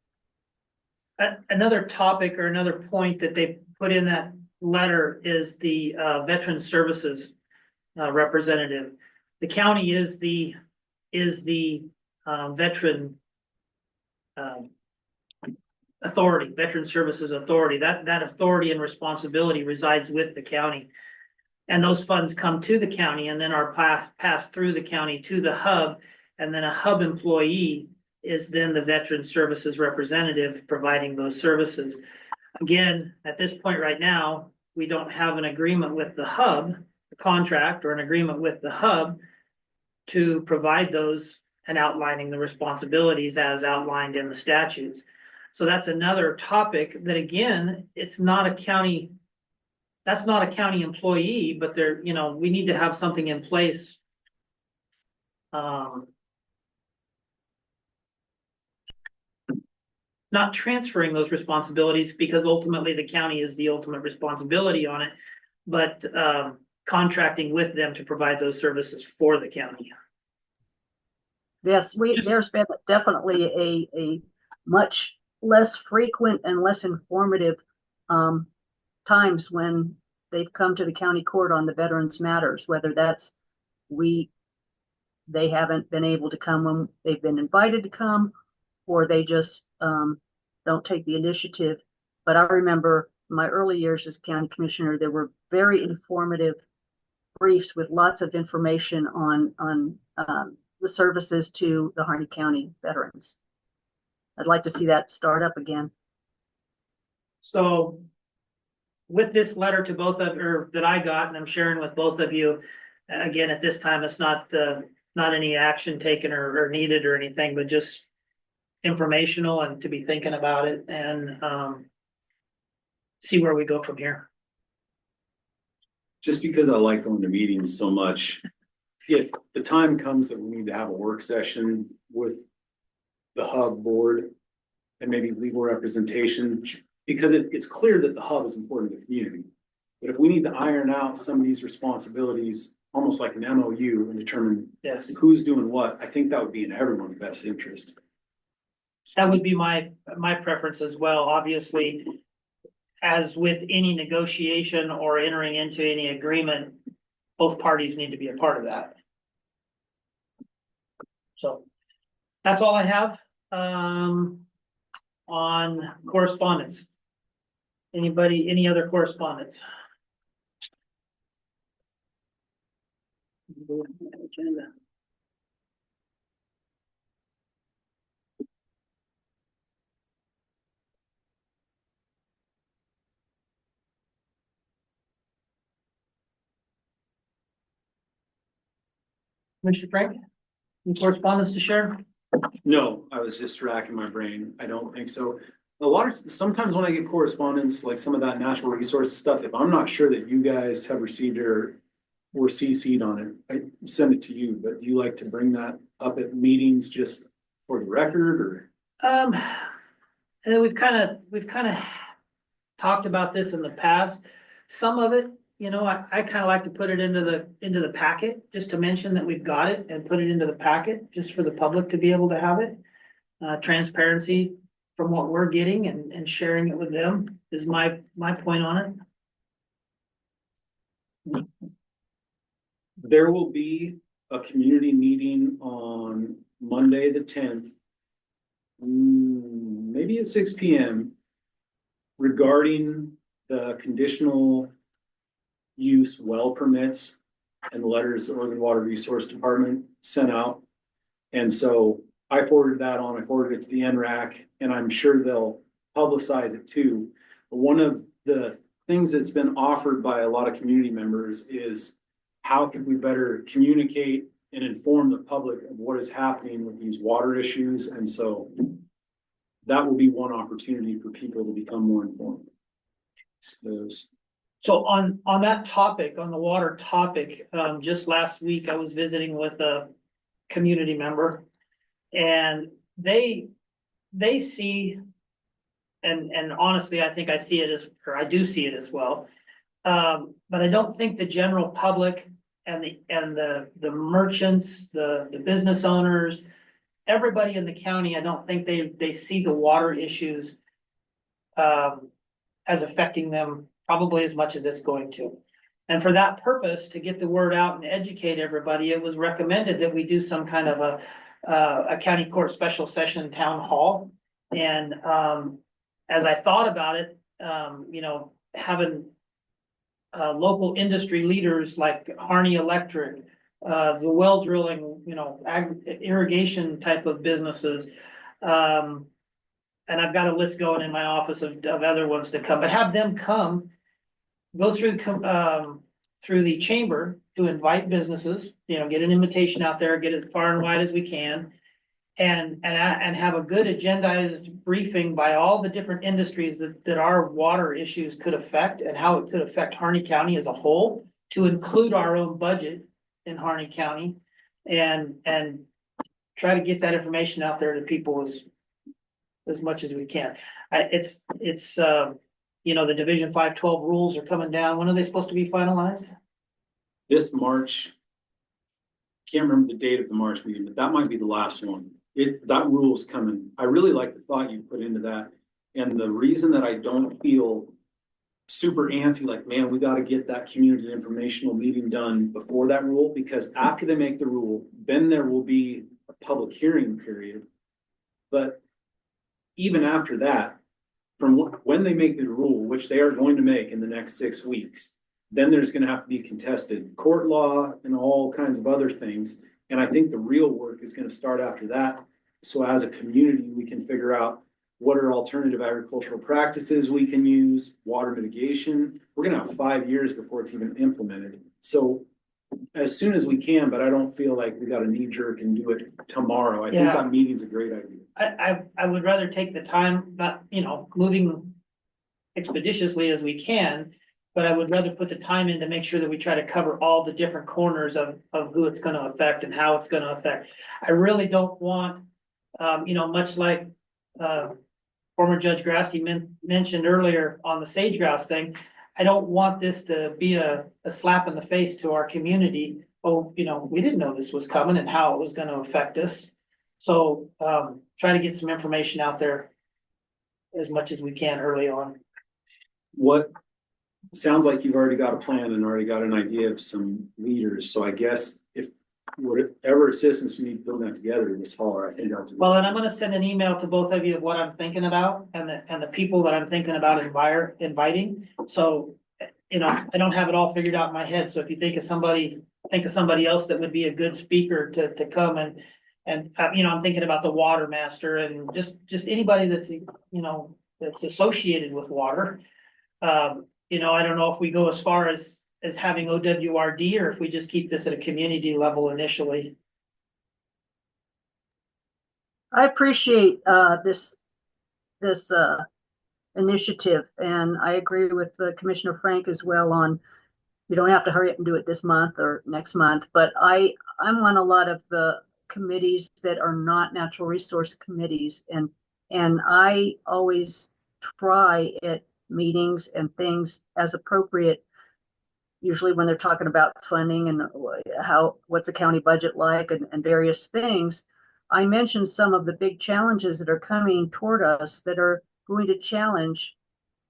Another topic or another point that they put in that letter is the Veteran Services representative. The county is the veteran authority, Veteran Services Authority. That authority and responsibility resides with the county. And those funds come to the county and then are passed through the county to the hub. And then a hub employee is then the Veteran Services representative providing those services. Again, at this point right now, we don't have an agreement with the hub, a contract or an agreement with the hub to provide those and outlining the responsibilities as outlined in the statutes. So that's another topic that, again, that's not a county employee, but we need to have something in place. Not transferring those responsibilities, because ultimately the county is the ultimate responsibility on it, but contracting with them to provide those services for the county. Yes, there's been definitely a much less frequent and less informative times when they've come to the county court on the veterans matters, whether that's they haven't been able to come when they've been invited to come, or they just don't take the initiative. But I remember my early years as county commissioner, there were very informative briefs with lots of information on the services to the Harney County veterans. I'd like to see that start up again. So with this letter to both of, or that I got, and I'm sharing with both of you, again, at this time, it's not any action taken or needed or anything, but just informational and to be thinking about it and see where we go from here. Just because I like going to meetings so much, if the time comes that we need to have a work session with the hub board and maybe legal representation, because it's clear that the hub is important to the community. But if we need to iron out some of these responsibilities, almost like an MOU, and determine who's doing what, I think that would be in everyone's best interest. That would be my preference as well. Obviously, as with any negotiation or entering into any agreement, both parties need to be a part of that. So that's all I have on correspondence. Any other correspondence? Agenda. Mr. Frank, any correspondence to share? No, I was just racking my brain. I don't think so. Sometimes when I get correspondence, like some of that natural resources stuff, if I'm not sure that you guys have received or were CC'd on it, I send it to you, but do you like to bring that up at meetings just for the record, or? And then we've kind of talked about this in the past. Some of it, you know, I kind of like to put it into the packet, just to mention that we've got it and put it into the packet, just for the public to be able to have it. Transparency from what we're getting and sharing it with them is my point on it. There will be a community meeting on Monday, the 10th. Maybe at 6 p.m. regarding the conditional use well permits and the letters the Oregon Water Resource Department sent out. And so I forwarded that on, I forwarded it to the NRAC, and I'm sure they'll publicize it too. But one of the things that's been offered by a lot of community members is how can we better communicate and inform the public of what is happening with these water issues. And so that will be one opportunity for people to become more informed. So on that topic, on the water topic, just last week I was visiting with a community member, and they see, and honestly, I think I see it as, or I do see it as well. But I don't think the general public and the merchants, the business owners, everybody in the county, I don't think they see the water issues as affecting them probably as much as it's going to. And for that purpose, to get the word out and educate everybody, it was recommended that we do some kind of a county court special session town hall. And as I thought about it, you know, having local industry leaders like Harney Electric, the well drilling, you know, irrigation type of businesses. And I've got a list going in my office of other ones to come, but have them come, go through the chamber to invite businesses, you know, get an invitation out there, get it far and wide as we can. And have a good agendized briefing by all the different industries that our water issues could affect and how it could affect Harney County as a whole, to include our own budget in Harney County, and try to get that information out there to people as much as we can. It's you know, the Division 512 rules are coming down. When are they supposed to be finalized? This March, can't remember the date of the March meeting, but that might be the last one. That rule is coming. I really like the thought you put into that. And the reason that I don't feel super antsy, like, man, we got to get that community informational meeting done before that rule, because after they make the rule, then there will be a public hearing period. But even after that, from when they make the rule, which they are going to make in the next 6 weeks, then there's going to have to be contested court law and all kinds of other things. And I think the real work is going to start after that. So as a community, we can figure out what are alternative agricultural practices we can use, water mitigation. We're going to have 5 years before it's even implemented. So as soon as we can, but I don't feel like we got a knee jerk and do it tomorrow. I think that meeting's a great idea. I would rather take the time, not, you know, moving expeditiously as we can, but I would rather put the time in to make sure that we try to cover all the different corners of who it's gonna affect and how it's gonna affect. I really don't want, you know, much like, former Judge Grassley mentioned earlier on the sage grouse thing, I don't want this to be a slap in the face to our community. Oh, you know, we didn't know this was coming and how it was gonna affect us. So, try to get some information out there as much as we can early on. What sounds like you've already got a plan and already got an idea of some leaders. So I guess if whatever assistance we need building that together this fall, I think that's. Well, and I'm gonna send an email to both of you of what I'm thinking about and the people that I'm thinking about inviting. So, you know, I don't have it all figured out in my head. So if you think of somebody else that would be a good speaker to come and you know, I'm thinking about the water master and just anybody that's, you know, that's associated with water. You know, I don't know if we go as far as having OWRD or if we just keep this at a community level initially. I appreciate this initiative, and I agree with Commissioner Frank as well on, you don't have to hurry up and do it this month or next month, but I'm on a lot of the committees that are not natural resource committees, and And I always try at meetings and things as appropriate, usually when they're talking about funding and what's the county budget like and various things. I mentioned some of the big challenges that are coming toward us that are going to challenge,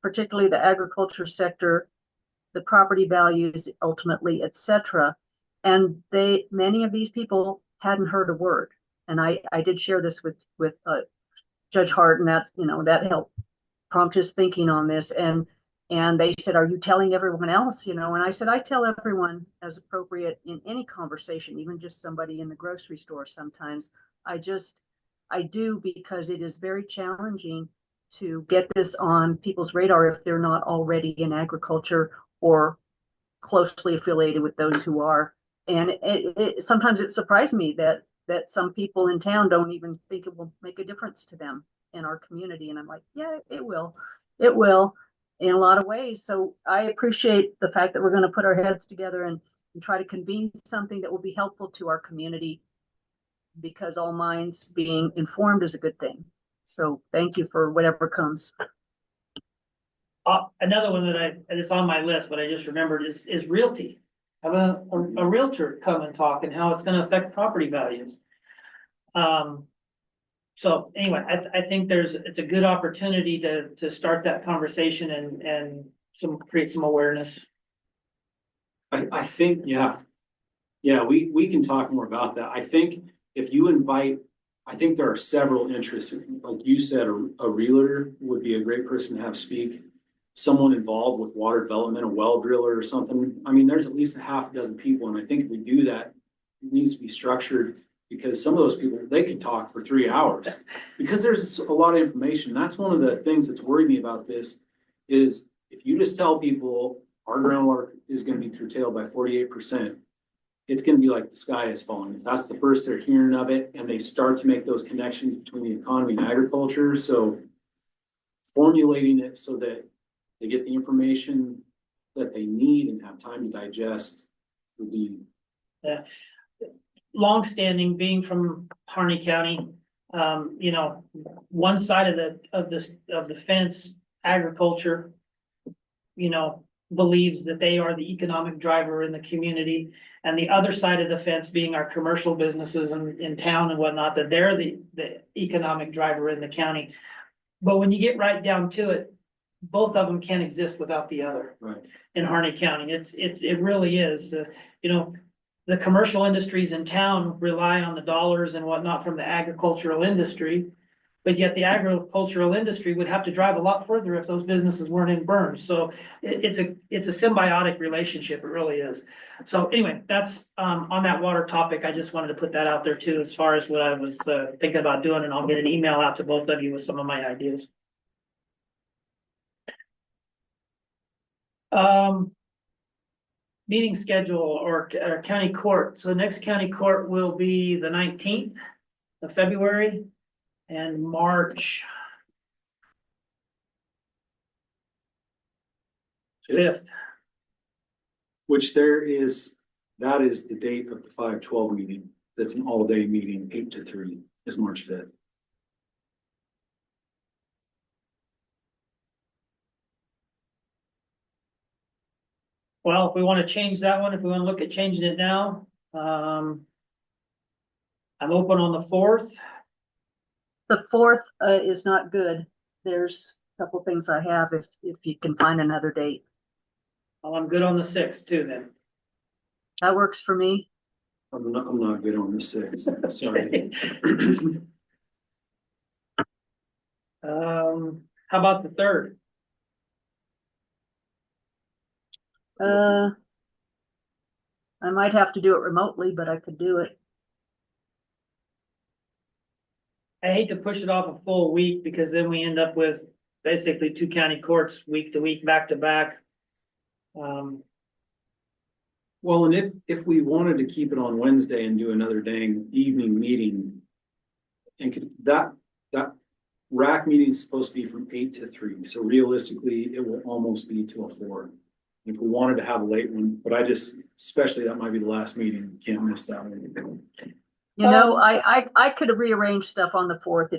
particularly the agriculture sector, the property values ultimately, etc. And many of these people hadn't heard a word. And I did share this with Judge Hart, and that helped prompt his thinking on this. And they said, "Are you telling everyone else?" And I said, "I tell everyone as appropriate in any conversation, even just somebody in the grocery store sometimes. I do, because it is very challenging to get this on people's radar if they're not already in agriculture or closely affiliated with those who are." And sometimes it surprised me that some people in town don't even think it will make a difference to them in our community. And I'm like, yeah, it will in a lot of ways. So I appreciate the fact that we're going to put our heads together and try to convene something that will be helpful to our community, because all minds being informed is a good thing. So thank you for whatever comes. Another one that it's on my list, but I just remembered is realty. Have a realtor come and talk and how it's gonna affect property values. So anyway, I think it's a good opportunity to start that conversation and create some awareness. I think, yeah, we can talk more about that. I think if you invite, I think there are several interests. Like you said, a realtor would be a great person to have speak. Someone involved with water development, a well driller or something. I mean, there's at least a half a dozen people, and I think if we do that, it needs to be structured, because some of those people, they could talk for 3 hours because there's a lot of information. That's one of the things that's worried me about this is if you just tell people our groundwater is going to be curtailed by 48%, it's going to be like the sky is falling. If that's the first they're hearing of it, and they start to make those connections between the economy and agriculture. So formulating it so that they get the information that they need and have time to digest would be. Yeah. Longstanding, being from Harney County, one side of the fence, agriculture, believes that they are the economic driver in the community, and the other side of the fence being our commercial businesses in town and whatnot, that they're the economic driver in the county. But when you get right down to it, both of them can't exist without the other. Right. In Harney County, it really is. The commercial industries in town rely on the dollars and whatnot from the agricultural industry, but yet the agricultural industry would have to drive a lot further if those businesses weren't in Burns. So it's a symbiotic relationship. It really is. So anyway, that's on that water topic. I just wanted to put that out there too, as far as what I was thinking about doing, and I'll get an email out to both of you with some of my ideas. Meeting schedule or county court. So the next county court will be the 19th of February and March 5th. Which that is the date of the 5/12 meeting. That's an all-day meeting, 8 to 3 is March 5th. Well, if we want to change that one, if we want to look at changing it now, I'm open on the 4th. The 4th is not good. There's a couple things I have if you can find another date. Well, I'm good on the 6th too then. That works for me. I'm not good on the 6th. Sorry. How about the 3rd? I might have to do it remotely, but I could do it. I hate to push it off a full week, because then we end up with basically 2 county courts week to week, back to back. Well, and if we wanted to keep it on Wednesday and do another dang evening meeting, and that RAC meeting is supposed to be from 8 to 3, so realistically it will almost be till 4. If we wanted to have a late one, but especially that might be the last meeting, can't miss that one. I could have rearranged stuff on the 4th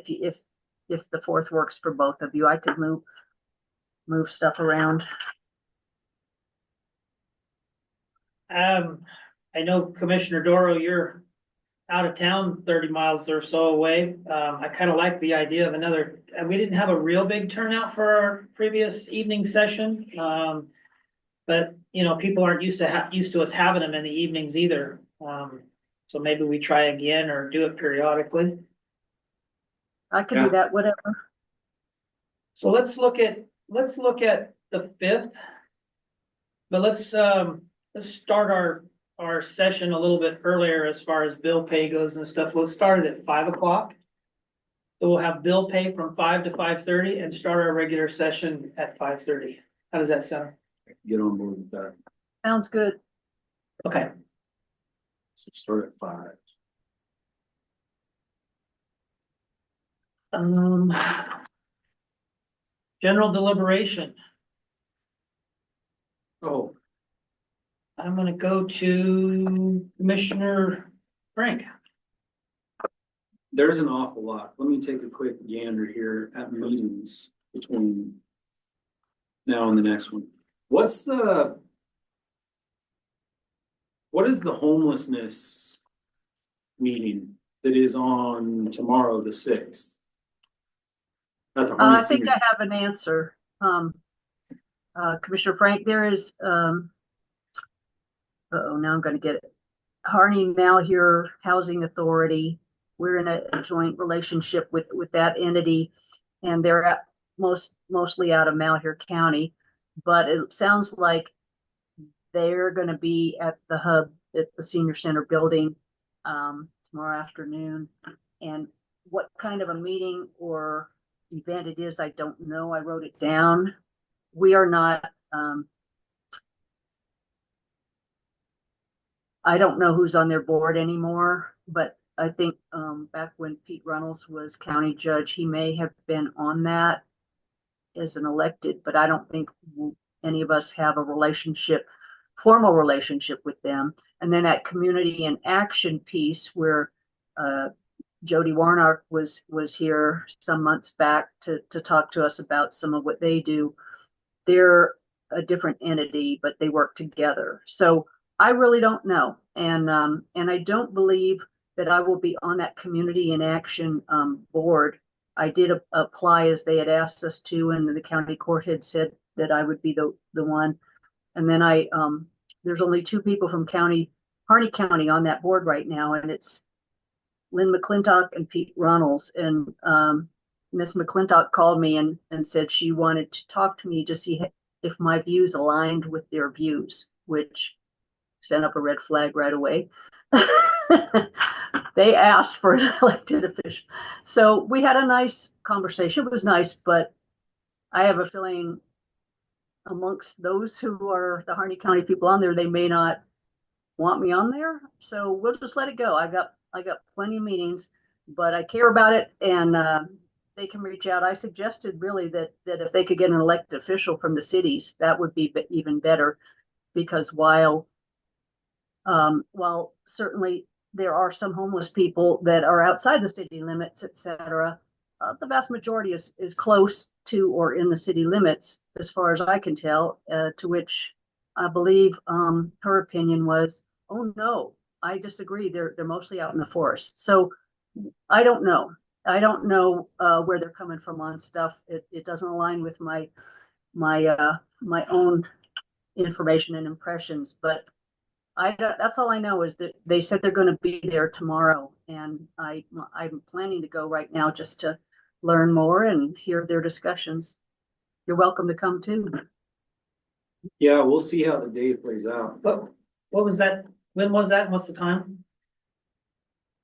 if the fourth works for both of you, I could move stuff around. I know Commissioner Doro, you're out of town 30 miles or so away. I kind of like the idea of another, we didn't have a real big turnout for our previous evening session. But you know, people aren't used to us having them in the evenings either. So maybe we try again or do it periodically. I could do that, whatever. So let's look at the 5th. But let's start our session a little bit earlier as far as bill pay goes and stuff. Let's start it at 5 o'clock. So we'll have bill pay from 5 to 5:30 and start our regular session at 5:30. How does that sound? Get on board with that. Sounds good. Okay. So start at 5. General deliberation. Oh, I'm gonna go to Commissioner Frank. there's an awful lot. Let me take a quick gander here at meetings between now and the next one. What is the homelessness meeting that is on tomorrow, the 6th? At the I Harney think Senior I have an answer. Commissioner Frank, there is, now I'm gonna get it. Harney Malheur Housing Authority. We're in a joint relationship with that entity, and they're mostly out of Malheur County. But it sounds like they're gonna be at the hub at the senior center building tomorrow afternoon. And what kind of a meeting or event it is, I don't know. I wrote it down. We are not, I don't know who's on their board anymore, but I think back when Pete Runnels was county judge, he may have been on that as an elected, but I don't think any of us have a formal relationship with them. And then that community and action piece where Jody Warnock was here some months back to talk to us about some of what they do. They're a different entity, but they work together. So I really don't know. And I don't believe that I will be on that community in action board. I did apply as they had asked us to, and the county court had said that I would be the one. And then there's only 2 people from Harney County on that board right now, and it's Lynn McClintock and Pete Runnels. And Miss McClintock called me and said she wanted to talk to me to see if my views aligned with their views, which sent up a red flag right away. They asked for an elected official. So we had a nice conversation. It was nice, but I have a feeling amongst those who are the Harney County people on there, they may not want me on there. So we'll just let it go. I got plenty of meetings, but I care about it, and they can reach out. I suggested really that if they could get an elected official from the cities, that would be even better, because while certainly there are some homeless people that are outside the city limits, etc., the vast majority is close to or in the city limits, as far as I can tell, to which I believe her opinion was, oh no, I disagree. They're mostly out in the forest. So I don't know. I don't know where they're coming from on stuff. It doesn't align with my own information and impressions, but that's all I know is that they said they're going to be there tomorrow, and I'm planning to go right now just to learn more and hear their discussions. You're welcome to come too. Yeah, we'll see how the day plays out. What was that? When was that? What's the time?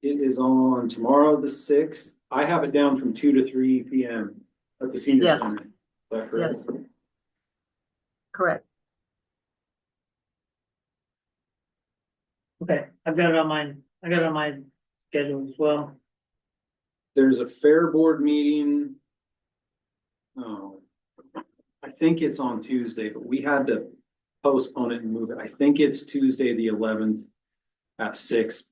It is on tomorrow, the 6th. I have it down from 2 to 3 p.m. at the senior center. Is that correct? Yes. Correct. Okay, I've got it on my schedule as well. There's a fair board meeting. Oh, I think it's on Tuesday, but we had to postpone it and move it. I think it's Tuesday, the 11th at 6.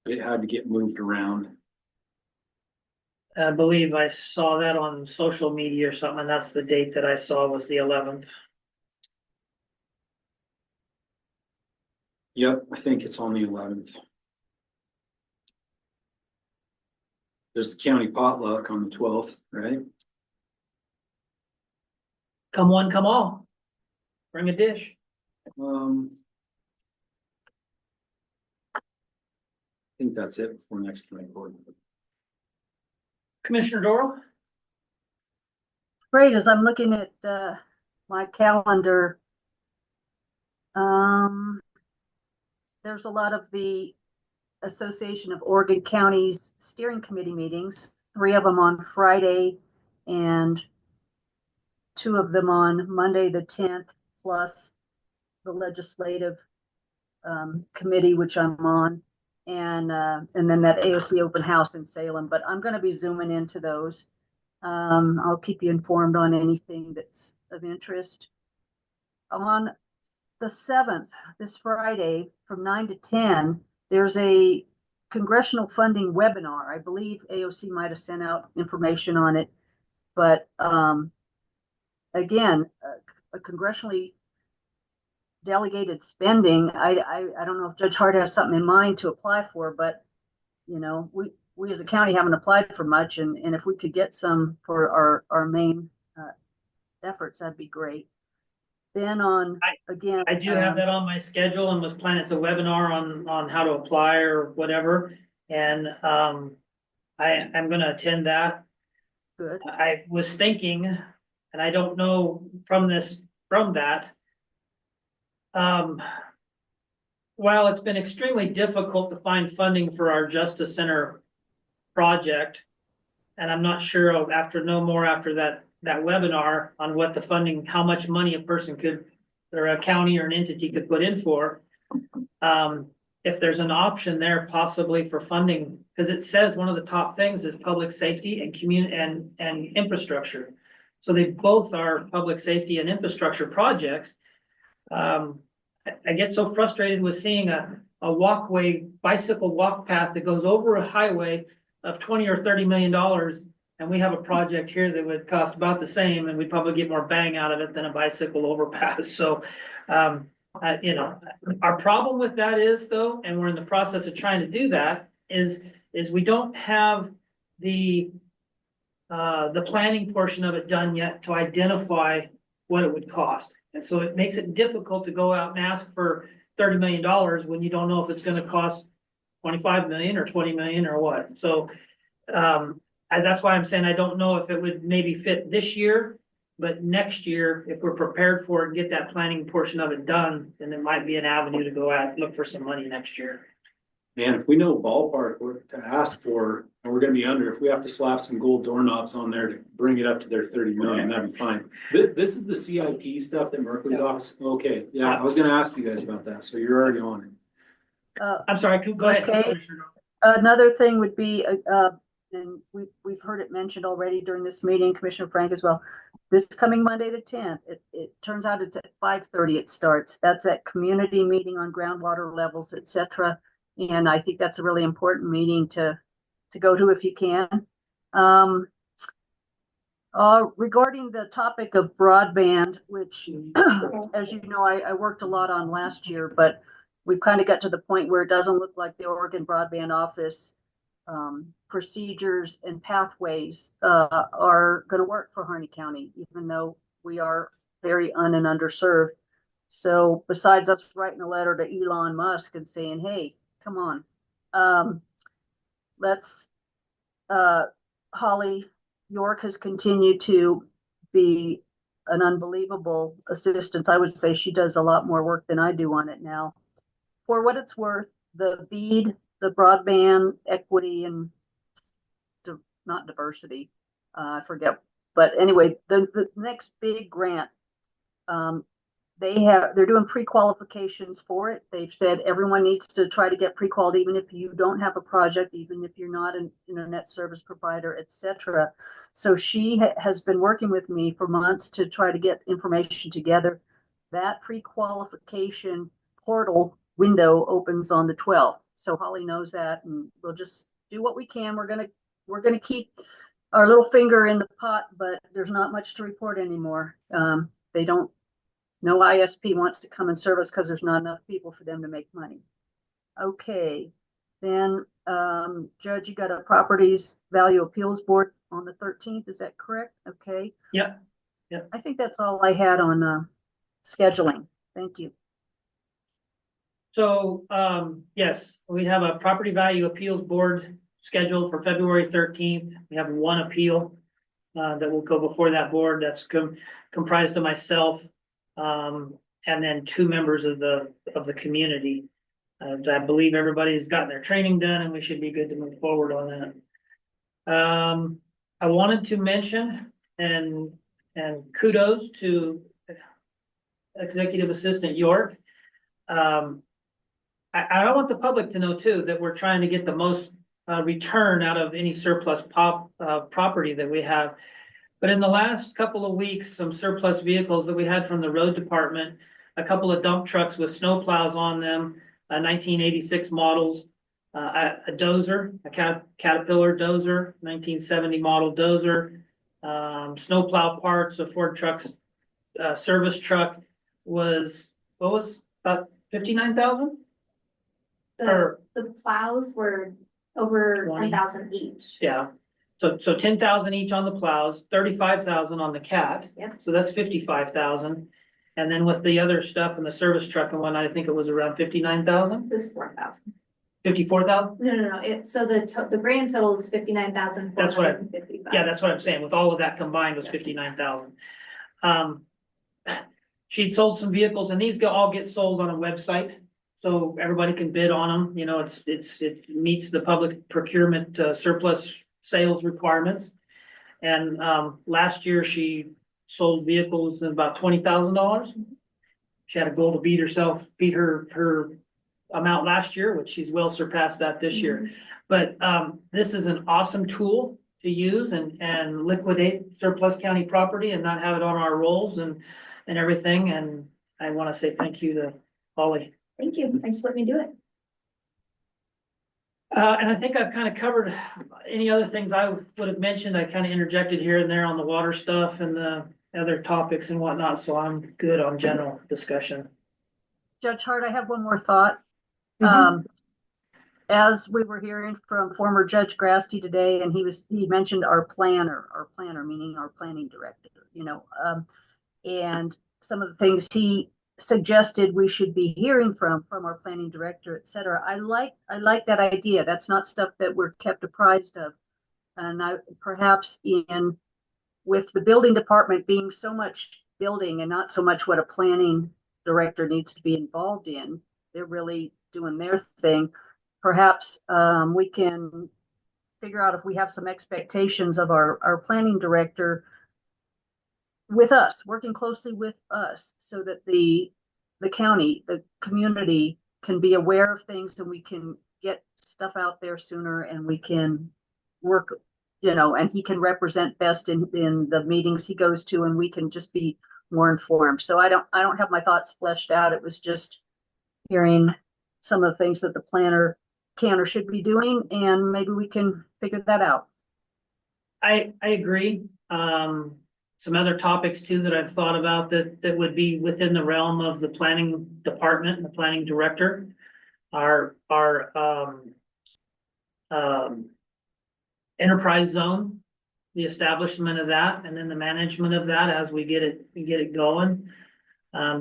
It had to get moved around. I believe I saw that on social media or something, and that's the date that I saw was the 11th. Yep, I think it's on the 11th. There's the county potluck on the 12th, right? Come one, come all. Bring a dish. I think that's it before next county board. Commissioner Doral? Great, as I'm looking at my calendar, there's a lot of the Association of Oregon Counties Steering Committee meetings, 3 of them on Friday and 2 of them on Monday, the 10th, plus the legislative committee, which I'm on, and then that AOC open house in Salem, but I'm going to be zooming into those. I'll keep you informed on anything that's of interest. On the 7th, this Friday, from 9 to 10, there's a congressional funding webinar. I believe AOC might have sent out information on it, but again, a congressionally delegated spending. I don't know if Judge Hart has something in mind to apply for, but you know, we as a county haven't applied for much, and if we could get some for our main efforts, that'd be great. Then I do have that on my schedule and was planning to webinar on how to apply or whatever. And I'm gonna attend that. Good. I was thinking, and I don't know from that. While it's been extremely difficult to find funding for our Justice Center project, and I'm not sure after that webinar on what the funding, how much money a person could, or a county or an entity could put in for. If there's an option there possibly for funding, because it says one of the top things is public safety and community and infrastructure. So they both are public safety and infrastructure projects. I get so frustrated with seeing a walkway, bicycle walk path that goes over a highway of $20 or $30 million. And we have a project here that would cost about the same, and we'd probably get more bang out of it than a bicycle overpass. So, you know, our problem with that is though, and we're in the process of trying to do that, is we don't have the planning portion of it done yet to identify what it would cost. And so it makes it difficult to go out and ask for $30 million when you don't know if it's going to cost 25 million or 20 million or what. So, and that's why I'm saying I don't know if it would maybe fit this year, but next year, if we're prepared for it and get that planning portion of it done, then it might be an avenue to go out, look for some money next year. Man, if we know ballpark to ask for, and we're gonna be under, if we have to slap some gold doorknobs on there to bring it up to their 30 million, that'd be fine. This is the CIP stuff that Merkley's office, okay, yeah, I was gonna ask you guys about that, so you're already on it. I'm sorry, go ahead. Okay. Another thing would be, and we've heard it mentioned already during this meeting, Commissioner Frank as well. This coming Monday the 10th, it turns out it's at 5:30 it starts. That's that community meeting on groundwater levels, etc. And I think that's a really important meeting to go to if you can. Regarding the topic of broadband, which, as you know, I worked a lot on last year, but we've kind of got to the point where it doesn't look like the Oregon Broadband Office procedures and pathways are going to work for Harney County, even though we are very and underserved. So besides us writing a letter to Elon Musk and saying, hey, come on, let's, Holly York has continued to be an unbelievable assistance. I would say she does a lot more work than I do on it now. For what it's worth, the BEAD, the broadband equity and not diversity, I forget. But anyway, the next big grant, they're doing pre-qualifications for it. They've said everyone needs to try to get pre-qualified, even if you don't have a project, even if you're not an internet service provider, etc. So she has been working with me for months to try to get information together. That pre-qualification portal window opens on the 12th. So Holly knows that, and we'll just do what we can. We're going to we're gonna keep our little finger in the pot, but there's not much to report anymore. They don't, no ISP wants to come and serve us because there's not enough people for them to make money. Okay, then, Judge, you got a Properties Value Appeals Board on the 13th, is that correct? Okay. Yep. I think that's all I had on, scheduling. Thank you. So, yes, we have a Property Value Appeals Board scheduled for February 13th. We have one appeal that will go before that board. That's comprised of myself, and then 2 members of the community. I believe everybody's gotten their training done and we should be good to move forward on that. I wanted to mention and kudos to Executive Assistant York. I want the public to know too, that we're trying to get the most return out of any surplus property that we have. But in the last couple of weeks, some surplus vehicles that we had from the road department, a couple of dump trucks with snow plows on them, 1986 models, a dozer, a Caterpillar dozer, 1970 model dozer, snowplow parts, a Ford trucks, service truck was, what was about 59,000? The plows were over 20. 10,000 each. Yeah, so 10,000 each on the plows, 35,000 on the cat. Yep. So that's 55,000. And then with the other stuff and the service truck and whatnot, I think it was around 59,000, It was 4,000. 54,000? No. So the grand total is 59,000. That's what Yeah, that's what I'm saying. With all of that combined was 59,000. She'd sold some vehicles and these all get sold on a website. So everybody can bid on them. You know, it meets the public procurement surplus sales requirements. And last year she sold vehicles at about $20,000. She had a goal to beat her amount last year, which she's well surpassed that this year. But this is an awesome tool to use and liquidate surplus county property and not have it on our rolls and everything. And I want to say thank you to Holly. Thank you. Thanks for letting me do it. And I think I've kind of covered any other things I would have mentioned. I kind of interjected here and there on the water stuff and the other topics and whatnot. So I'm good on general discussion. Judge Hart, I have one more thought. As we were hearing from former Judge Grasty today, and he mentioned our planner meaning our planning director, and some of the things he suggested we should be hearing from our planning director, et cetera. I like that idea. That's not stuff that we're kept apprised of. And perhaps with the building department being so much building and not so much what a planning director needs to be involved in, they're really doing their thing. Perhaps we can figure out if we have some expectations of our planning director with us, working closely with us, so that the county, the community can be aware of things and we can get stuff out there sooner and we can work, and he can represent best in the meetings he goes to and we can just be more informed. So I don't have my thoughts fleshed out. It was just hearing some of the things that the planner can or should be doing, and maybe we can figure that out. I agree. Some other topics too that I've thought about that would be within the realm of the planning department and the planning director are enterprise zone, the establishment of that, and then the management of that as we get it going.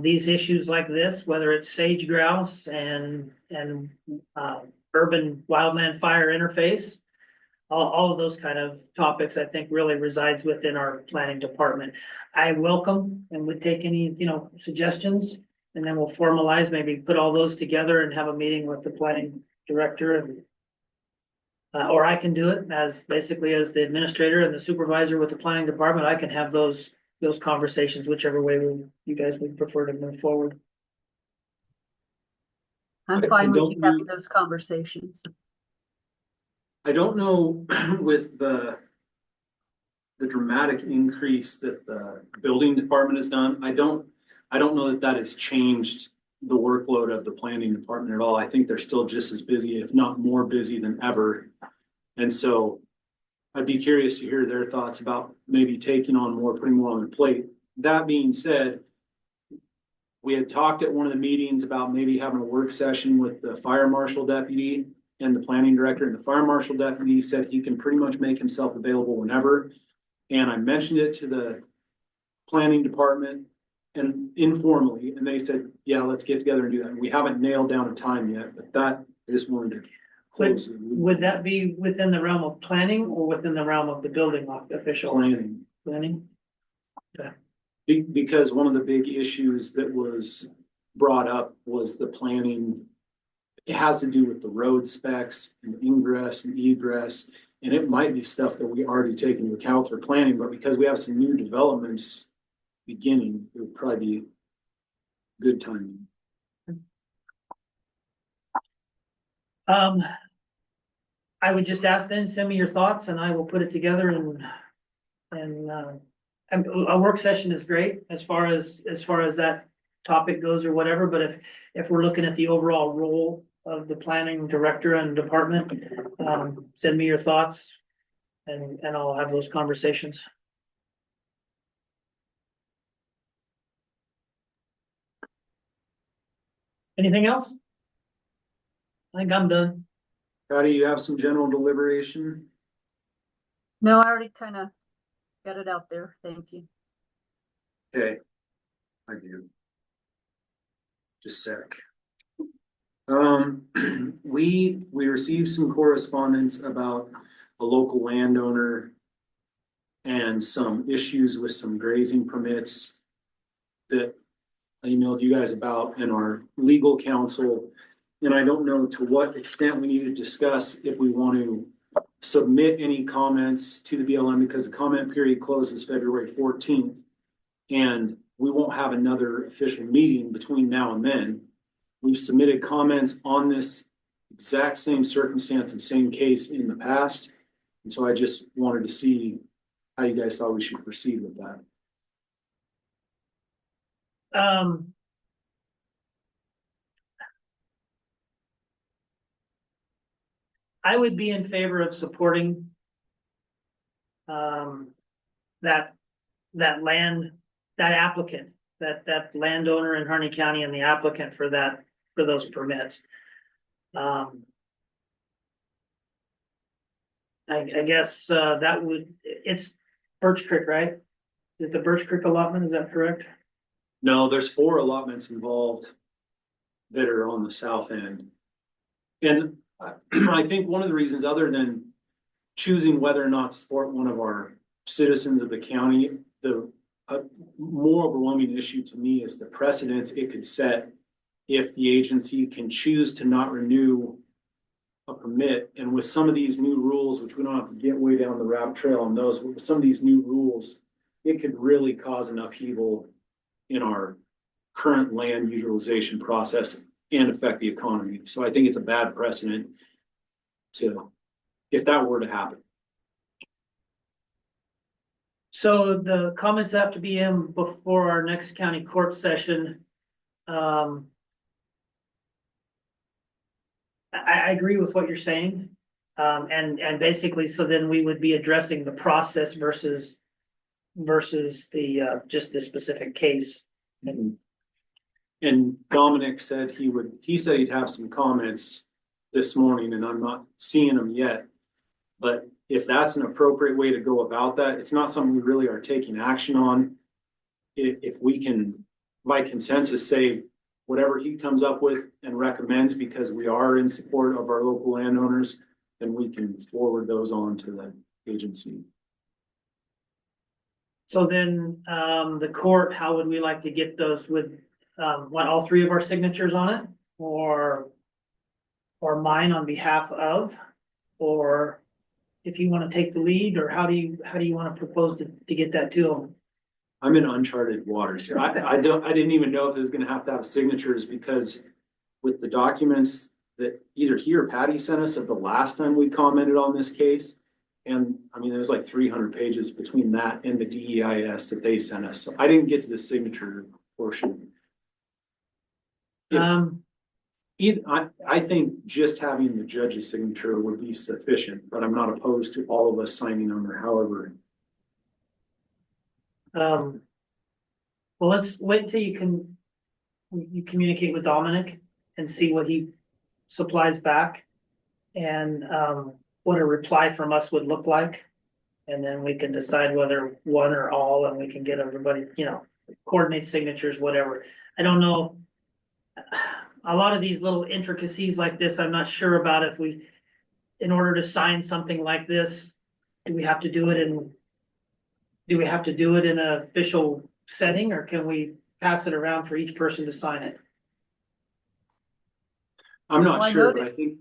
These issues like this, whether it's sage grouse and urban wildland fire interface, all of those kind of topics, I think really resides within our planning department. I welcome and would take any, suggestions, and then we'll formalize, maybe put all those together and have a meeting with the planning director, and or I can do it as the administrator and the supervisor with the planning department. I can have those conversations, whichever way you guys would prefer to move forward. I'm fine with you having those conversations. I don't know with the dramatic increase that the building department has done. I don't know that has changed the workload of the planning department at all. I think they're still just as busy, if not more busy than ever. And so I'd be curious to hear their thoughts about maybe taking on more, putting more on their plate. That being said, we had talked at one of the meetings about maybe having a work session with the fire marshal deputy and the planning director, and the fire marshal deputy said he can pretty much make himself available whenever. And I mentioned it to the planning department and informally, and they said, yeah, let's get together and do that. And we haven't nailed down a time yet, but that, I just wanted to close. Would that be within the realm of planning or within the realm of the building official? Planning. Planning? Because one of the big issues that was brought up was the planning. It has to do with the road specs and ingress and egress. And it might be stuff that we already take into account for planning, but because we have some new developments beginning, it would probably be good timing. I would just ask then, send me your thoughts and I will put it together and a work session is great as far as that topic goes or whatever, but if we're looking at the overall role of the planning director and department, send me your thoughts and I'll have those conversations. Anything else? I think I'm done. How do you have some general deliberation? No, I already kind of got it out there. Thank you. Okay. I do. Just a sec. We received some correspondence about a local landowner and some issues with some grazing permits that I emailed you guys about in our legal counsel. And I don't know to what extent we need to discuss if we want to submit any comments to the BLM, because the comment period closes February 14th. And we won't have another official meeting between now and then. We've submitted comments on this exact same circumstance and same case in the past. And so I just wanted to see how you guys thought we should proceed with that. I would be in favor of supporting that applicant, that landowner in Harney County and the applicant for those permits. I guess it's Birch Creek, right? Is it the Birch Creek allotment? Is that correct? No, there's 4 allotments involved that are on the south end. And I think one of the reasons, other than choosing whether or not to support one of our citizens of the county, the more overwhelming issue to me is the precedence it could set if the agency can choose to not renew a permit. And with some of these new rules, which we don't have to get way down the rabbit trail on those, but with some of these new rules, it could really cause an upheaval in our current land utilization process and affect the economy. So I think it's a bad precedent if that were to happen. So the comments have to be in before our next county court session. I agree with what you're saying. And basically, so then we would be addressing the process versus the just the specific case. And Dominic said he said he'd have some comments this morning, and I'm not seeing them yet. But if that's an appropriate way to go about that, it's not something we really are taking action on. If we can, by consensus, say whatever he comes up with and recommends, because we are in support of our local landowners, then we can forward those on to the agency. So then, the court, how would we like to get those with, want all 3 of our signatures on it? Or mine on behalf of, or if you want to take the lead, or how do you want to propose to get that to them? I'm in uncharted waters here. I didn't even know if it was gonna have to have signatures, because with the documents that either he or Patty sent us of the last time we commented on this case, and I mean, there's like 300 pages between that and the DEIS that they sent us. So I didn't get to the signature portion. I think just having the judge's signature would be sufficient, but I'm not opposed to all of us signing on or however. Well, let's wait until you communicate with Dominic and see what he supplies back. And, what a reply from us would look like. And then we can decide whether one or all, and we can get everybody, coordinate signatures, whatever. I don't know. A lot of these little intricacies like this, I'm not sure about if in order to sign something like this, do we have to do it in an official setting, or can we pass it around for each person to sign it? I'm not Well, sure, but I think.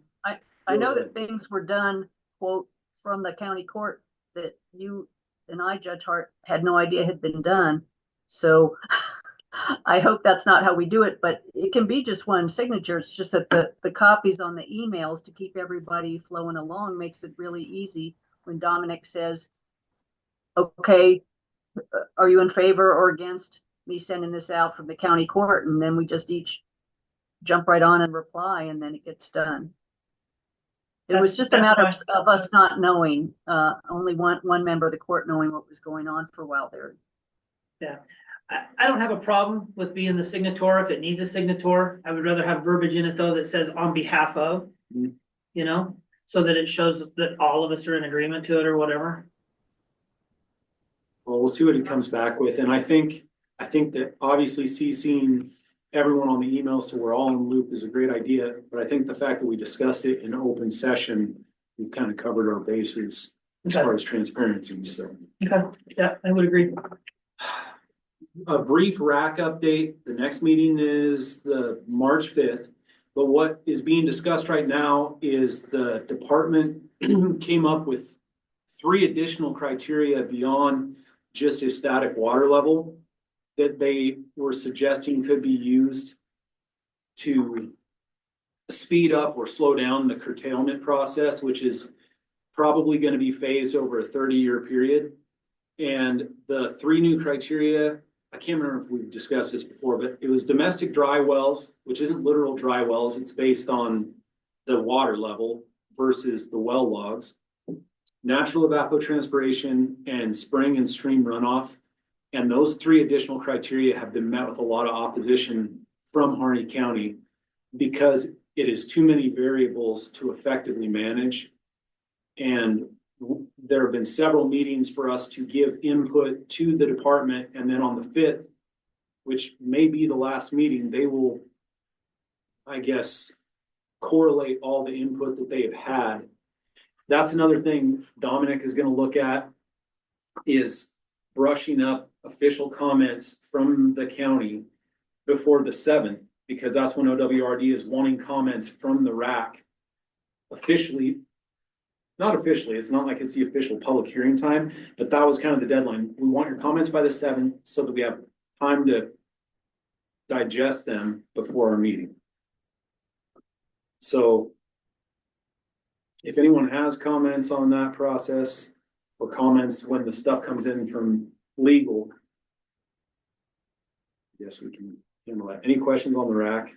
I know that things were done, quote, from the county court that you and I, Judge Hart, had no idea had been done. So I hope that's not how we do it, but it can be just one signature. It's just that the copies on the emails to keep everybody flowing along makes it really easy when Dominic says, okay, are you in favor or against me sending this out from the county court? And then we just each jump right on and reply, and then it gets done. It was just a matter of us not knowing, only one member of the court knowing what was going on for a while there. Yeah, I don't have a problem with being the signator if it needs a signator. I would rather have verbiage in it though that says on behalf of, so that it shows that all of us are in agreement to it or whatever. Well, we'll see what he comes back with, and I think that obviously CCing everyone on the email so we're all in the loop is a great idea, but I think the fact that we discussed it in open session, we've kind of covered our bases as far as transparency, so. Okay, yeah, I would agree. A brief RAC update, the next meeting is the March 5th, but what is being discussed right now is the department came up with 3 additional criteria beyond just a static water level that they were suggesting could be used to speed up or slow down the curtailment process, which is probably going to be phased over a 30-year period. And the 3 new criteria, I can't remember if we've discussed this before, but it was domestic dry wells, which isn't literal dry wells. It's based on the water level versus the well logs, natural evapotranspiration, and spring and stream runoff. And those 3 additional criteria have been met with a lot of opposition from Harney County because it is too many variables to effectively manage. And there have been several meetings for us to give input to the department. And then on the 5th, which may be the last meeting, they will, I guess, correlate all the input that they have had. That's another thing Dominic is going to look at, is brushing up official comments from the county before the 7th, because that's when OWRD is wanting comments from the RAC officially. Not officially, it's not like it's the official public hearing time, but that was kind of the deadline. We want your comments by the 7th so that we have time to digest them before our meeting. So if anyone has comments on that process or comments when the stuff comes in from legal, yes, we can handle that. Any questions on the RAC?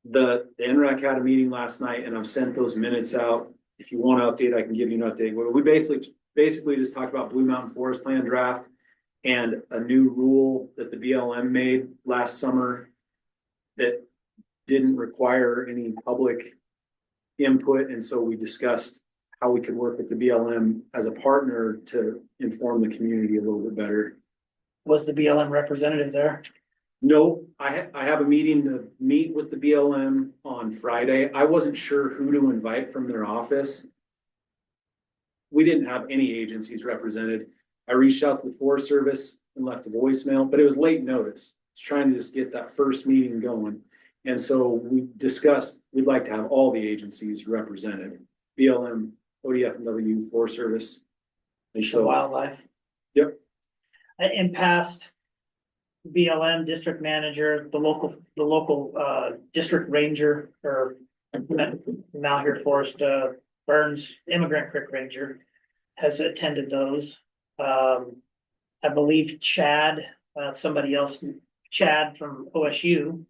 The NRAC had a meeting last night and I've sent those minutes out. If you want an update, I can give you an update. We basically just talked about Blue Mountain Forest Plan draft and a new rule that the BLM made last summer that didn't require any public input. And so we discussed how we could work with the BLM as a partner to inform the community a little bit better. Was the BLM representative there? No, I have a meeting to meet with the BLM on Friday. I wasn't sure who to invite from their office. We didn't have any agencies represented. I reached out to the Forest Service and left a voicemail, but it was late notice. I was trying to just get that first meeting going. And so we discussed, we'd like to have all the agencies represented, BLM, ODF&W, Forest Service. And so wildlife. Yep. In past, BLM district manager, the local district ranger or Mount Here Forest Burns Immigrant Creek Ranger has attended those. I believe Chad, somebody else, Chad from OSU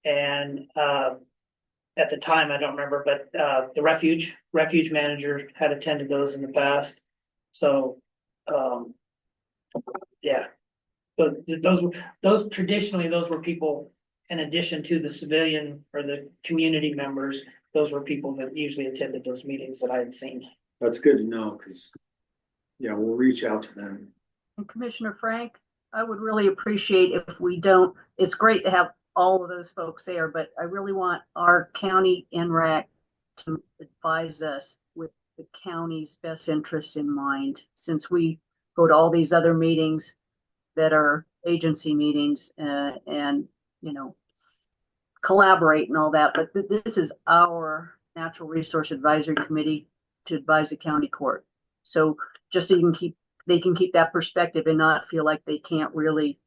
And, at the time, I don't remember, but, the refuge manager had attended those in the past. So, yeah. So those traditionally, those were people, in addition to the civilian or the community members, those were people that usually attended those meetings that I had seen. That's good to know, because, yeah, we'll reach out to them. And Commissioner Frank, I would really appreciate if we don't, it's great to have all of those folks there, but I really want our county NRAC to advise us with the county's best interests in mind, since we go to all these other meetings that are agency meetings, and, you know, collaborate and all that, but this is our Natural Resource Advisory Committee to advise the county court. So just so they can keep that perspective and not feel like they can't really,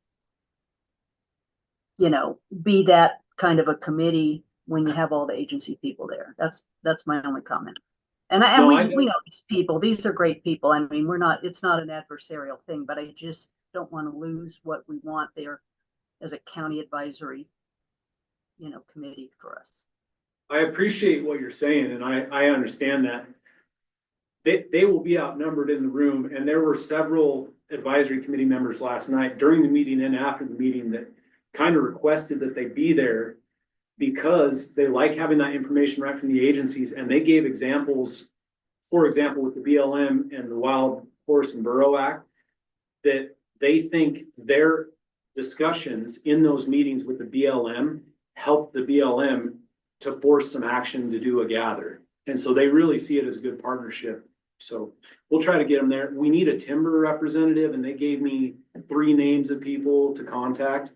you know, be that kind of a committee when you have all the agency people there. That's my only comment. And we know these people. These are great people. I mean, it's not an adversarial thing, but I just don't want to lose what we want there as a county advisory, you know, committee for us. I appreciate what you're saying, and I understand that. They will be outnumbered in the room, and there were several advisory committee members last night during the meeting and after the meeting that kind of requested that they be there because they like having that information right from the agencies, and they gave examples, for example, with the BLM and the Wild Horse and Burro Act, that they think their discussions in those meetings with the BLM help the BLM to force some action to do a gather. And so they really see it as a good partnership. So we'll try to get them there. We need a timber representative, and they gave me 3 names of people to contact.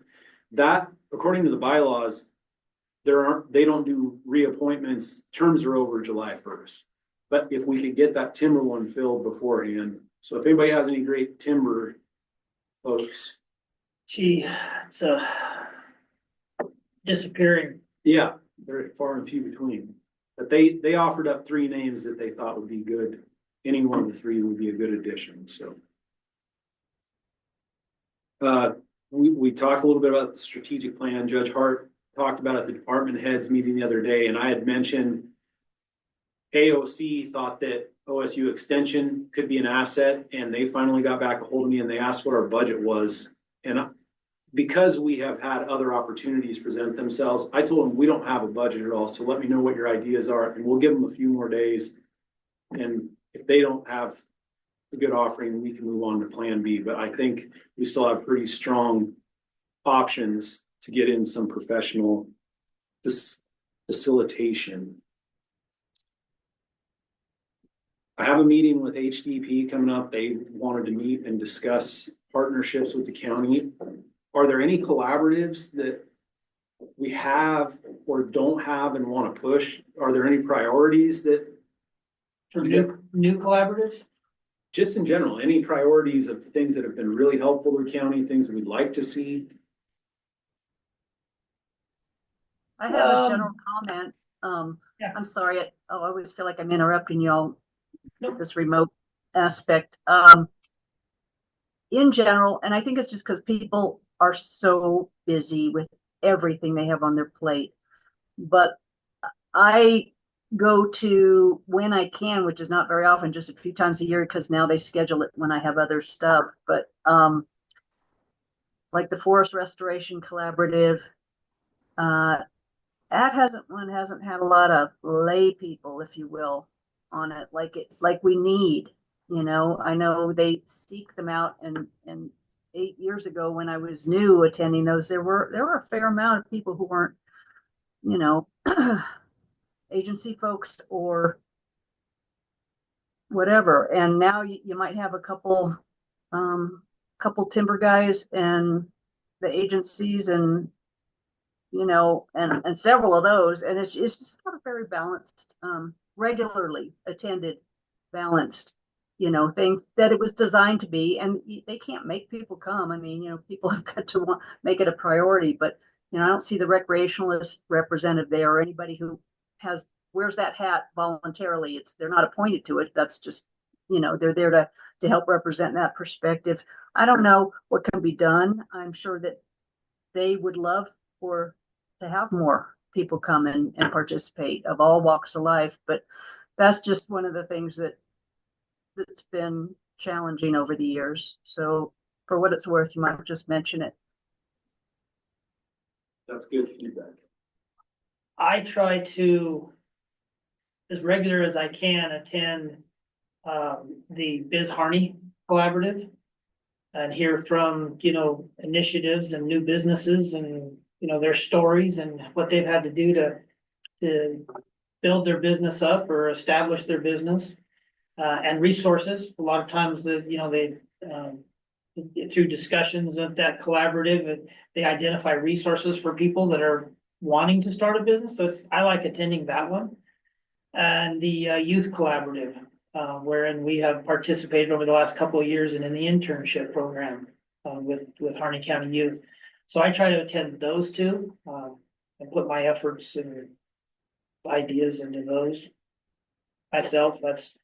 That, according to the bylaws, they don't do reappointments. Terms are over July 1st. But if we could get that timber one filled beforehand. So if anybody has any great timber folks. It's disappearing. Yeah, they're far and few between. But they offered up 3 names that they thought would be good. Any one of the 3 would be a good addition, so. We talked a little bit about the strategic plan. Judge Hart talked about it at the department heads meeting the other day, and I had mentioned AOC thought that OSU extension could be an asset, and they finally got back a hold of me and they asked what our budget was. And because we have had other opportunities present themselves, I told them we don't have a budget at all. So let me know what your ideas are, and we'll give them a few more days. And if they don't have a good offering, we can move on to plan B. But I think we still have pretty strong options to get in some professional facilitation. I have a meeting with HDP coming up. They wanted to meet and discuss partnerships with the county. Are there any collaboratives that we have or don't have and want to push? Are there any priorities that For new collaboratives? just in general, any priorities of things that have been really helpful to the county, things that we'd like to see? I have a general comment. Yeah. I'm sorry. I always feel like I'm interrupting y'all with this remote aspect. In general, and I think it's just because people are so busy with everything they have on their plate. But I go to when I can, which is not very often, just a few times a year, because now they schedule it when I have other stuff. But like the Forest Restoration Collaborative, that hasn't had a lot of lay people, if you will, on it like we need. You know, I know they seek them out, and 8 years ago when I was new attending those, there were a fair amount of people who weren't, you know, agency folks or whatever. And now you might have a couple timber guys and the agencies, and you know, and several of those, and it's just not a very balanced, regularly attended, balanced, you know, thing that it was designed to be. And they can't make people come. I mean, you know, people have got to make it a priority. But you know, I don't see the recreationalist representative there or anybody who wears that hat voluntarily. They're not appointed to it. That's just, you know, they're there to help represent that perspective. I don't know what can be done. I'm sure that they would love for to have more people come and participate of all walks of life. But that's just one of the things that's been challenging over the years. So for what it's worth, you might just mention it. That's good feedback. I try to, as regular as I can, attend the Biz Harney Collaborative and hear from, initiatives and new businesses and, their stories and what they've had to do to build their business up or establish their business. And resources. A lot of times that, they, through discussions of that collaborative, they identify resources for people that are wanting to start a business. So I like attending that one. And the youth collaborative, wherein we have participated over the last couple of years in the internship program with Harney County Youth. So I try to attend those two and put my efforts and ideas into those myself. That's,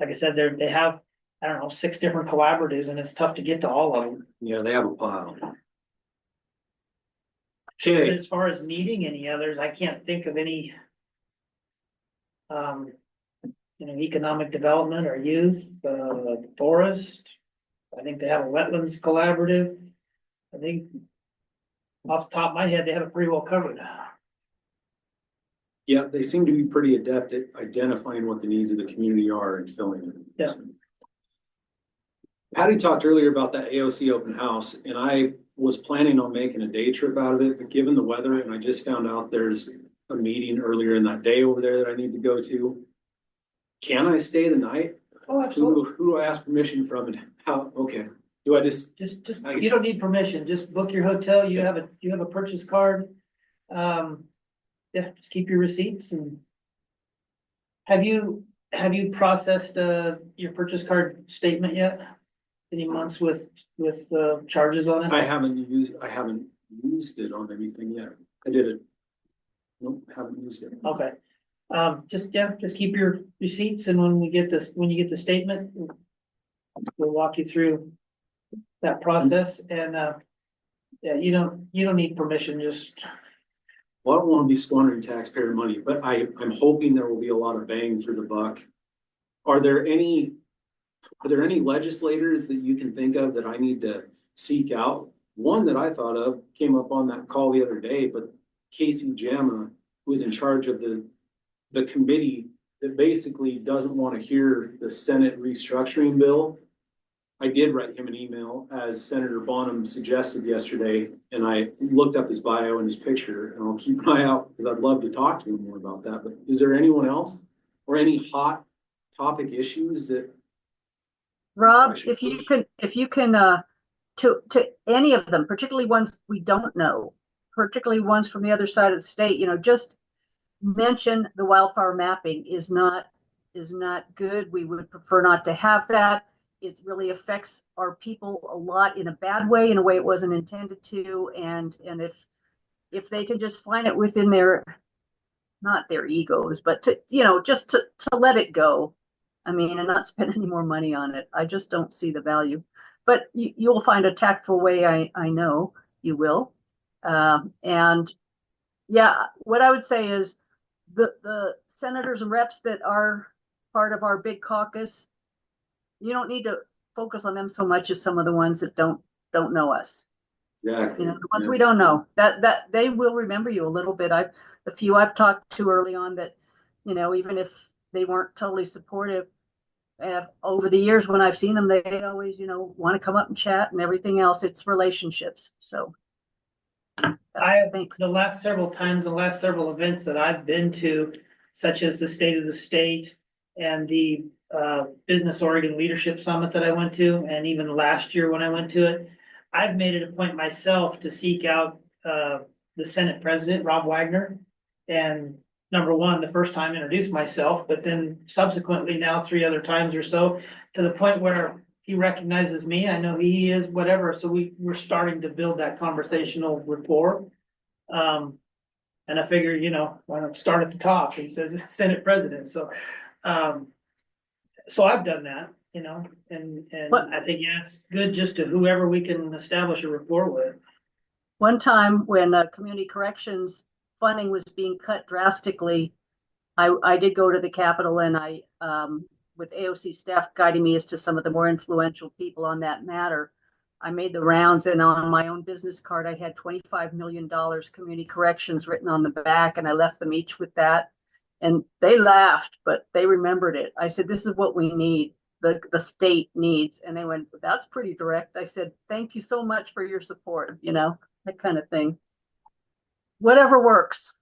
like I said, they have, I don't know, 6 different collaboratives, and it's tough to get to all of them. Yeah, they have a pile. But Okay, as far as needing any others, I can't think of any. Economic development or youth, forest. I think they have a wetlands collaborative. I think off the top of my head, they have it pretty well covered. yeah, they seem to be pretty adept at identifying what the needs of the community are and filling it. Yeah. Patty talked earlier about that AOC open house, and I was planning on making a day trip out of it, but given the weather, and I just found out there's a meeting earlier in that day over there that I need to go to. Can I stay the night? Oh, absolutely. Who do I ask permission from and how? Okay, do I just? You don't need permission, just book your hotel, you have a purchase card. Yeah, just keep your receipts and. Have you processed, your purchase card statement yet? Any months with charges on it? I haven't used it on anything yet. I did it. Nope, haven't used it. Okay, just keep your receipts, and when you get the statement, we'll walk you through that process, and, yeah, you don't need permission, just. Well, I don't want to be squandering taxpayer money, but I'm hoping there will be a lot of bang for the buck. Are there any legislators that you can think of that I need to seek out? One that I thought of came up on that call the other day, but Casey Jama, who is in charge of the committee that basically doesn't want to hear the Senate restructuring bill. I did write him an email, as Senator Bonham suggested yesterday, and I looked up his bio and his picture, and I'll keep an eye out because I'd love to talk to him more about that. But is there anyone else or any hot topic issues that? Rob, if you can, to any of them, particularly ones we don't know, particularly ones from the other side of the state, just mention the wildfire mapping is not good. We would prefer not to have that. It really affects our people a lot in a bad way, in a way it wasn't intended to. And if they can just find it within not their egos, but just to let it go. I mean, and not spend any more money on it. I just don't see the value. But you'll find a tactful way. I know you will. And yeah, what I would say is the senators and reps that are part of our big caucus, you don't need to focus on them so much as some of the ones that don't know us. Exactly. The ones we don't know, that they will remember you a little bit. The few I've talked to early on that, even if they weren't totally supportive, over the years when I've seen them, they always, want to come up and chat and everything else. It's relationships. So I think the last several events that I've been to, such as the State of the State and the Business Oregon Leadership Summit that I went to, and even last year when I went to it, I've made it a point myself to seek out the Senate President, Rob Wagner, and number one, the first time introduce myself, but then subsequently now 3 other times or so, to the point where he recognizes me. I know he is, whatever. So we're starting to build that conversational rapport. And I figure, why not start at the top? He says Senate President. So, so I've done that, and I think, yeah, it's good just to whoever we can establish a rapport with. One time when community corrections funding was being cut drastically, I did go to the Capitol and I, with AOC staff guiding me as to some of the more influential people on that matter, I made the rounds, and on my own business card, I had $25 million community corrections written on the back, and I left them each with that. And they laughed, but they remembered it. I said, this is what we need, the state needs. And they went, that's pretty direct. I said, thank you so much for your support, that kind of thing. Whatever works.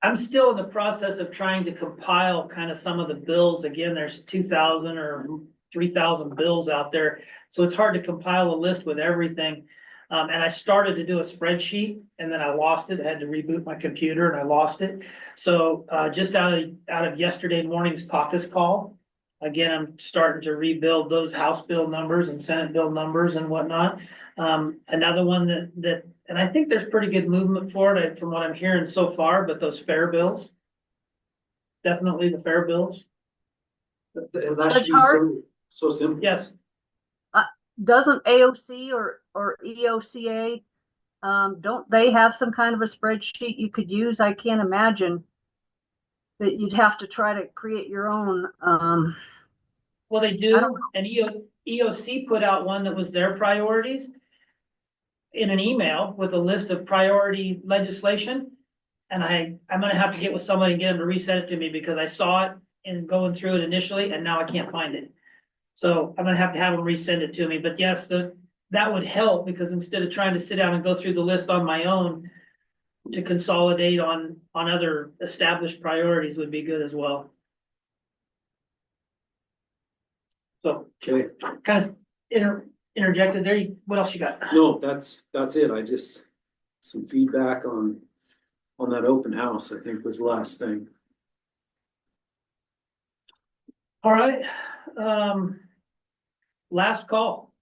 I'm still in the process of trying to compile kind of some of the bills. Again, there's 2,000 or 3,000 bills out there. So it's hard to compile a list with everything. And I started to do a spreadsheet and then I lost it. I had to reboot my computer and I lost it. So just out of yesterday morning's caucus call, again, I'm starting to rebuild those House bill numbers and Senate bill numbers and whatnot. Another one that and I think there's pretty good movement for it from what I'm hearing so far, but those fair bills. Definitely the fair bills. That should be so simple. Yes. Doesn't AOC or EOCA, don't they have some kind of a spreadsheet you could use? I can't imagine that you'd have to try to create your own. Well, they do, and EOC put out one that was their priorities in an email with a list of priority legislation. And I'm gonna have to get with somebody and get them to resend it to me because I saw it and going through it initially and now I can't find it. So I'm gonna have them resend it to me, but yes, that would help because instead of trying to sit down and go through the list on my own, to consolidate on other established priorities would be good as well. So, Okay, kind of interjected there. What else you got? no, that's it. I just, some feedback on that open house, I think was the last thing. All right. Last call.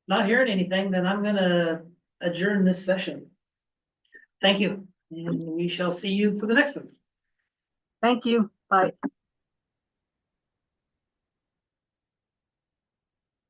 Not hearing anything, then I'm gonna adjourn this session. Thank you, and we shall see you for the next one. Thank you. Bye.